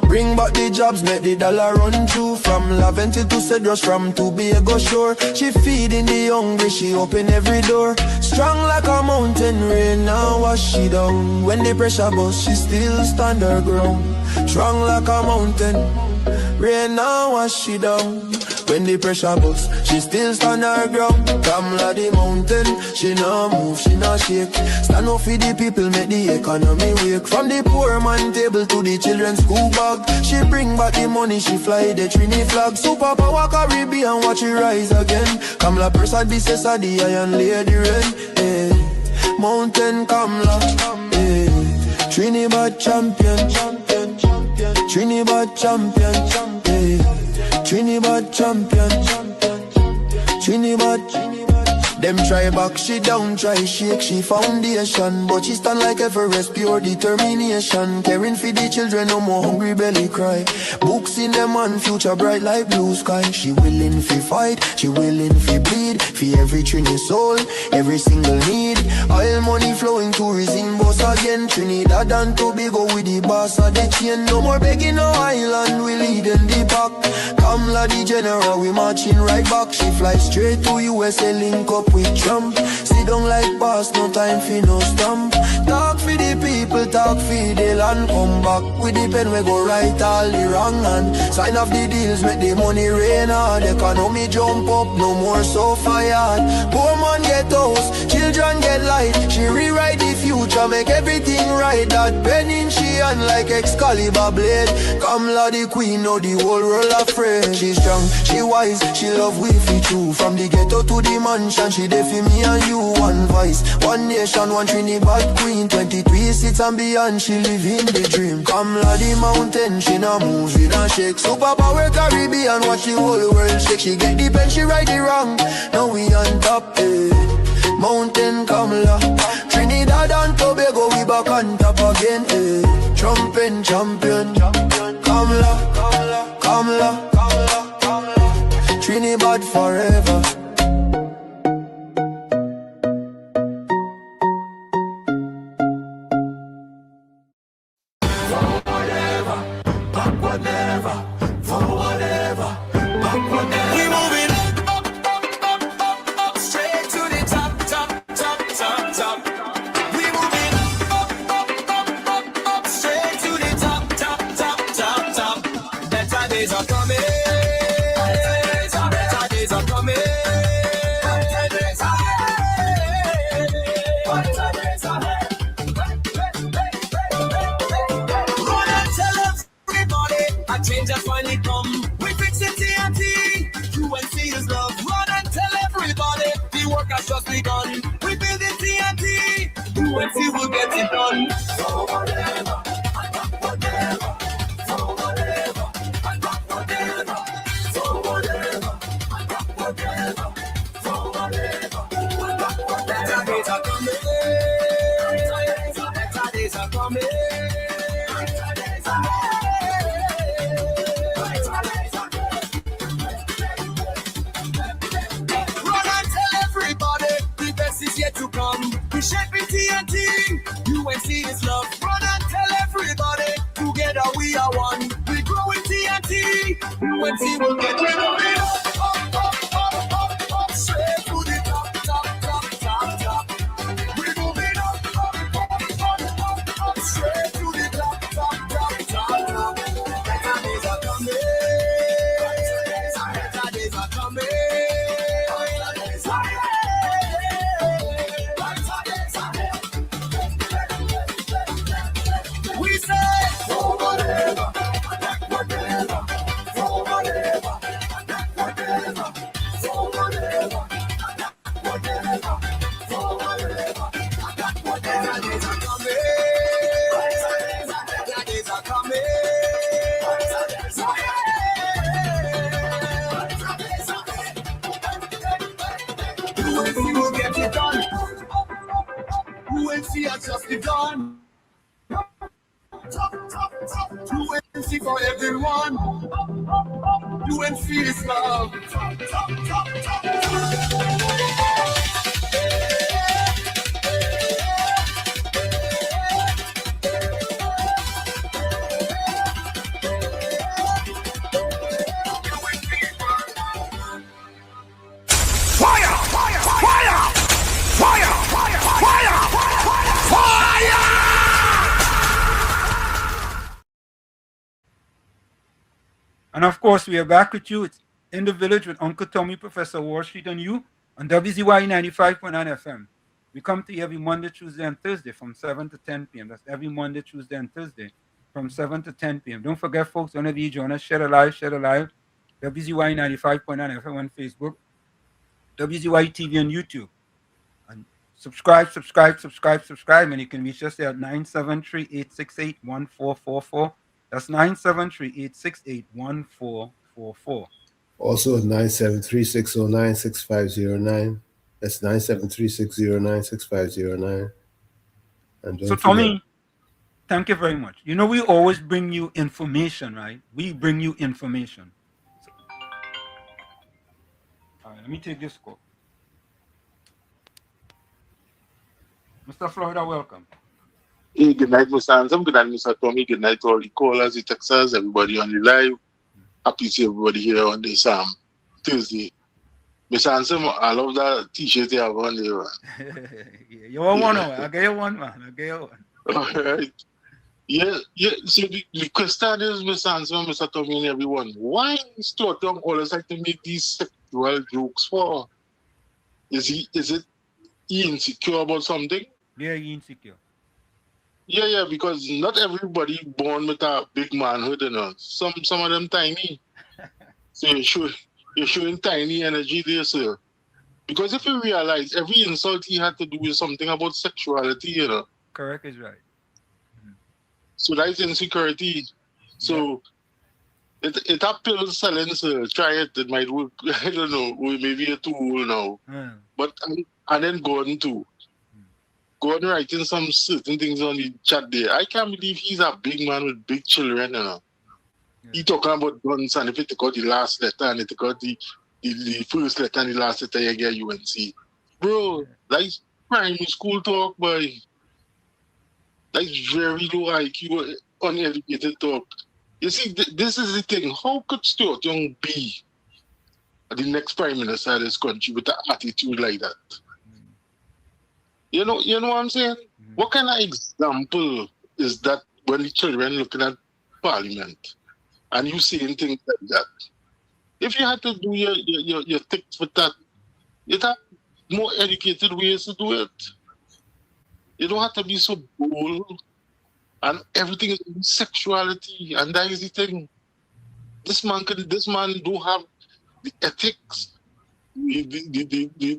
Bring back the jobs, make the dollar run through. From Laventille to Cedros, from Tobago shore. She feeding the hungry, she open every door. Strong like a mountain, rain now wash she down. When the pressure bust, she still stand her ground. Strong like a mountain, rain now wash she down. When the pressure bust, she still stand her ground. Kamla the mountain, she nah move, she nah shake. Stand up for the people, make the economy wake. From the poor man table to the children's school bag. She bring back the money, she fly the Trini flag. Superpower Caribbean, watch it rise again. Kamla Prasad, Mrs. the Iron Lady Rain. Hey. Mountain Kamla, hey. Trinidad champion, Trinidad champion, hey. Trinidad champion, Trinidad. Them try back, she down, try shake, she foundation. But she stand like Everest, pure determination. Caring for the children, no more hungry belly cry. Books in them and future bright like blue sky. She willing fi fight, she willing fi bleed. For every Trini soul, every single need. Oil money flowing, tourism boss again. Trinidad and Tobago with the boss of the chain. No more begging no island, we lead in the back. Kamla the general, we marching right back. She fly straight to USA, link up with Trump. Sit down like boss, no time for no stamp. Talk for the people, talk for the land. Come back with the pen, we go right all the wrong hand. Sign off the deals, make the money rain hard. Economy jump up, no more so fired. Poor man get house, children get light. She rewrite the future, make everything right. That pen in she hand like Excalibur blade. Kamla the queen, know the whole world afraid. She strong, she wise, she love we fi true. From the ghetto to the mansion, she there for me and you. One voice, one nation, one Trinidad queen. 23 seats and beyond, she live in the dream. Kamla the mountain, she nah move, she nah shake. Superpower Caribbean, watch the whole world shake. She get the pen, she right the wrong. Now we on top, eh. Mountain Kamla, Trinidad and Tobago, we back on top again, eh. Trumpin' champion, Kamla, Kamla, Kamla, Kamla, Kamla. Trinidad forever. Just begun. We build it TNT. UNC will get it done. So whatever, whatever. So whatever, whatever. So whatever, whatever. So whatever, whatever. Better days are coming. Better days are coming. To come, we shape it TNT. UNC is love. Run and tell everybody. Together we are one. We grow in TNT. UNC will get rid of it. Up, up, up, up, up, straight to the top, top, top, top, top. We moving up, up, up, up, up, up, straight to the top, top, top, top, top. Better days are coming. Better days are coming. We say, whatever, whatever, the gun. UNC for everyone. UNC is love. Fire! Fire! Fire! Fire! Fire! Fire! Fire! And of course, we are back with you. It's In the Village with Uncle Tommy, Professor Wall Street, and you on WZYE 95.9 FM. We come to you every Monday, Tuesday, and Thursday from 7 to 10 p.m. That's every Monday, Tuesday, and Thursday from 7 to 10 p.m. Don't forget, folks, whenever you join us, share a live. WZYE 95.9 FM on Facebook, WZYE TV on YouTube. And subscribe, and you can reach us there at 973-868-1444. That's 973-868-1444. Also 973-609-6509. That's 973-609-6509. And don't So, Tommy, thank you very much. You know, we always bring you information, right? We bring you information. So, all right, let me take this call. Mr. Florida, welcome. Hey, good night, Mr. Ansem. Good night, Mr. Tommy. Good night to all the callers, the texters, everybody on the live. Happy to see everybody here on this Tuesday. Mr. Ansem, I love that t-shirt you have on there. You want one? I'll get you one, man. I'll get you one. All right. Yeah. So the question is, Mr. Ansem, Mr. Tommy, and everyone, why Stuart Young always like to make these sexual jokes for? Is he insecure about something? Yeah, he insecure. Yeah, because not everybody born with a big manhood, you know. Some of them tiny. So you're showing tiny energy there, sir. Because if you realize every insult he had to do with something about sexuality, you know. Correct is right. So that's insecurity. So it a pill selling, sir. Try it. It might work. I don't know. Maybe a tool now. But and then Gordon too. Gordon writing some certain things on the chat there. I can't believe he's a big man with big children, you know. He talking about guns, and if you take out the last letter and you take out the first letter and the last letter, you get UNC. Bro, that's primary school talk, boy. That's very low IQ, uneducated talk. You see, this is the thing. How could Stuart Young be the next prime minister of this country with an attitude like that? You know what I'm saying? What kind of example is that when the children looking at Parliament and you saying things like that? If you had to do your tics with that, you'd have more educated ways to do it. You don't have to be so bold, and everything is sexuality, and that is the thing. This man don't have the ethics, the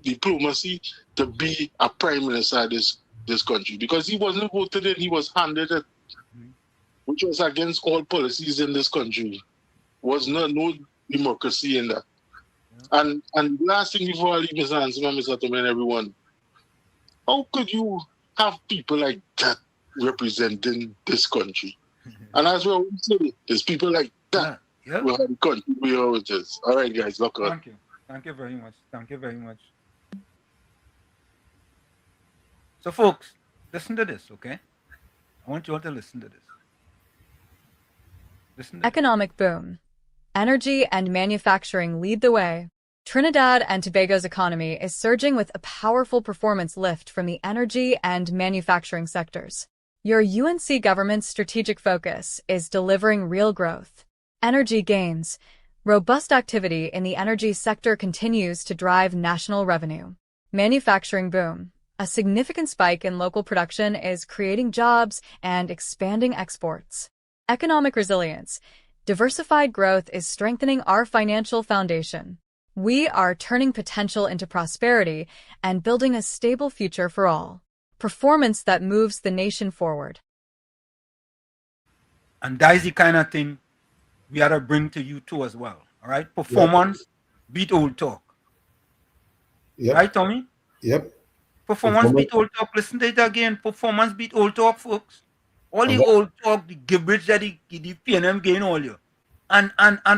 diplomacy to be a prime minister of this country, because he wasn't voted in, he was handed it, which was against all policies in this country. Was no democracy in that. And last thing before I leave Mr. Hansen and Mr. Tommy and everyone, how could you have people like that representing this country? And as well, there's people like that who have the country where it is. All right, guys, look up. Thank you. Thank you very much. Thank you very much. So, folks, listen to this, okay? I want you all to listen to this. Economic boom. Energy and manufacturing lead the way. Trinidad and Tobago's economy is surging with a powerful performance lift from the energy and manufacturing sectors. Your UNC government's strategic focus is delivering real growth. Energy gains. Robust activity in the energy sector continues to drive national revenue. Manufacturing boom. A significant spike in local production is creating jobs and expanding exports. Economic resilience. Diversified growth is strengthening our financial foundation. We are turning potential into prosperity and building a stable future for all. Performance that moves the nation forward. And that is the kind of thing we ought to bring to you too as well. All right? Performance beat old talk. Yep. Right, Tommy? Yep. Performance beat old talk. Listen to it again. Performance beat old talk, folks. All the old talk, the gibberish that the PNM gain all you. And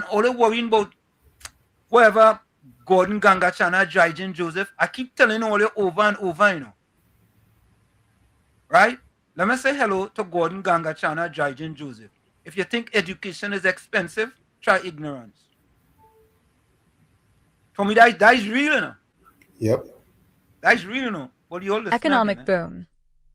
all the worrying about whatever Gordon Gangachana, Jaijan Joseph, I keep telling all you over and over, you know. Right? Let me say hello to Gordon Gangachana, Jaijan Joseph. If you think education is expensive, try ignorance. For me, that is real, you know. Yep. That's real, you know. What do you all listen Economic boom.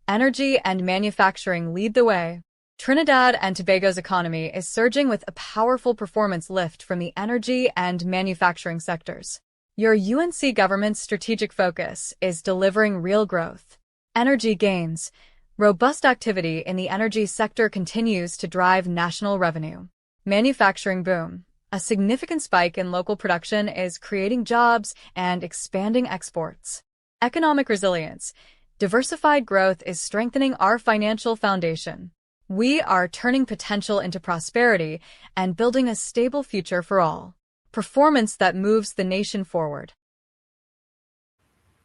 Energy and manufacturing lead the way. Trinidad and Tobago's economy is surging with a powerful performance lift from the energy and manufacturing sectors. Your UNC government's strategic focus is delivering real growth. Energy gains. Robust activity in the energy sector continues to drive national revenue. Manufacturing boom. A significant spike in local production is creating jobs and expanding exports. Economic resilience. Diversified growth is strengthening our financial foundation. We are turning potential into prosperity and building a stable future for all. Performance that moves the nation forward.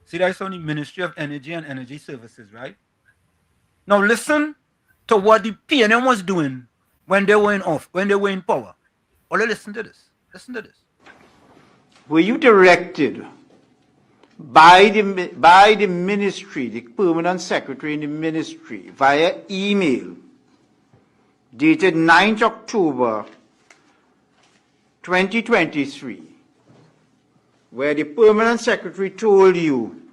See, that's on the Ministry of Energy and Energy Services, right? Now listen to what the PNM was doing when they were in power. Or listen to this. Listen to this. Were you directed by the ministry, the permanent secretary in the ministry, via email dated 9th October 2023, where the permanent secretary told you,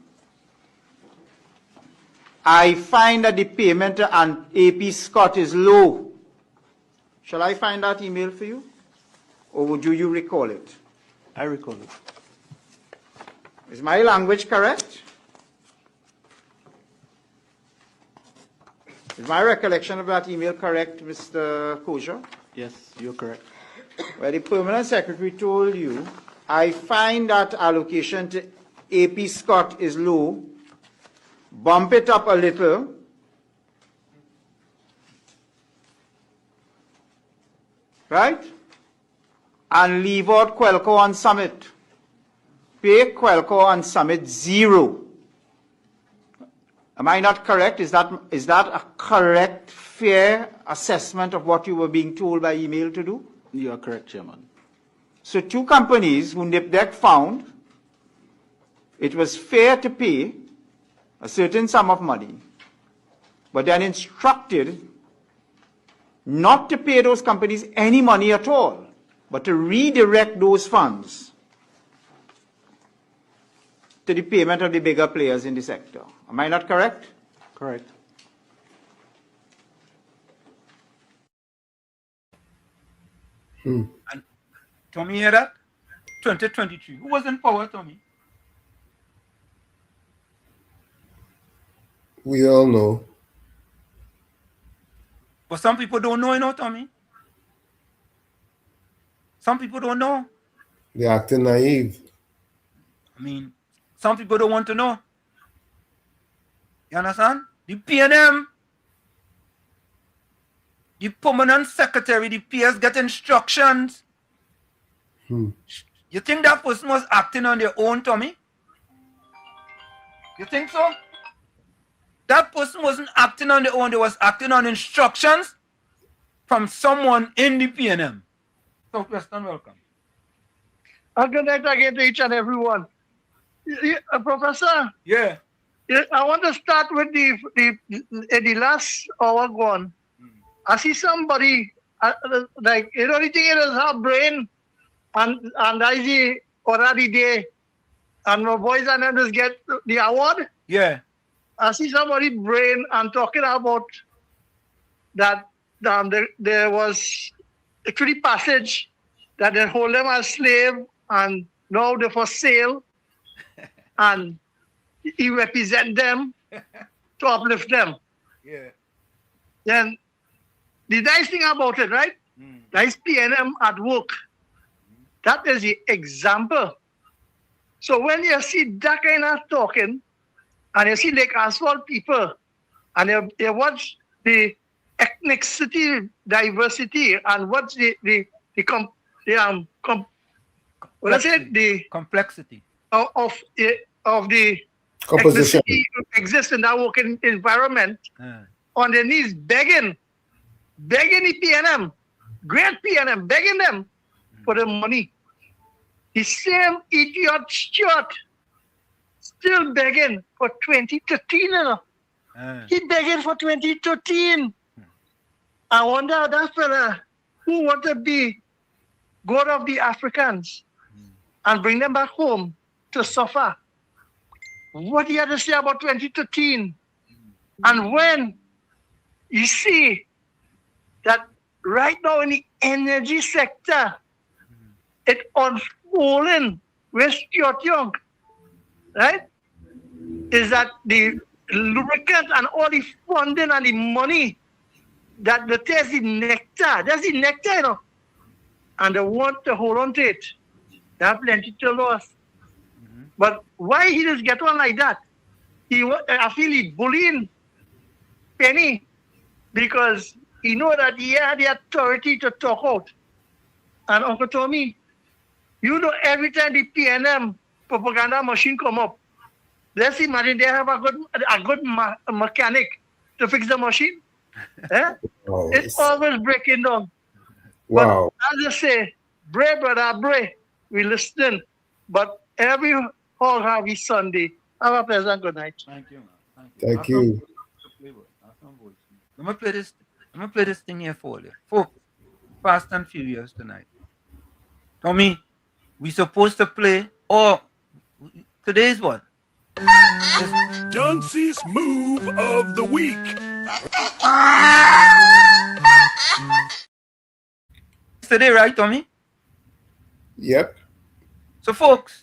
I find that the payment to AP Scott is low. Shall I find that email for you? Or do you recall it? I recall it. Is my language correct? Is my recollection of that email correct, Mr. Kosher? Yes, you're correct. Where the permanent secretary told you, I find that allocation to AP Scott is low, bump it up a little, right? And leave out Quelco and Summit. Pay Quelco and Summit zero. Am I not correct? Is that a correct, fair assessment of what you were being told by email to do? You are correct, Chairman. So two companies who NIPDEC found it was fair to pay a certain sum of money, but then instructed not to pay those companies any money at all, but to redirect those funds to the payment of the bigger players in the sector. Am I not correct? Correct. And Tommy, hear that? 2023. Who was in power, Tommy? We all know. But some people don't know, you know, Tommy. Some people don't know. They're acting naive. I mean, some people don't want to know. You understand? The PNM, the permanent secretary, the PS get instructions. You think that person was acting on their own, Tommy? You think so? That person wasn't acting on their own. They was acting on instructions from someone in the PNM. Southwestern, welcome. Good night again to each and everyone. Professor. Yeah. I want to start with the last hour gone. I see somebody like you know anything in his heart brain and I see already there and my boys and them just get the award. Yeah. I see somebody brain and talking about that there was a treaty passage that they hold them as slave and now they're for sale and he represent them to uplift them. Yeah. Then the nice thing about it, right? That is PNM at work. That is the example. So when you see that kind of talking, and you see like asphalt people, and you watch the ethnicity, diversity, and what's the complexity of the Composition. ethnicity exists in that working environment, on their knees begging the PNM, great PNM, begging them for the money. The same idiot Stuart still begging for 2013, you know. He begging for 2013. I wonder that fella who want to be God of the Africans and bring them back home to suffer. What he had to say about 2013. And when you see that right now in the energy sector, it unfolding with Stuart Young, right? Is that the lubricant and all the funding and the money that there's the nectar, you know, and they want to hold on to it. They have plenty to lose. But why he just get on like that? I feel he bullying Penny because he know that he had the authority to talk out. And Uncle Tommy, you know, every time the PNM propaganda machine come up, let's imagine they have a good mechanic to fix the machine. Oh, it's always breaking down. Wow. But as I say, brave brother, brave, we listen. But every whole Harvey Sunday, have a pleasant good night. Thank you, man. Thank you. Let me play this thing here for you. Folks, Fast and Furious tonight. Tommy, we supposed to play, today's what? Dunce's move of the week. Today, right, Tommy? Yep. So, folks.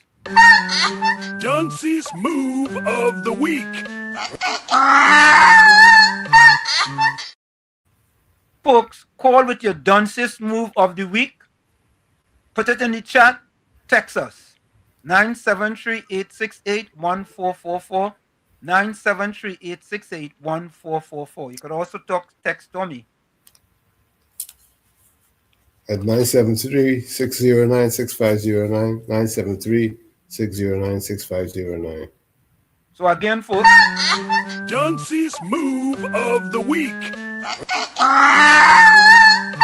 Dunce's move of the week. Folks, call with your Dunce's move of the week. Put it in the chat. Text us. 973-868-1444. 973-868-1444. You could also text Tommy at 973-609-6509, 973-609-6509. So again, folks. Dunce's move of the week. I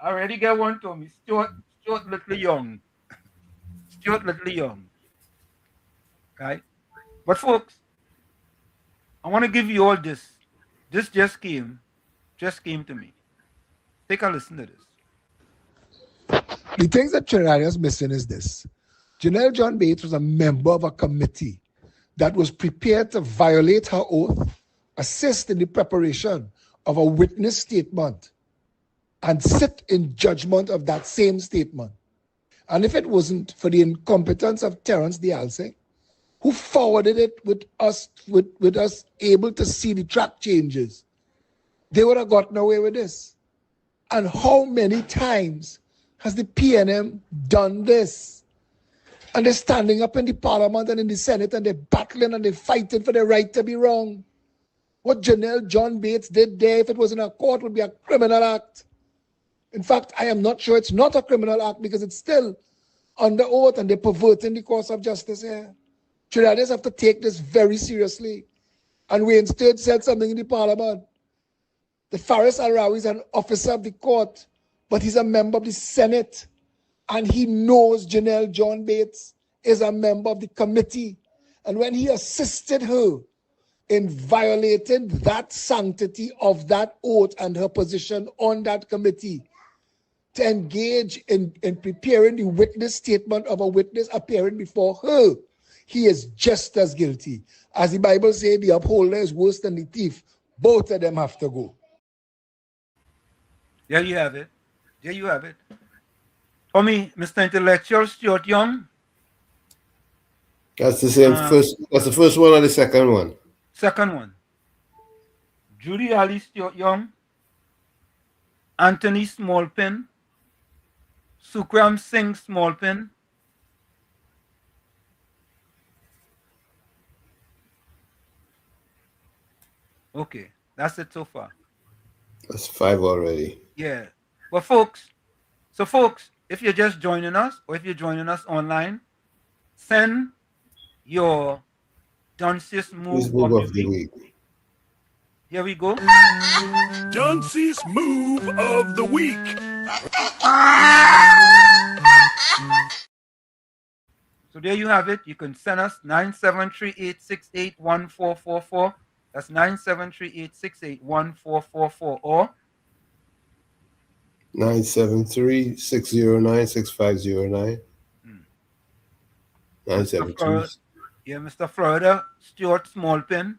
already got one, Tommy. Stuart Little Young. Stuart Little Young. Right? But folks, I want to give you all this. This just came to me. Take a listen to this. The things that Trinidadians missing is this. Janelle John Bates was a member of a committee that was prepared to violate her oath, assist in the preparation of a witness statement, and sit in judgment of that same statement. And if it wasn't for the incompetence of Terence D'Alsing, who forwarded it with us able to see the track changes, they would have gotten away with this. And how many times has the PNM done this? And they're standing up in the parliament and in the Senate and they're battling and they're fighting for their right to be wrong. What Janelle John Bates did there, if it was in a court, would be a criminal act. In fact, I am not sure it's not a criminal act because it's still under oath and they're perverting the course of justice here. Trinidadians have to take this very seriously. And we instead said something in the parliament. The Faris Al-Rawi is an officer of the court, but he's a member of the Senate. And he knows Janelle John Bates is a member of the committee. And when he assisted her in violating that sanctity of that oath and her position on that committee, to engage in preparing the witness statement of a witness appearing before her, he is just as guilty. As the Bible says, the upholder is worse than the thief. Both of them have to go. There you have it. There you have it. For me, Mr. Intellectual, Stuart Young. That's the same first. That's the first one or the second one? Second one. Judy Ali Stuart Young. Anthony Smallpin. Sukram Singh Smallpin. Okay, that's it so far. That's 5 already. Yeah. But folks, if you're just joining us or if you're joining us online, Send your Dunce's move Facebook of the week. Here we go. Dunce's move of the week. So there you have it. You can send us 973-868-1444. That's 973-868-1444 or 973-609-6509. 973. Yeah, Mr. Florida, Stuart Smallpin.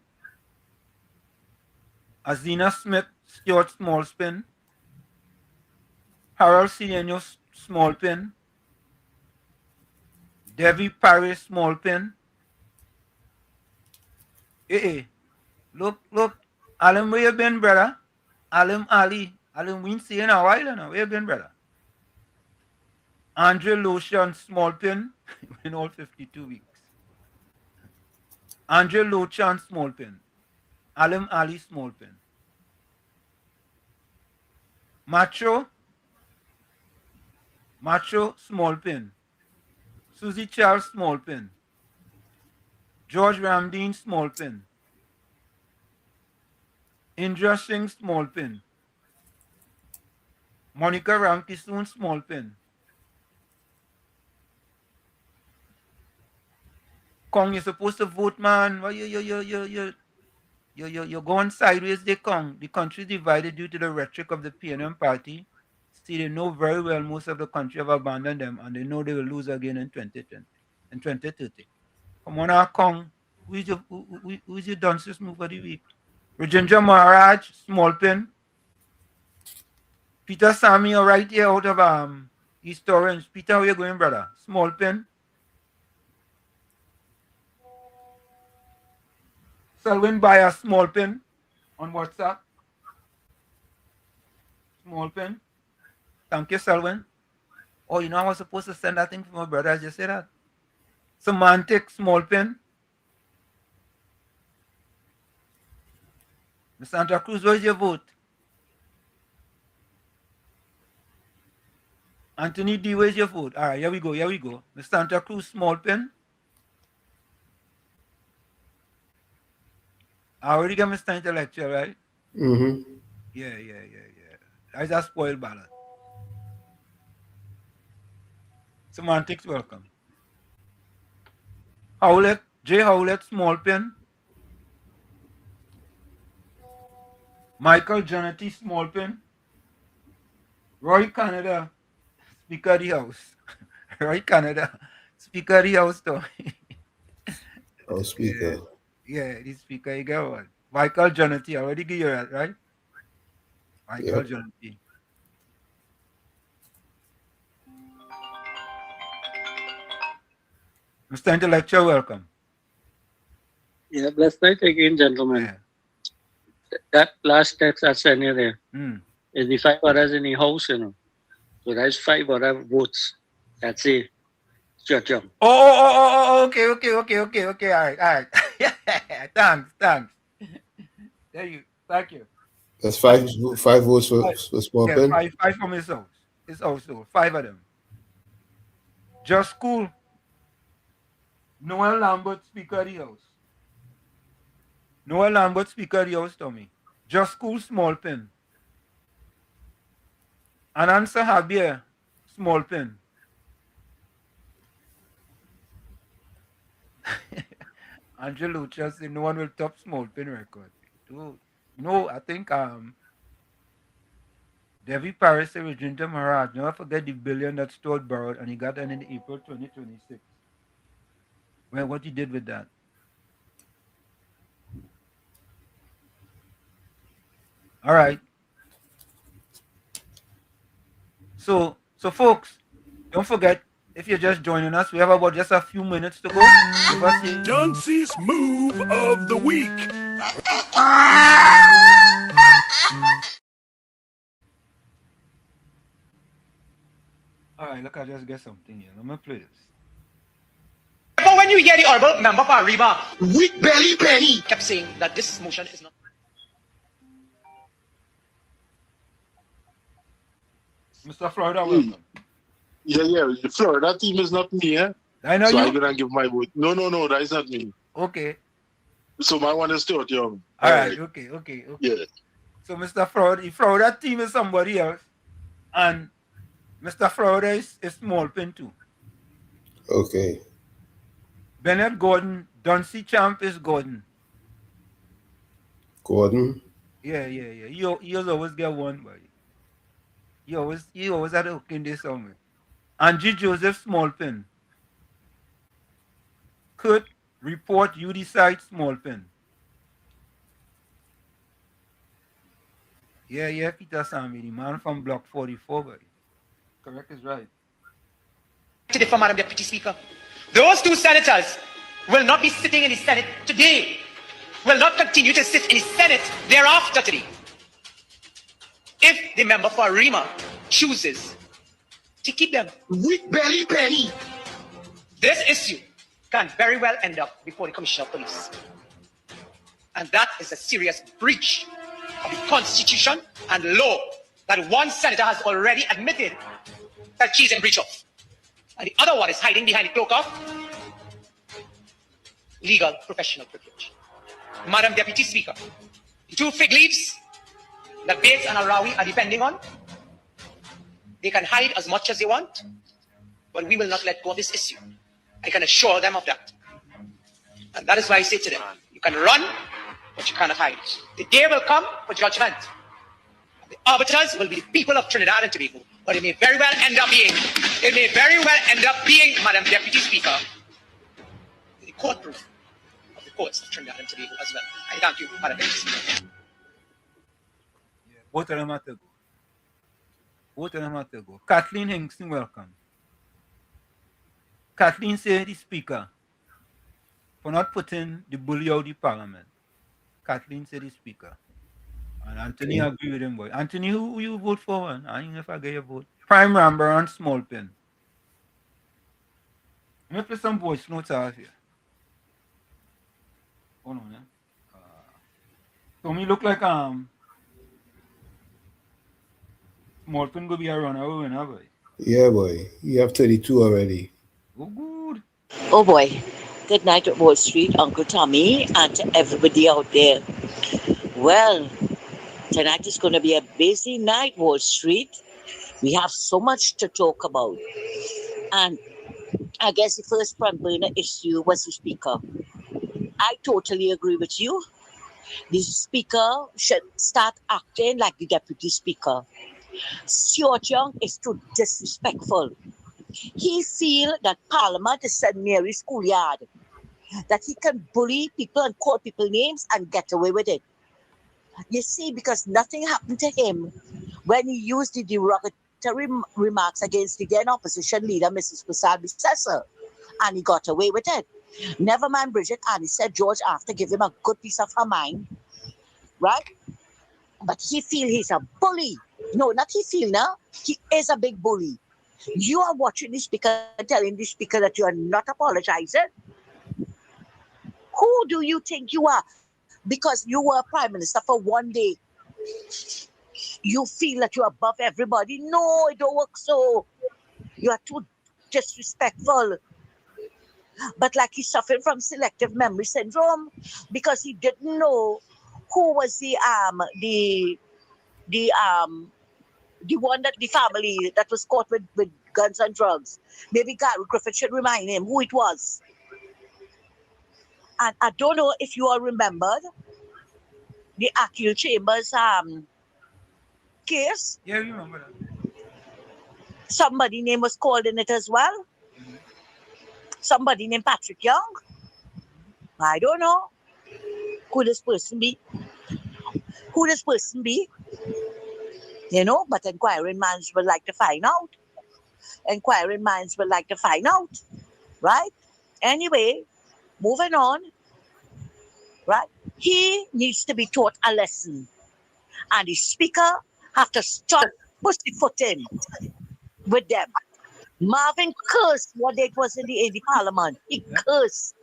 Azina Smith, Stuart Smallspin. Harold Senior Smallpin. Debbie Paris Smallpin. Hey, look, Alan, where you been, brother? Alan Ali. Alan, we ain't seen in a while now. Where you been, brother? Andre Lotion Smallpin in all 52 weeks. Andre Lotion Smallpin. Alan Ali Smallpin. Macho Smallpin. Susie Charles Smallpin. George Ramdeen Smallpin. Indra Singh Smallpin. Monica Ramkisoon Smallpin. Kong, you're supposed to vote, man. Well, you're going sideways, they Kong. The country divided due to the rhetoric of the PNM party. See, they know very well most of the country have abandoned them, and they know they will lose again in 2020 and 2030. Come on now, Kong. Who's your Dunce's move of the week? Rajendra Maharaj, Smallpin. Peter Sami, right here out of East Orange. Peter, where you going, brother? Smallpin. Selwyn buy a Smallpin on WhatsApp. Smallpin. Thank you, Selwyn. Oh, you know I was supposed to send that thing for my brother. I just said that. Semantic Smallpin. Miss Santa Cruz, where's your vote? Anthony D, where's your vote? All right, here we go. Miss Santa Cruz Smallpin. I already got Mr. Intellectual, right? Mm-hmm. Yeah. That's a spoiled ballot. Semantics, welcome. Howlett, J. Howlett, Smallpin. Michael Jonetti, Smallpin. Roy Canada, Speaker of the House. Roy Canada, Speaker of the House, though. Oh, Speaker. Yeah, the Speaker, you got one. Michael Jonetti, I already give you that, right? Michael Jonetti. Mr. Intellectual, welcome. Yeah, blessed night again, gentlemen. Yeah. That last text I sent you there is the 5 hours in the house, you know. So that's 5 hours votes. That's it. Sure. Oh, okay. All right. Thanks. Thank you. That's five votes for Smallpin. Yeah, five from his house. His household. 5 of them. Just cool. Noel Lambert, Speaker of the House. Noel Lambert, Speaker of the House, Tommy. Just cool, Smallpin. Anansa Javier, Smallpin. Angel Lucha said no one will top Smallpin record. Dude, no, I think Debbie Paris and Rajendra Maharaj. Never forget the billion that Stuart borrowed, and he got that in April 2026. Well, what he did with that? All right. So folks, don't forget, if you're just joining us, we have about just a few minutes to go. Dunce's move of the week. All right, look, I just get something here. Let me play this. But when you hear the honorable member for Arriba, weak belly Benny kept saying that this motion is not. Mr. Florida, welcome. Yeah. The Florida team is not near. I know so you. I'm gonna give my vote. No, that is not me. Okay. So my one is Stuart Young. All right. Okay. Yeah. So Mr. Frauder team is somebody else, and Mr. Frauder is small pin too. Okay. Bennett Gordon, Duncy Champ is Gordon. Gordon. Yeah. He always get one, buddy. He always had a hook in there somewhere. Angie Joseph Smallpin. Kurt report you decide Smallpin. Yeah, Peter Sammy, the man from Block 44, buddy. Correct is right. Today for Madam Deputy Speaker. Those two senators will not be sitting in the Senate today. Will not continue to sit in the Senate thereafter today. If the member for Rima chooses to keep them with belly penny, this issue can very well end up before the Commissioner of Police. And that is a serious breach of the Constitution and law that one senator has already admitted that she's in breach of. And the other one is hiding behind the cloak of legal professional privilege. Madam Deputy Speaker, the two fig leaves that Bates and Arawi are depending on, they can hide as much as they want, but we will not let go of this issue. I can assure them of that. And that is why I say to them, you can run, but you cannot hide. The day will come for judgment. The arbiters will be the people of Trinidad and Tobago, but it may very well end up being, Madam Deputy Speaker, the courtroom of the courts of Trinidad and Tobago as well. I thank you, Madam Deputy Speaker. Both of them have to go. Kathleen Hingston, welcome. Kathleen said the speaker for not putting the bully out of the parliament. Kathleen said the speaker. And Anthony agreed with him, boy. Anthony, who you vote for? I ain't if I get your vote. Prime Ramber and Small Pen. Let me play some voice notes out here. Hold on, yeah. Tommy look like Small Pen go be a runaway winner, boy. Yeah, boy. You have 32 already. Oh, good. Oh boy. Good night at Wall Street, Uncle Tommy, and to everybody out there. Well, tonight is going to be a busy night, Wall Street. We have so much to talk about. And I guess the first front burner issue was the speaker. I totally agree with you. The speaker should start acting like the deputy speaker. Stuart Young is too disrespectful. He feels that Parliament is St. Mary's schoolyard, that he can bully people and call people names and get away with it. You see, because nothing happened to him when he used the derogatory remarks against the then opposition leader, Mrs. Prasad Bissessar, and he got away with it. Never mind Bridget Annie said George after give him a good piece of her mind, right? But he feel he's a bully. No, not he feel now. He is a big bully. You are watching the speaker, telling the speaker that you are not apologizing. Who do you think you are? Because you were prime minister for one day, you feel that you're above everybody. No, it don't work so. You are too disrespectful. But like he's suffering from selective memory syndrome because he didn't know who was the one that the family that was caught with guns and drugs. Maybe Gary Griffith should remind him who it was. And I don't know if you all remembered the Akil Chambers case. Yeah, you remember that. Somebody name was called in it as well. Mm-hmm. Somebody named Patrick Young. I don't know who this person be. You know, but inquiring minds would like to find out. Right? Anyway, moving on. Right? He needs to be taught a lesson. And the speaker have to stop pussyfooting with them. Marvin cursed what it was in the parliament. He cursed.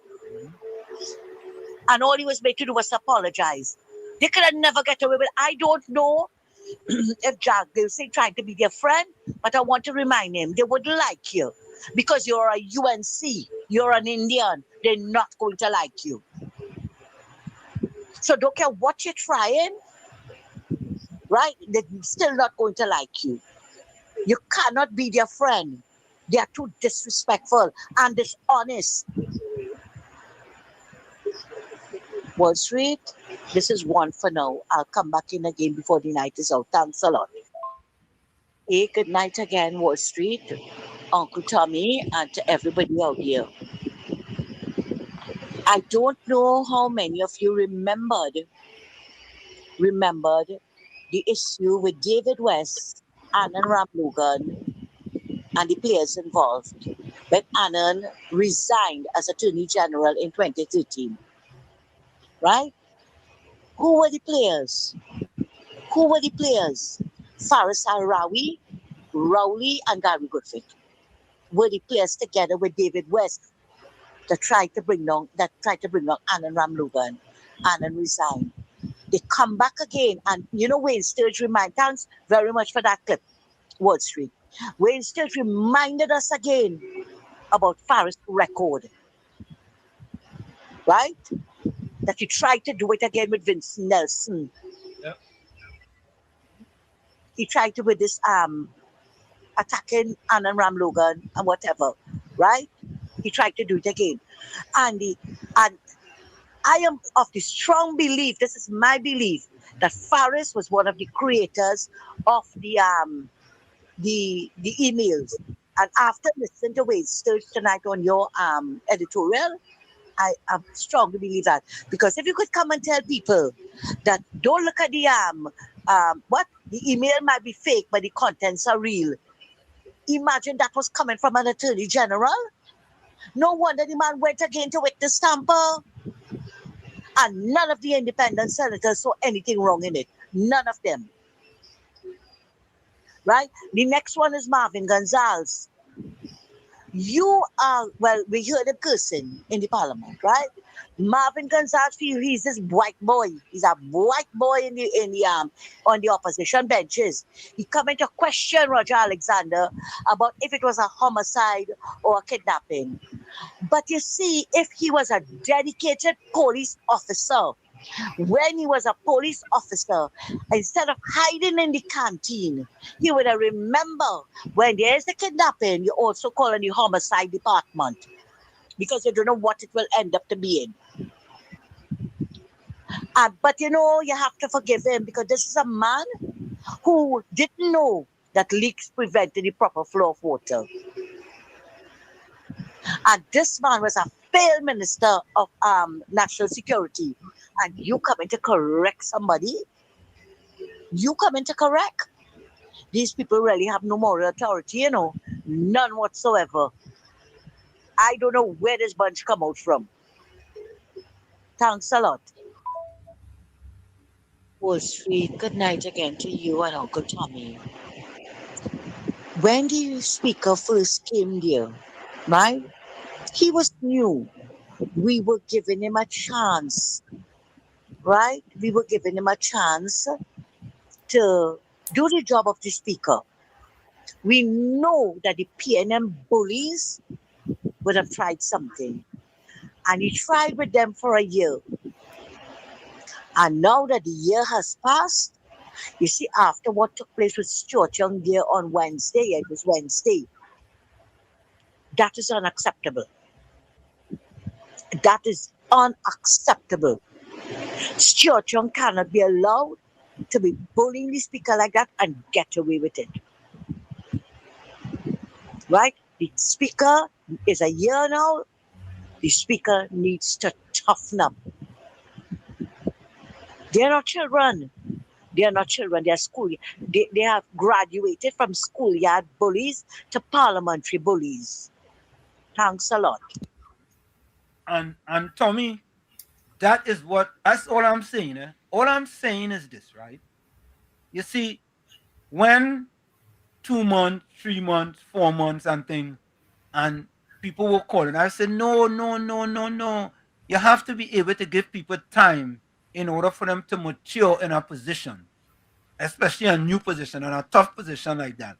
And all he was made to do was apologize. They could have never get away with it. I don't know if Jack, they say trying to be their friend, but I want to remind him, they wouldn't like you. Because you're a UNC, you're an Indian, they're not going to like you. So don't care what you're trying, right? They're still not going to like you. You cannot be their friend. They are too disrespectful and dishonest. Wall Street, this is one for now. I'll come back in again before the night is out. Thanks a lot. Hey, good night again, Wall Street, Uncle Tommy, and to everybody out here. I don't know how many of you remembered the issue with David West, Anand Ramlogan, and the players involved when Anand resigned as Attorney General in 2013. Right? Who were the players? Faris Al-Rawi, Rowley, and Gary Griffith were the players together with David West that tried to bring down Anand Ramlogan. Anand resigned. They come back again, and Wayne Sturge thanks very much for that clip, Wall Street. Wayne Sturge reminded us again about Faris' record, right? That he tried to do it again with Vince Nelson. Yep. He tried to with this attacking Anand Ramlogan and whatever, right? He tried to do it again. And I am of the strong belief, this is my belief, that Faris was one of the creators of the emails. And after listening to Wayne Sturge tonight on your editorial, I strongly believe that. Because if you could come and tell people that don't look at the the email might be fake, but the contents are real. Imagine that was coming from an attorney general. No wonder the man went again to witness tamper. And none of the independent senators saw anything wrong in it. None of them. Right? The next one is Marvin Gonzalez. You are, well, we heard him cursing in the parliament, right? Marvin Gonzalez, he's this white boy. He's a white boy on the opposition benches. He coming to question Roger Alexander about if it was a homicide or a kidnapping. But you see, if he was a dedicated police officer, when he was a police officer, instead of hiding in the canteen, he would have remembered when there's a kidnapping, you also call in the homicide department because you don't know what it will end up to be in. But you have to forgive him because this is a man who didn't know that leaks prevented the proper flow of water. And this man was a failed minister of national security. And you coming to correct somebody? You coming to correct? These people really have no moral authority, none whatsoever. I don't know where this bunch come out from. Thanks a lot. Wall Street, good night again to you and Uncle Tommy. When the speaker first came there, right? He was new. We were giving him a chance, right? We were giving him a chance to do the job of the speaker. We know that the PNM bullies would have tried something. And he tried with them for a year. And now that the year has passed, you see, after what took place with Stuart Young there on Wednesday, it was Wednesday, that is unacceptable. That is unacceptable. Stuart Young cannot be allowed to be bullying the speaker like that and get away with it. Right? The speaker is a year now. The speaker needs to toughen up. They are not children. They are not children. They are school. They have graduated from schoolyard bullies to parliamentary bullies. Thanks a lot. And Tommy, that's all I'm saying. All I'm saying is this, right? You see, when 2 months, 3 months, 4 months and thing, and people were calling, I said, no. You have to be able to give people time in order for them to mature in a position, especially a new position and a tough position like that.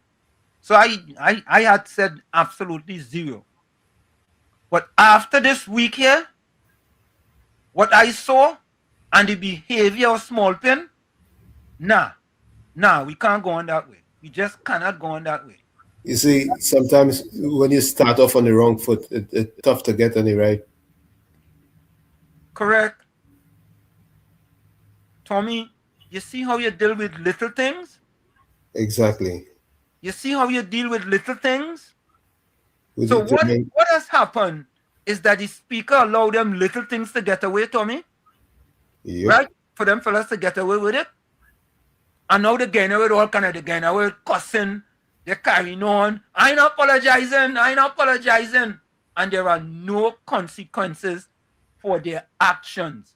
So I had said absolutely zero. But after this week here, what I saw and the behavior of small pen, nah, we can't go on that way. We just cannot go on that way. You see, sometimes when you start off on the wrong foot, it's tough to get on the right. Correct. Tommy, you see how you deal with little things? Exactly. You see how you deal with little things? With So what has happened is that the speaker allowed them little things to get away, Tommy. Yep. Right? For them fellas to get away with it. And now they're getting away with all kind of, they're getting away with cussing, they're carrying on. I ain't apologizing. And there are no consequences for their actions.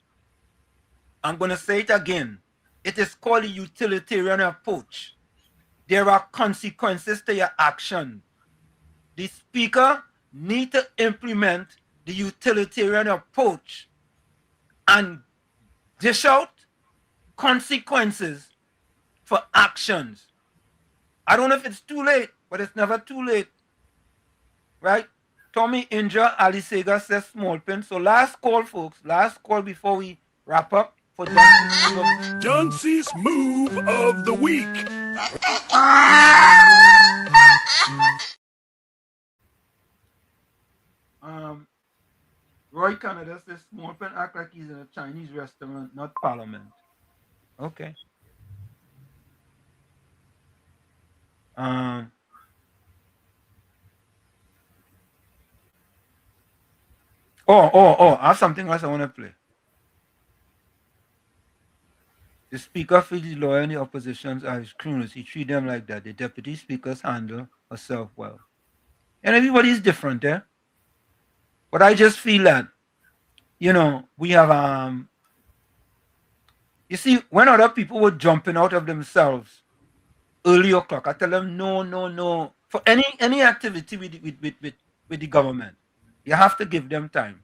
I'm going to say it again. It is called a utilitarian approach. There are consequences to your action. The speaker needs to implement the utilitarian approach and dish out consequences for actions. I don't know if it's too late, but it's never too late. Right? Tommy Inja Ali Sega says small pen. So last call, folks. Last call before we wrap up for Johnson's move of the week. Roy Canada says small pen act like he's in a Chinese restaurant, not parliament. Okay. I have something else I want to play. The speaker feels the lawyer and the oppositions are his criminals. He treats them like that. The deputy speakers handle herself well. And everybody's different, eh? But I just feel that, we have you see, when other people were jumping out of themselves early o'clock, I tell them no. For any activity with the government, you have to give them time.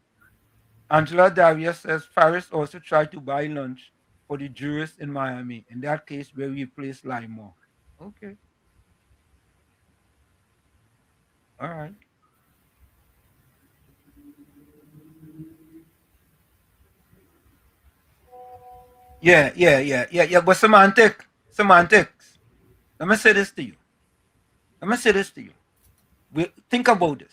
Angela Darius says Paris also tried to buy lunch for the jurists in Miami. In that case, where we replace Limor. Okay. All right. Yeah. But semantics. Let me say this to you. Think about this.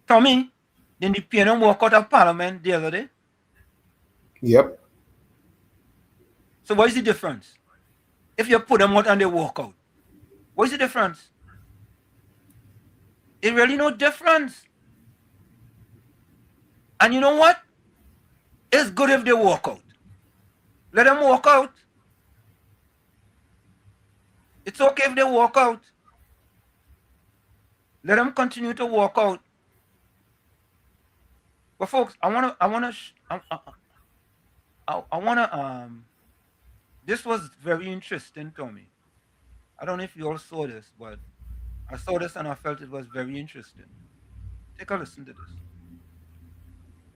Tommy, then the PNM walk out of Parliament the other day. Yep. So what is the difference? If you put them out and they walk out, what is the difference? It's really no difference. And you know what? It's good if they walk out. Let them walk out. It's okay if they walk out. Let them continue to walk out. But folks, this was very interesting to me. I don't know if you all saw this, but I saw this and I felt it was very interesting. Take a listen to this.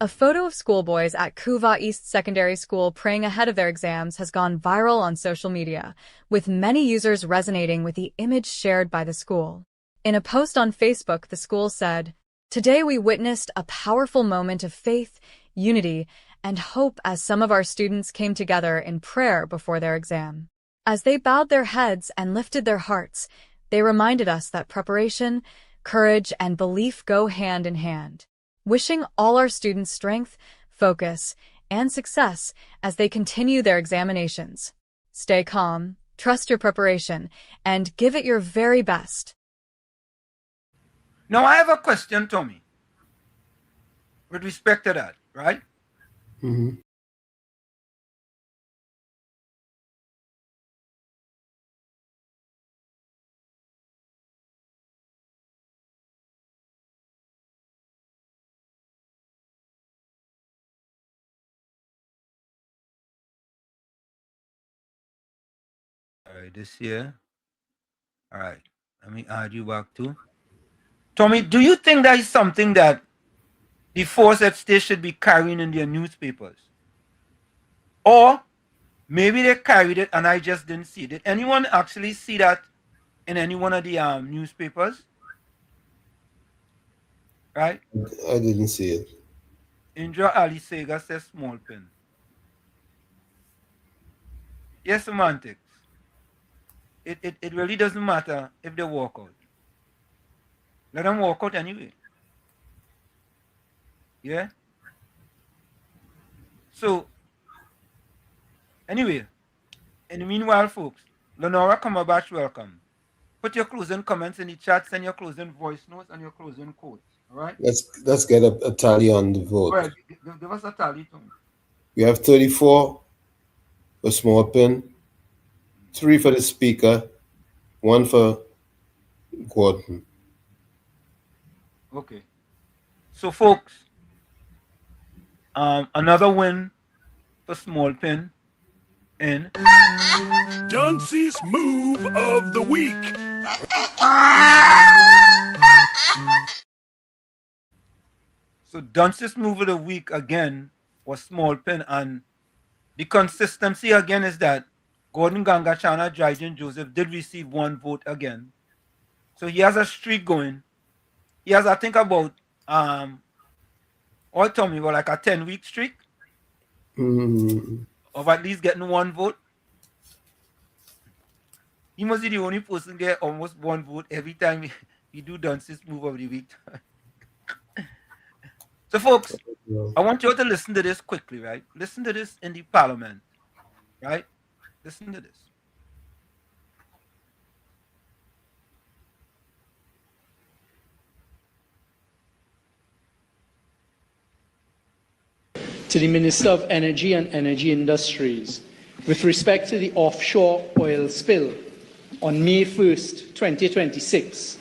A photo of schoolboys at Couva East Secondary School praying ahead of their exams has gone viral on social media, with many users resonating with the image shared by the school. In a post on Facebook, the school said, "Today we witnessed a powerful moment of faith, unity, and hope as some of our students came together in prayer before their exam. As they bowed their heads and lifted their hearts, they reminded us that preparation, courage, and belief go hand in hand. Wishing all our students strength, focus, and success as they continue their examinations. Stay calm, trust your preparation, and give it your very best." Now I have a question, Tommy, with respect to that, right? Mm-hmm. All right, this here. All right, let me add you back too. Tommy, do you think that is something that the force at state should be carrying in their newspapers? Or maybe they carried it and I just didn't see it. Did anyone actually see that in any one of the newspapers? Right? I didn't see it. Indra Ali Sega says small pen. Yes, semantics. It really doesn't matter if they walk out. Let them walk out anyway. Yeah? So, anyway, in the meanwhile, folks, Lenora Cumberbatch, welcome. Put your closing comments in the chat, send your closing voice notes and your closing quotes. All right? Let's get a tally on the vote. All right, give us a tally, Tom. We have 34 for small pen, 3 for the speaker, 1 for Gordon. Okay. So, folks, another win for small pen in Dunce's move of the week. So Dunce's move of the week again was small pen, and the consistency again is that Gordon Gangachana, Dryden Joseph did receive 1 vote again. So he has a streak going. He has, I think, about or tell me, like a 10-week streak of at least getting 1 vote. He must be the only person get almost 1 vote every time he do Dunce's move of the week. So, folks, I want you all to listen to this quickly, right? Listen to this in the parliament, right? Listen to this. To the Minister of Energy and Energy Industries, with respect to the offshore oil spill on May 1st, 2026,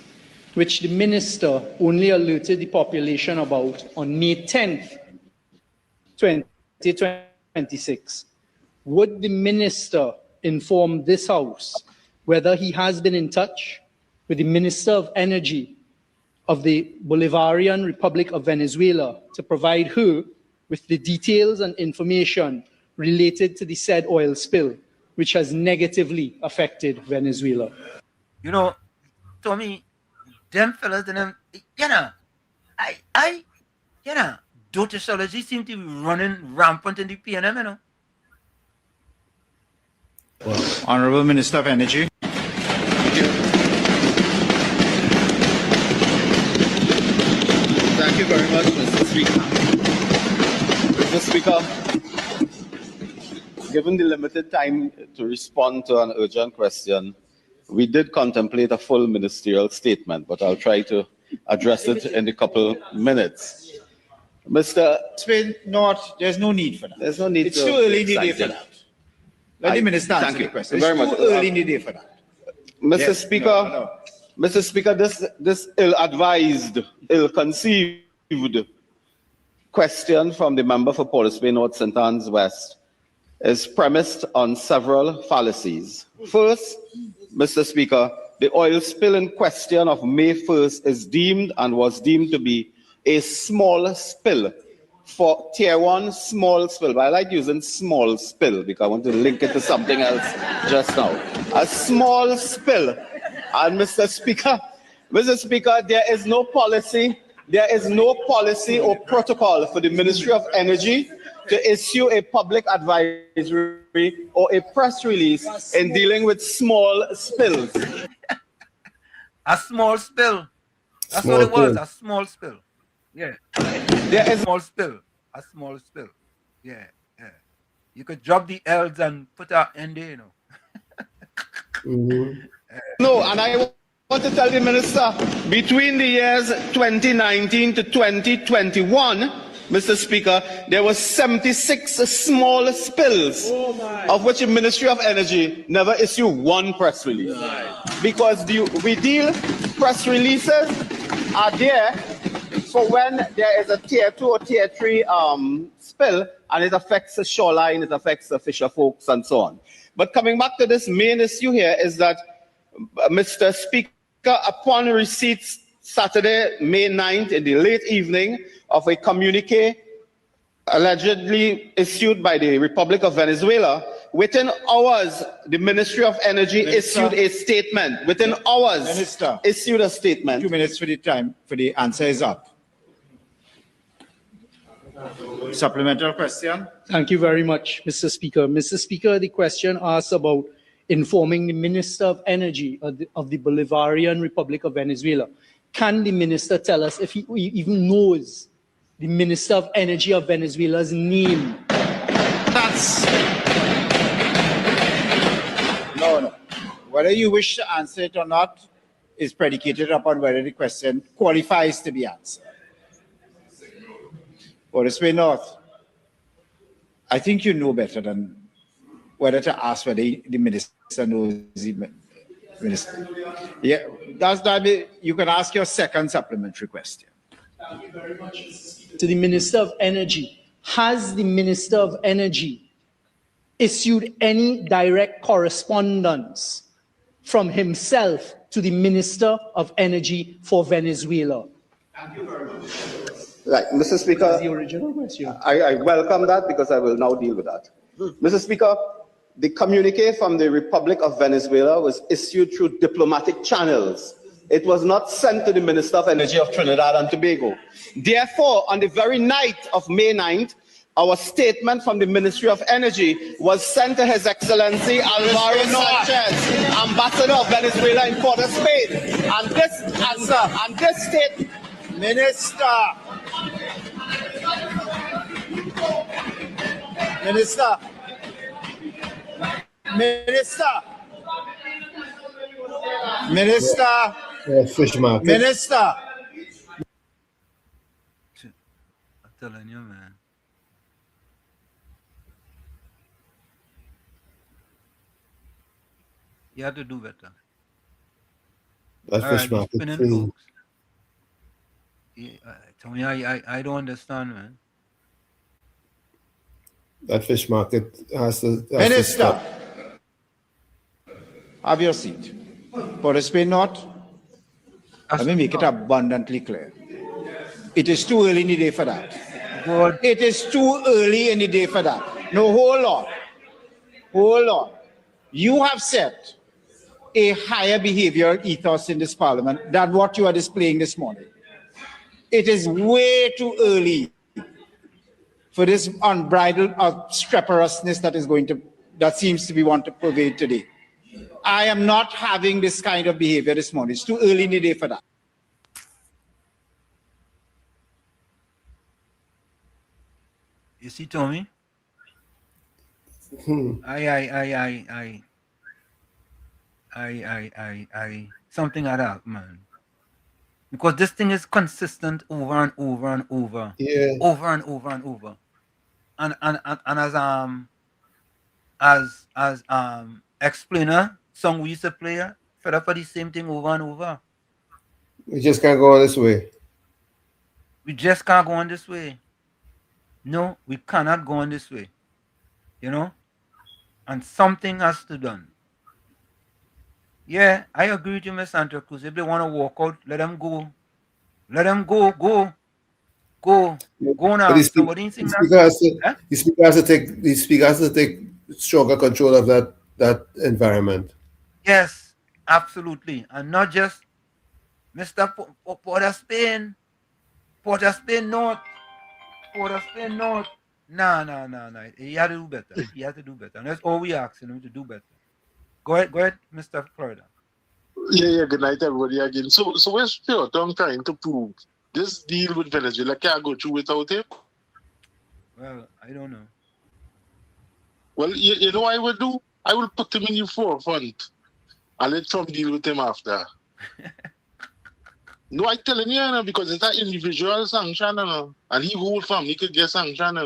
which the Minister only alerted the population about on May 10th, 2026, would the Minister inform this House whether he has been in touch with the Minister of Energy of the Bolivarian Republic of Venezuela to provide her with the details and information related to the said oil spill, which has negatively affected Venezuela? You know, Tommy, them fellas and them, you know, dotishology seem to be running rampant in the PNM, you know. Honorable Minister of Energy. Thank you very much, Mr. Speaker. Mr. Speaker, given the limited time to respond to an urgent question, we did contemplate a full ministerial statement, but I'll try to address it in a couple minutes. Mr. Spain, not, there's no need for that. There's no need it's too early in the day for that. Let the minister answer the question. It's too early in the day for that. Mr. Yes, Speaker, Mr. Speaker, this ill-advised, ill-conceived question from the member for Police Bay North St. Anne's West is premised on several fallacies. First, Mr. Speaker, the oil spill in question of May 1st is deemed and was deemed to be a small spill for tier 1 small spill. But I like using small spill because I want to link it to something else just now. A small spill. And Mr. Speaker, there is no policy or protocol for the Ministry of Energy to issue a public advisory or a press release in dealing with small spills. A small spill. That's what it was, a small spill. Yeah. There is a small spill. A small spill. Yeah, yeah. You could drop the L's and put an N there, you know. No, and I want to tell the minister, between the years 2019 to 2021, Mr. Speaker, there were 76 small spills, of which the Ministry of Energy never issued 1 press release. Because press releases are there for when there is a tier 2 or tier 3 spill, and it affects the shoreline, it affects the fisher folks, and so on. But coming back to this main issue here is that, Mr. Speaker, upon receipt Saturday, May 9th, in the late evening, of a communique allegedly issued by the Republic of Venezuela within hours, the Ministry of Energy issued a statement. Within hours, Minister, issued a statement. 2 minutes for the time, for the answer is up. Supplemental question? Thank you very much, Mr. Speaker. Mr. Speaker, the question asks about informing the Minister of Energy of the Bolivarian Republic of Venezuela. Can the minister tell us if he even knows the Minister of Energy of Venezuela's name? That's... No. Whether you wish to answer it or not is predicated upon whether the question qualifies to be answered. Or this way north, I think you know better than whether to ask whether the minister knows the minister. Yeah, that's that. You can ask your second supplementary question. Thank you very much, Mr. Speaker. To the Minister of Energy, has the Minister of Energy issued any direct correspondence from himself to the Minister of Energy for Venezuela? Thank you very much. Right, Mr. Speaker, That's the original question. I welcome that because I will now deal with that. Mr. Speaker, the communique from the Republic of Venezuela was issued through diplomatic channels. It was not sent to the Minister of Energy of Trinidad and Tobago. Therefore, on the very night of May 9th, our statement from the Ministry of Energy was sent to His Excellency Alvaro Sanchez, Ambassador of Venezuela in Port of Spain. And this answer, and this statement, Minister, Fish market. Minister. I'm telling you, man. You have to do better. That All fish right, market. spinning Free. folks. Yeah, Tony, I don't understand, man. That fish market has to Minister, stop. have your seat. For the Spain North, let me make it abundantly clear. It is too early in the day for that. God. It is too early in the day for that. No, hold on. Hold on. You have set a higher behavioral ethos in this parliament than what you are displaying this morning. It is way too early for this unbridled obstreperousness that seems to be want to pervade today. I am not having this kind of behavior this morning. It's too early in the day for that. You see, Tommy? Something like that, man. Because this thing is consistent over and over and over. Yeah. Over and over and over. And as explainer, song we used to play, fed up for the same thing over and over. We just can't go on this way. We just can't go on this way. No, we cannot go on this way. You know? And something has to be done. Yeah, I agree with you, Ms. Santa Cruz. If they want to walk out, let them go. Let them go. Go now. The speaker has to take stronger control of that environment. Yes, absolutely. And not just Mr. Port of Spain North. No. He had to do better. And that's all we asking him to do better. Go ahead, Mr. Florida. Yeah, good night, everybody again. So where's Pure Tongue trying to prove this deal with Venezuela can't go through without him? Well, I don't know. Well, you know what I will do? I will put him in the forefront and let Trump deal with him after. No, I telling you, because it's an individual sanction, and he whole family could get sanction.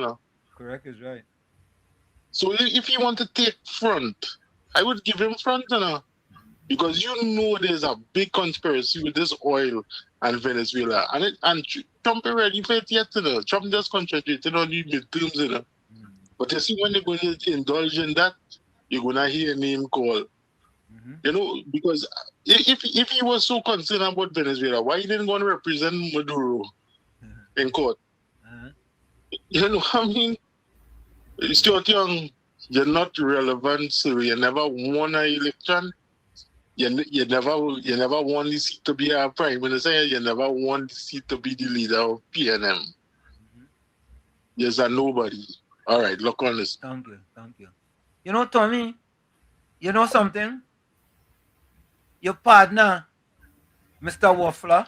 Correct is right. So if you want to take front, I would give him front, because you know there's a big conspiracy with this oil and Venezuela, and Trump is ready for it yet, Trump just concentrated on the midterms, But you see, when they're going to indulge in that, you're going to hear a name call. You know, because if he was so concerned about Venezuela, why he didn't want to represent Maduro in court? You know what I mean? Stuart Young you're not relevant, so you never won an election. You never won the seat to be our prime minister. You never won the seat to be the leader of PNM. You're a nobody. All right, look on this. Thank you. You know, Tommy, you know something? Your partner, Mr. Waffler,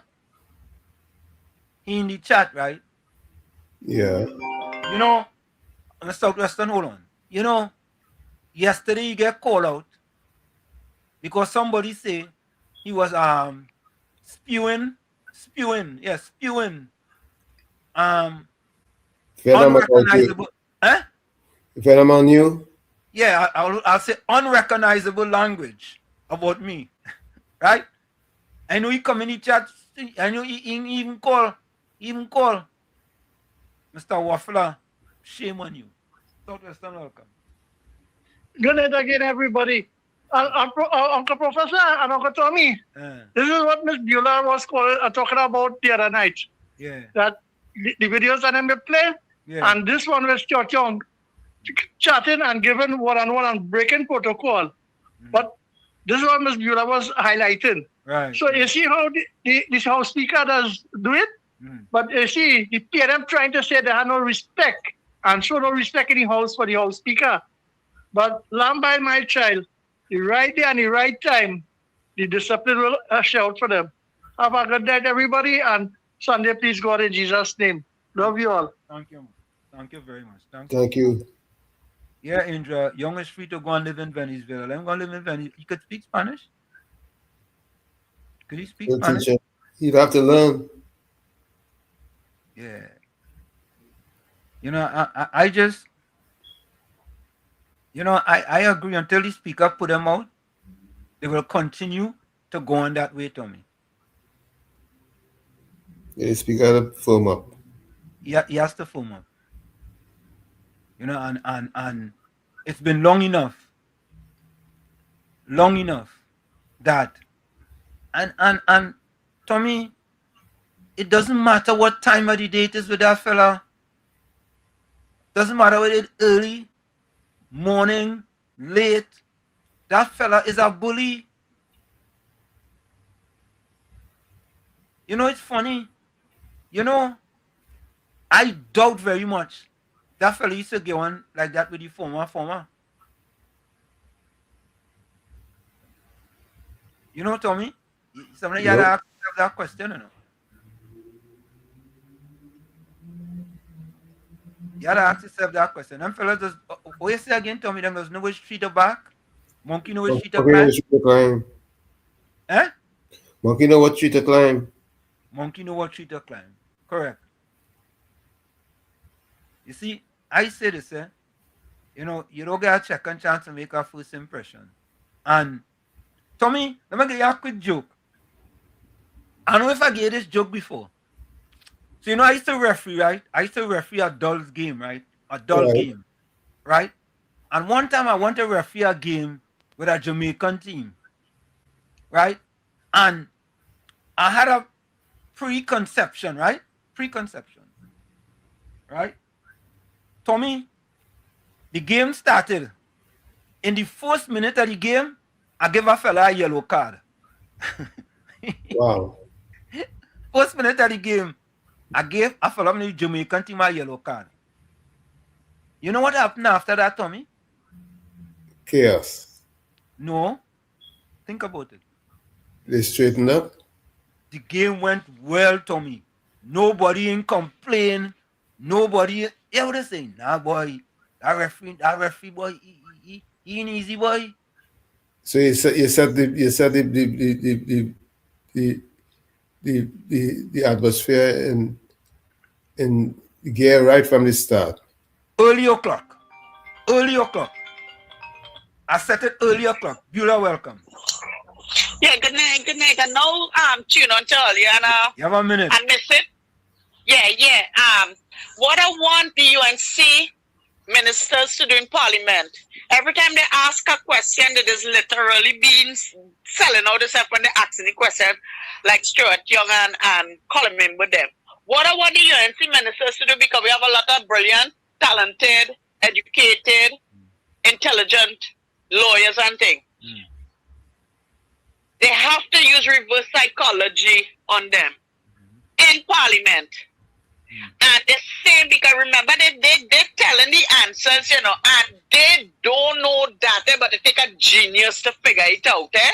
he in the chat, right? Yeah. You know, Mr. Western, hold on. You know, yesterday he get called out because somebody say he was spewing. Unrecognizable. If I'm on you? Yeah, I'll say unrecognizable language about me. Right? I know he come in the chat. I know he even call. Mr. Waffler, shame on you. Southwestern, welcome. Good night again, everybody. Uncle Professor and Uncle Tommy. This is what Miss Beulah was talking about the other night. Yeah. That the videos that I play, and this one was chatting and giving one-on-one and breaking protocol. But this is what Miss Beulah was highlighting. Right. So you see how the House Speaker does do it? But you see, the PNM trying to say they have no respect and show no respect in the House for the House Speaker. But lamb by my child, the right day and the right time, the discipline will shout for them. Have a good night, everybody, and Sunday, please God in Jesus' name. Love you all. Thank you. Thank you very much. Thank you. Yeah, Indra, young is free to go and live in Venezuela. I'm going to live in Venezuela. You could speak Spanish? Could you speak Spanish? Teacher. You'd have to learn. Yeah. You know, I just, you know, I agree until the speaker put them out, they will continue to go on that way, Tommy. Yeah, the speaker had to firm up. Yeah, he has to firm up. You know, and it's been long enough that, and Tommy, it doesn't matter what time of the day it is with that fella. Doesn't matter whether it's early, morning, late. That fella is a bully. You know, it's funny. You know, I doubt very much that fella used to get on like that with the former. You know, Tommy? Somebody had to ask that question, you know. You had to ask yourself that question. Them fellas just, what you say again, Tommy? Them does know which street to back? Monkey know which street to climb? Eh? Monkey know what tree to climb. Monkey know what tree to climb. Correct. You see, I say this, you know, you don't get a second chance to make a first impression. And Tommy, let me give you a quick joke. I don't know if I gave this joke before. So, you know, I used to referee, right? I used to referee a Dulls game, right? A Dull game, right? And one time I went to referee a game with a Jamaican team, right? And I had a preconception, right? Right? Tommy, the game started. In the first minute of the game, I gave a fella a yellow card. Wow. First minute of the game, I gave a fellow from the Jamaican team a yellow card. You know what happened after that, Tommy? Chaos. No. Think about it. They straightened up. The game went well, Tommy. Nobody in complain. Nobody. Yeah, what they saying? Nah, boy. That referee boy, he ain't easy, boy. So you said the atmosphere in gear right from the start. Early o'clock. I set it early o'clock. Beulah, welcome. Yeah, good night. I know tune on to earlier and you have a minute. I miss it. Yeah. What I want the UNC ministers to do in Parliament, every time they ask a question, that is literally being selling out themselves when they asking the question, like Stuart Young and Coleman with them. What I want the UNC ministers to do, because we have a lot of brilliant, talented, educated intelligent lawyers and things. They have to use reverse psychology on them in Parliament. And the same, because remember, they're telling the answers, you know, and they don't know data, but they take a genius to figure it out, eh?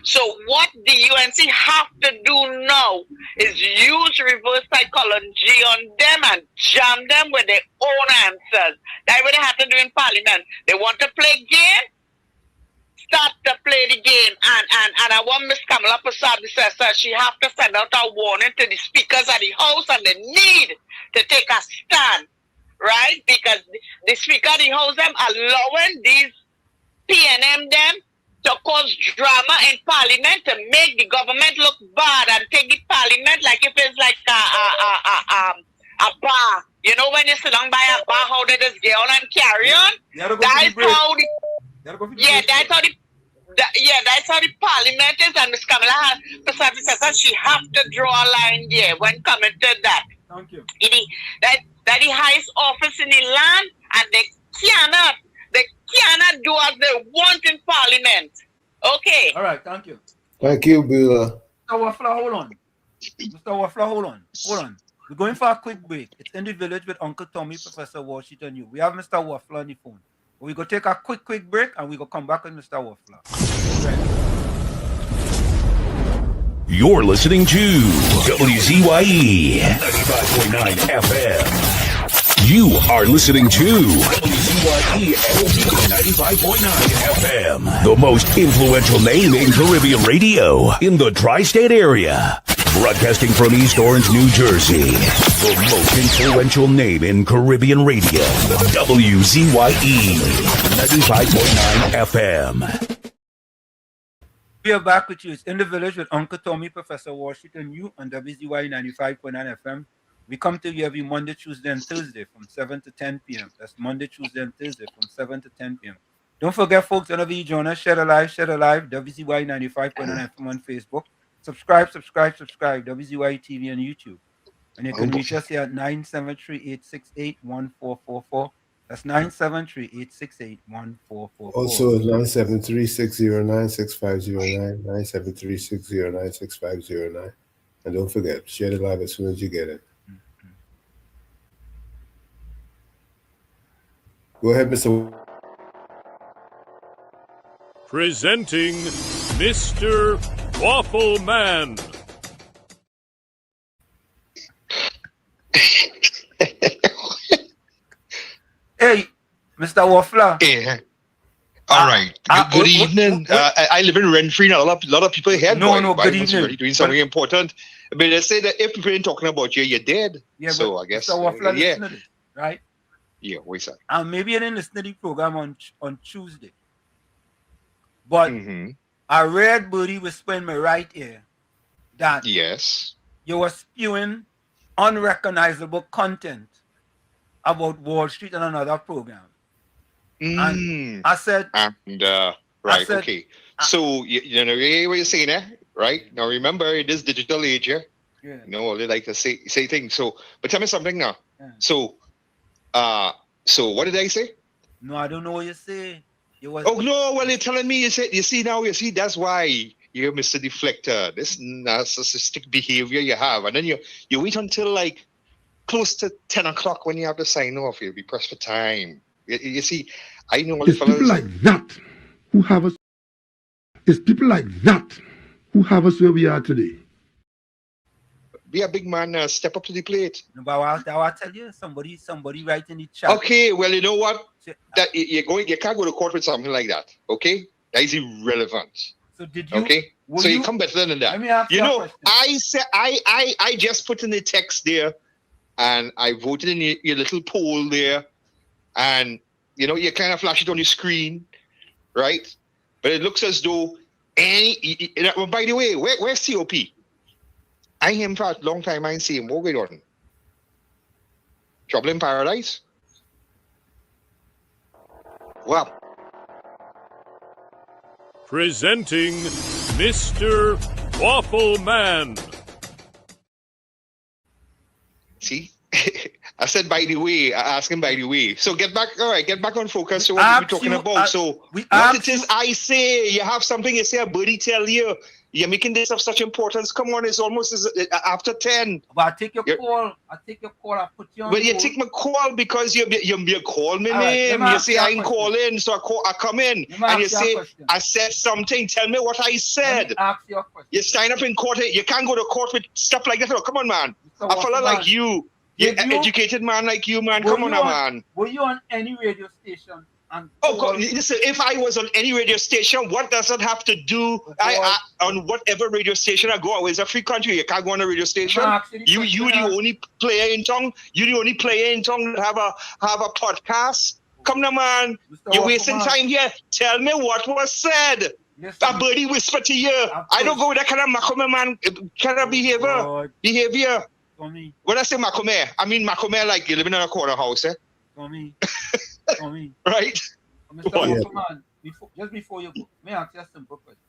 So what the UNC have to do now is use reverse psychology on them and jam them with their own answers. That's what they have to do in Parliament. They want to play game, start to play the game. And I want Miss Kamala Prasad, she have to send out a warning to the speakers of the House, and they need to take a stand, right? Because the Speaker of the House them allowing these PNM them to cause drama in Parliament, to make the government look bad and take the Parliament like if it's like a bar. You know, when you sit down by a bar, how they just get on and carry on? That's how the Parliament is, and Ms. Kamala Prasad says she have to draw a line there when coming to that. Thank you. That the highest office in the land, and they cannot do as they want in Parliament. Okay. All right, thank you. Thank you, Bula. Mr. Waffler, hold on. Mr. Waffler, hold on. We're going for a quick break. It's In the Village with Uncle Tommy, Professor Washington U. We have Mr. Waffler on the phone. We're going to take a quick break, and we're going to come back with Mr. Waffler. You're listening to WZYE 95.9 FM. You are listening to WZYE 95.9 FM, the most influential name in Caribbean radio in the tri-state area. Broadcasting from East Orange, New Jersey, the most influential name in Caribbean radio, WZYE 95.9 FM. We are back with you. It's In the Village with Uncle Tommy, Professor Washington U on WZYE 95.9 FM. We come to you every Monday, Tuesday, and Thursday from 7 to 10 p.m. That's Monday, Tuesday, and Thursday from 7 to 10 p.m. Don't forget, folks, whenever you join us, share the live, WZYE 95.9 FM on Facebook. Subscribe, WZYE TV on YouTube. And you can reach us here at 973-868-1444. That's 973-868-1444. Also, 973-609-6509, 973-609-6509. And don't forget, share the live as soon as you get it. Go ahead, Mr. Presenting Mr. Waffle Man. Hey, Mr. Waffler. Yeah. All right. Good evening. I live in Renfrew, and a lot of people here. Good evening. Really doing something important. But they say that if people ain't talking about you, you're dead. Yeah, so I guess. Mr. Waffler, listen to this, right? Yeah, what's that? And maybe you didn't listen to the program on Tuesday. But I read Birdie whisper in my right ear that you were spewing unrecognizable content about Wall Street and another program. And I said, okay. So you know what you're saying there, right? Now remember, it is digital age, yeah. You know, they like to say things. So, but tell me something now. Yeah. So what did I say? No, I don't know what you say. Oh no! Well, you're telling me. You see, that's why you're Mr. Deflector. This narcissistic behavior you have, and then you wait until like close to 10 o'clock when you have to sign off. You'll be pressed for time. You see, I know all the fellas. People like that who have us. It's people like that who have us where we are today. Be a big man. Step up to the plate. No, but I'll tell you. Somebody write in the chat. Okay, well, you know what? That you can't go to court with something like that. Okay, that is irrelevant. So did you? Okay, so you come better than that. Let me ask you know, a question. I said I just put in the text there, and I voted in your little poll there, and you know you kind of flash it on your screen, right? But it looks as though by the way, where's COP? I him for a long time. I ain't see him. What going on? Trouble in paradise? Well. Presenting Mr. Waffle Man. See? I said, by the way, I asked him by the way. So get back, all right, get back on focus. So what are we talking about? So what it is I say, you have something you say, a birdie tell you, you're making this of such importance. Come on, it's almost after 10. But I take your call. I put you on Well, you hold. take my call because you call me Right, name. You say I ain't calling, so I come in. And you say, I said something. Tell me what I said. Ask your question. You sign up in court. You can't go to court with stuff like that. Oh, come on, man. A fella like you. You're an educated man like you, man. Come on, man. Were you on any radio station? Oh, God, listen, if I was on any radio station, what does it have to do? On whatever radio station I go, it's a free country. You can't go on a radio station. You the only player in town. You the only player in town that have a podcast. Come now, man. You're wasting time here. Tell me what was said. A birdie whisper to you. I don't go with that kind of Makome, man. Kind of behavior. Tommy. When I say Makome, I mean Makome like you living in a corner house, eh? Tommy. Right? Just before you go, may I ask you a simple question?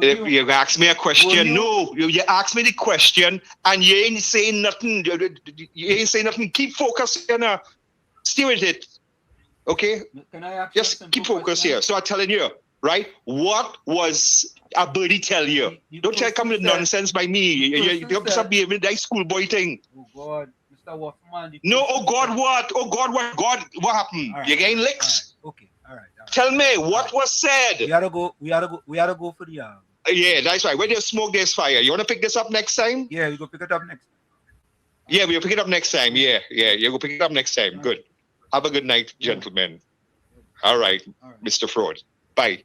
If you ask me a question, no. You ask me the question and you ain't saying nothing. You ain't saying nothing. Keep focused, stay with it. Okay? Can I ask just keep focused here. So I'm telling you, right? What was a birdie tell you? Don't come with nonsense by me. You have to stop behaving that schoolboy thing. Oh God, Mr. Waffman. No, oh God, what? Oh God, what? God, what happened? Right, you getting licks? Okay, all right. Tell me what was said. We gotta go for the yeah, that's right. When there's smoke, there's fire. You wanna pick this up next time? Yeah, we go pick it up next time. Yeah, we'll pick it up next time. Yeah, you go pick it up next time. Good. Have a good night, gentlemen. All right, Mr. Fraud. Bye.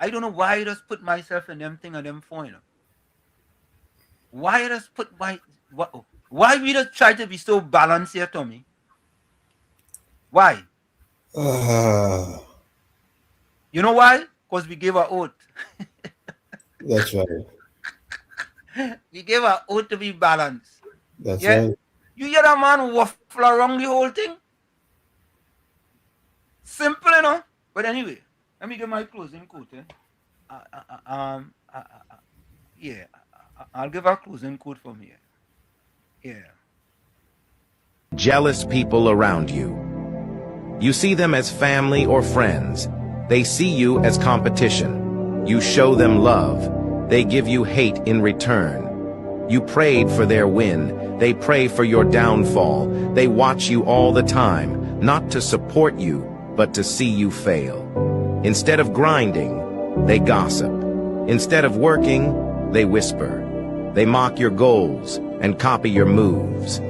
I don't know why I just put myself in them thing and them phone. Why I just put why we just try to be so balanced here, Tommy? Why? You know why? Because we gave our oath. That's right. We gave our oath to be balanced. That's right. You hear that man waffle around the whole thing? Simple, you know? But anyway, let me get my closing quote. I'll give our closing quote from here. Yeah. Jealous people around you. You see them as family or friends. They see you as competition. You show them love. They give you hate in return. You prayed for their win. They pray for your downfall. They watch you all the time, not to support you, but to see you fail. Instead of grinding, they gossip. Instead of working, they whisper. They mock your goals and copy your moves.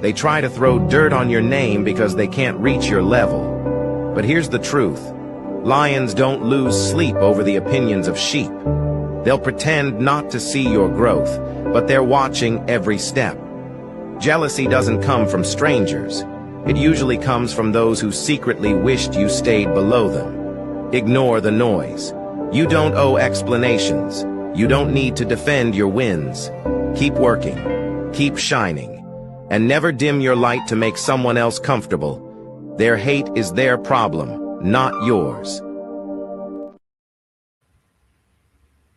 They try to throw dirt on your name because they can't reach your level. But here's the truth. Lions don't lose sleep over the opinions of sheep. They'll pretend not to see your growth, but they're watching every step. Jealousy doesn't come from strangers. It usually comes from those who secretly wished you stayed below them. Ignore the noise. You don't owe explanations. You don't need to defend your wins. Keep working. Keep shining. And never dim your light to make someone else comfortable. Their hate is their problem, not yours.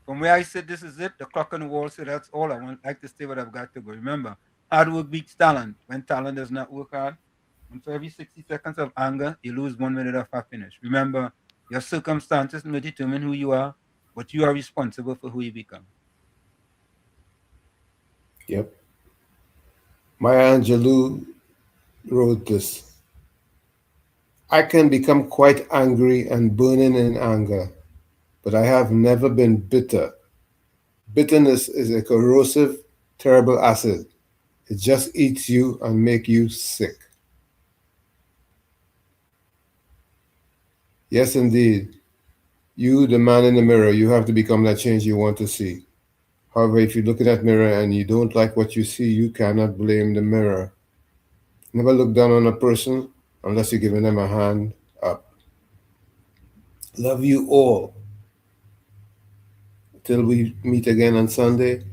From where I said this is it, the clock on the wall said that's all. I want like to say what I've got to go. Remember, hard work beats talent. When talent does not work hard, and for every 60 seconds of anger, you lose 1 minute of happiness. Remember, your circumstances may determine who you are, but you are responsible for who you become. Yep. Maya Angelou wrote this. I can become quite angry and burning in anger, but I have never been bitter. Bitterness is a corrosive, terrible acid. It just eats you and makes you sick. Yes, indeed. You, the man in the mirror, you have to become that change you want to see. However, if you look in that mirror and you don't like what you see, you cannot blame the mirror. Never look down on a person unless you're giving them a hand up. Love you all. Till we meet again on Sunday,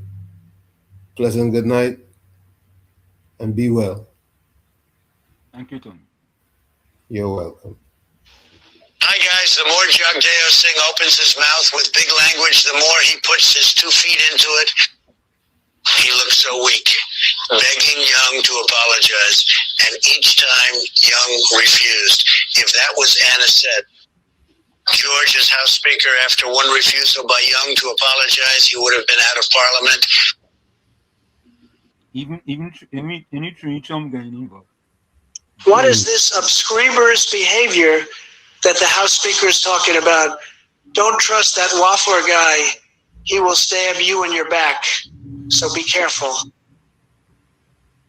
pleasant good night and be well. Thank you, Tom. You're welcome. Hi, guys. The more Jagdeo Singh opens his mouth with big language, the more he puts his 2 feet into it. He looks so weak. begging Young to apologize, and each time Young refused. If that was Anna said, George, as House Speaker, after one refusal by Young to apologize, he would have been out of Parliament. What is this upscreamers behavior that the House Speaker is talking about? Don't trust that waffler guy. He will stab you in your back. So be careful.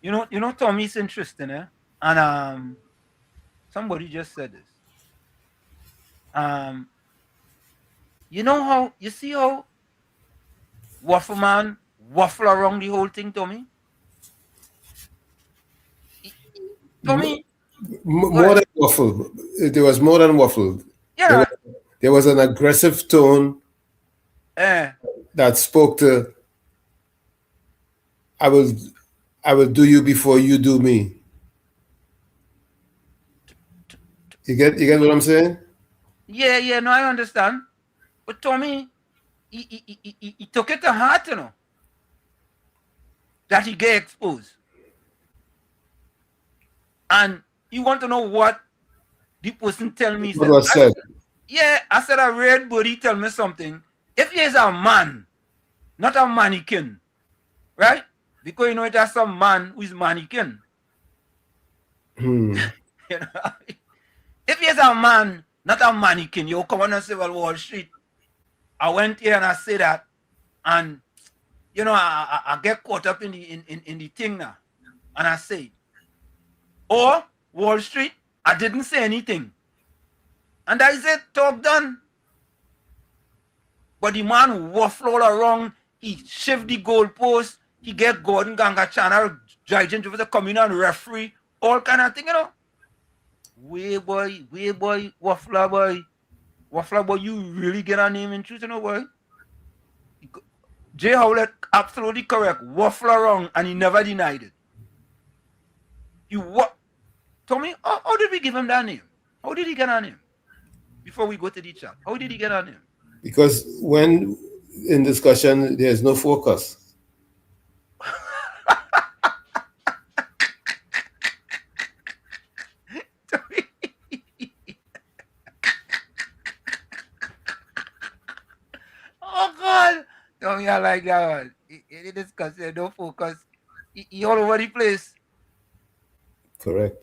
You know, Tommy, it's interesting, eh? And somebody just said this. You know how you see how Waffle Man waffle around the whole thing, Tommy? Tommy, more than waffle. There was more than waffle. Yeah. There was an aggressive tone that spoke to, I will do you before you do me. You get what I'm saying? Yeah, no, I understand. But Tommy, he took it to heart, you know, that he get exposed. And you want to know what the person tell me? What was said? I said a red buddy tell me something. If he is a man, not a mannequin, right? Because you know it has some man who is mannequin. You know? If he is a man, not a mannequin, you come on and say, well, Wall Street. I went here and I say that, and you know, I get caught up in the thing now. And I say, or Wall Street, I didn't say anything. And I said, talk done. But the man waffle all around, he shift the goalpost, he get Gordon Ganga Channel, judging over the communal referee, all kind of thing, you know. Way boy, waffler boy, you really get a name in truth, you know, boy. Jay Howlett, absolutely correct. Waffle around, and he never denied it. Tommy, how did we give him that name? How did he get a name? Before we go to the chat, how did he get a name? Because when in discussion, there's no focus. Oh, God. Tommy, I like that one. In discussion, no focus. He all over the place. Correct.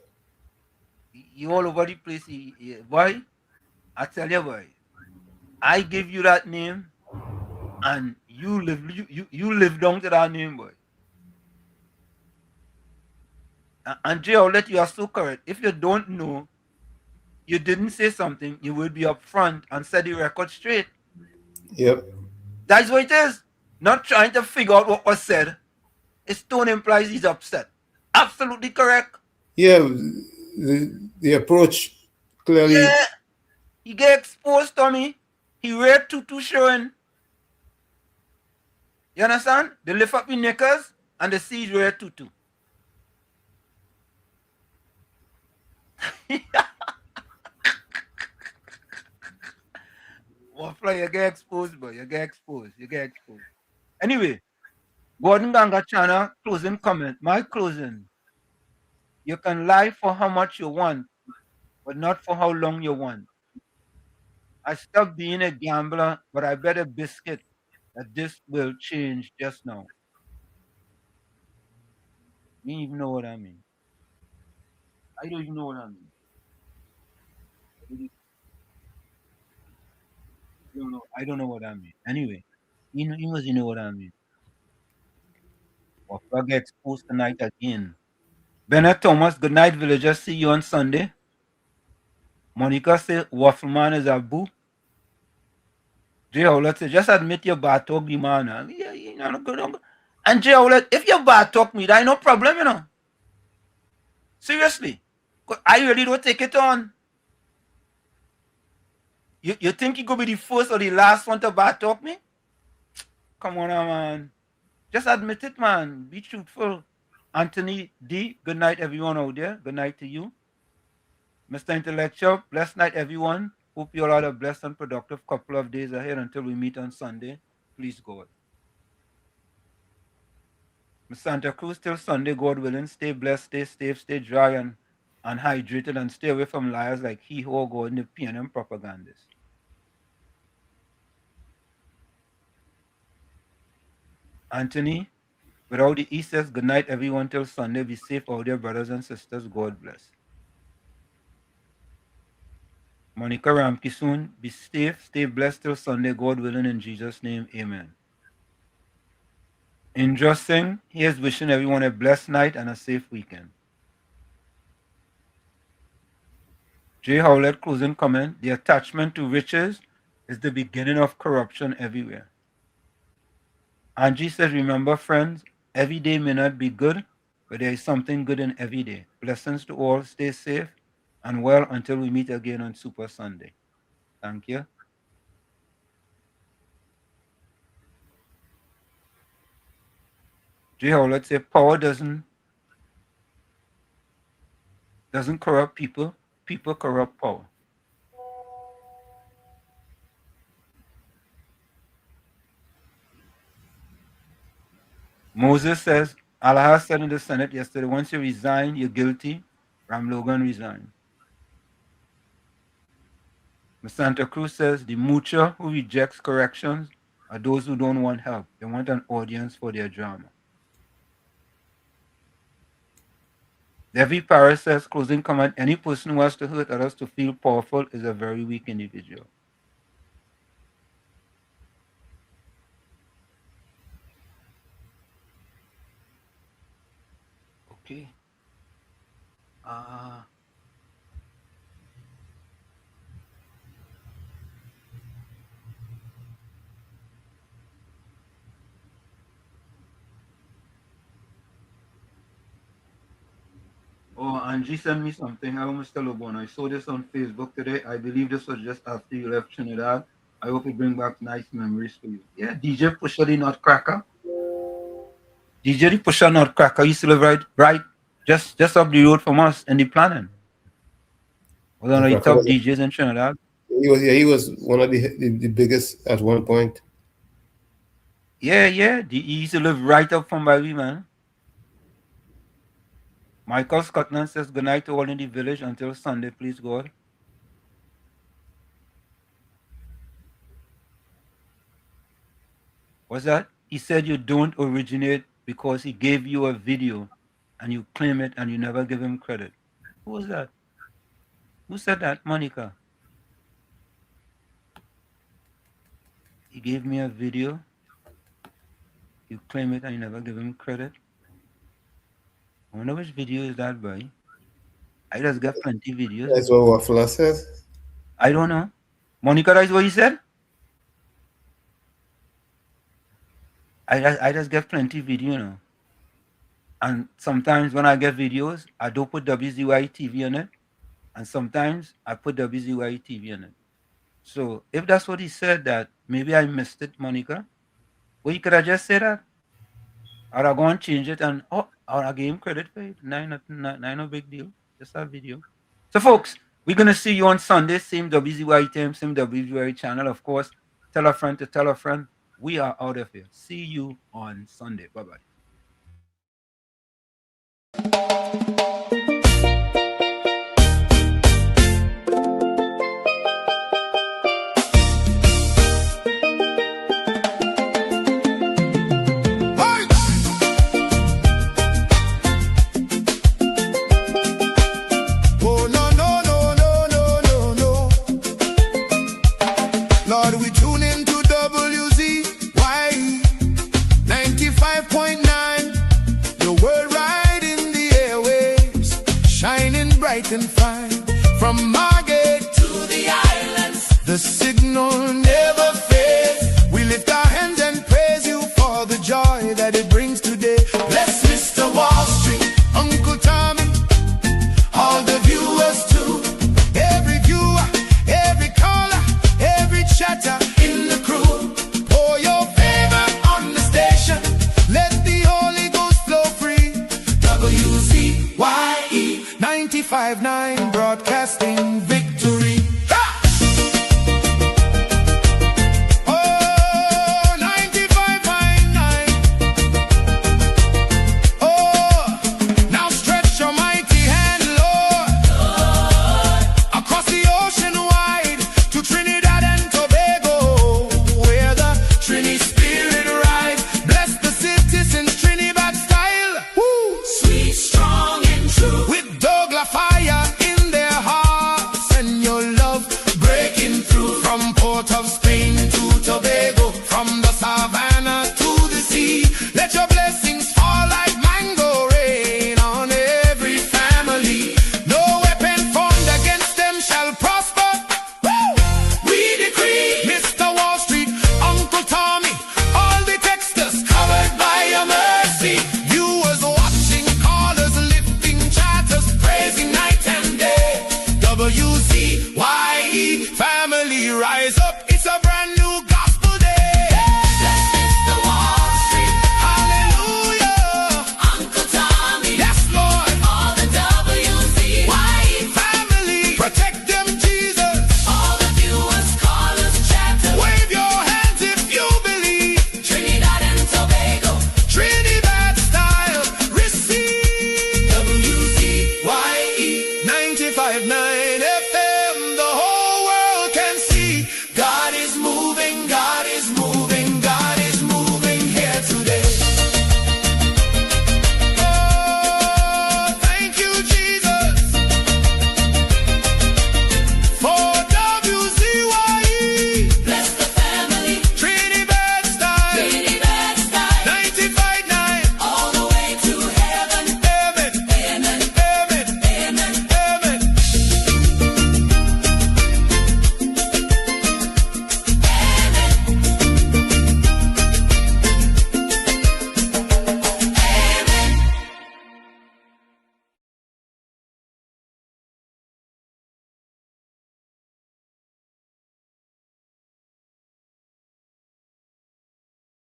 He all over the place. Boy, I tell you, boy, I give you that name, and you live down to that name, boy. And Jay, I'll let you are so correct. If you don't know, you didn't say something, you will be upfront and set the record straight. Yep. That's what it is. Not trying to figure out what was said. His tone implies he's upset. Absolutely correct. Yeah, the approach clearly. Yeah. He get exposed, Tommy. He wear tutu showing. You understand? They lift up his knickers and they see he wear tutu. Waffler, you get exposed, boy. You get exposed. Anyway, Gordon Ganga Chana, closing comment. My closing. You can lie for how much you want, but not for how long you want. I stopped being a gambler, but I bet a biscuit that this will change just now. You don't even know what I mean. I don't even know what I mean. I don't know what I mean. Anyway, you must know what I mean. Waffler gets exposed tonight again. Bennett Thomas, good night, villagers. See you on Sunday. Monica said, Waffleman is a boo. Jay Howlett said, just admit your bad talk, the man. Yeah, you know, good. And Jay Howlett, if you bad talk me, that ain't no problem, you know. Seriously. I really don't take it on. You think you could be the first or the last one to bad talk me? Come on, man. Just admit it, man. Be truthful. Anthony D, good night, everyone out there. Good night to you. Mr. Intellectual, blessed night, everyone. Hope you all had a blessed and productive couple of days ahead until we meet on Sunday. Please, God. Santa Cruz till Sunday, God willing. Stay blessed, stay safe, stay dry and hydrated, and stay away from liars like he who are going to PNM propagandists. Anthony, without the East says, good night, everyone, till Sunday. Be safe, all dear brothers and sisters. God bless. Monica Ramkisoon, be safe, stay blessed till Sunday, God willing, in Jesus' name, amen. Indra Singh, here's wishing everyone a blessed night and a safe weekend. Jay Howlett, closing comment, the attachment to riches is the beginning of corruption everywhere. Angie says, remember friends, every day may not be good, but there is something good in every day. Blessings to all, stay safe and well until we meet again on Super Sunday. Thank you. Jay Howlett says, power doesn't corrupt people, people corrupt power. Moses says, Allah said in the Senate yesterday, once you resign, you're guilty. Ram Logan resigned. Santa Cruz says, the moocher who rejects corrections are those who don't want help. They want an audience for their drama. Devi Paris says, closing comment, any person who has to hurt others to feel powerful is a very weak individual. Okay. Oh, Angie sent me something. Hello, Mr. Lobon. I saw this on Facebook today. I believe this was just after you left Trinidad. I hope it brings back nice memories for you. Yeah, DJ Pusha the Nutcracker. DJ the Pusha Nutcracker used to live right just up the road from us in the planning. Was one of the top DJs in Trinidad. He was one of the biggest at one point. Yeah. He used to live right up from by me, man. Michael Scotland says, good night to all in the village until Sunday, please God. What's that? He said you don't originate because he gave you a video and you claim it and you never give him credit. Who was that? Who said that? Monica. He gave me a video. You claim it and you never give him credit. I wonder which video is that by. I just got plenty of videos. That's what Waffler says. I don't know. Monica, that's what he said? I just get plenty of video, you know. And sometimes when I get videos, I don't put WZYE TV on it. And sometimes I put WZYE TV on it. So if that's what he said, that maybe I missed it, Monica. Well, you could have just said that. Or I go and change it and or I gave him credit for it. No big deal. Just a video. So folks, we're gonna see you on Sunday, same WZYE time, same WZYE channel, of course. Tell a friend to tell a friend. We are out of here. See you on Sunday. Bye-bye. And fine from Margate to the islands, the signal never fails. We lift our hands and praise you for the joy that it brings today. Bless Mr. Wall Street, Uncle Tommy, all the viewers too. Every viewer, every caller, every chatter in the crew. Pour your favor on the station, let the Holy Ghost flow free. WZYE 95.9 broadcasting victory.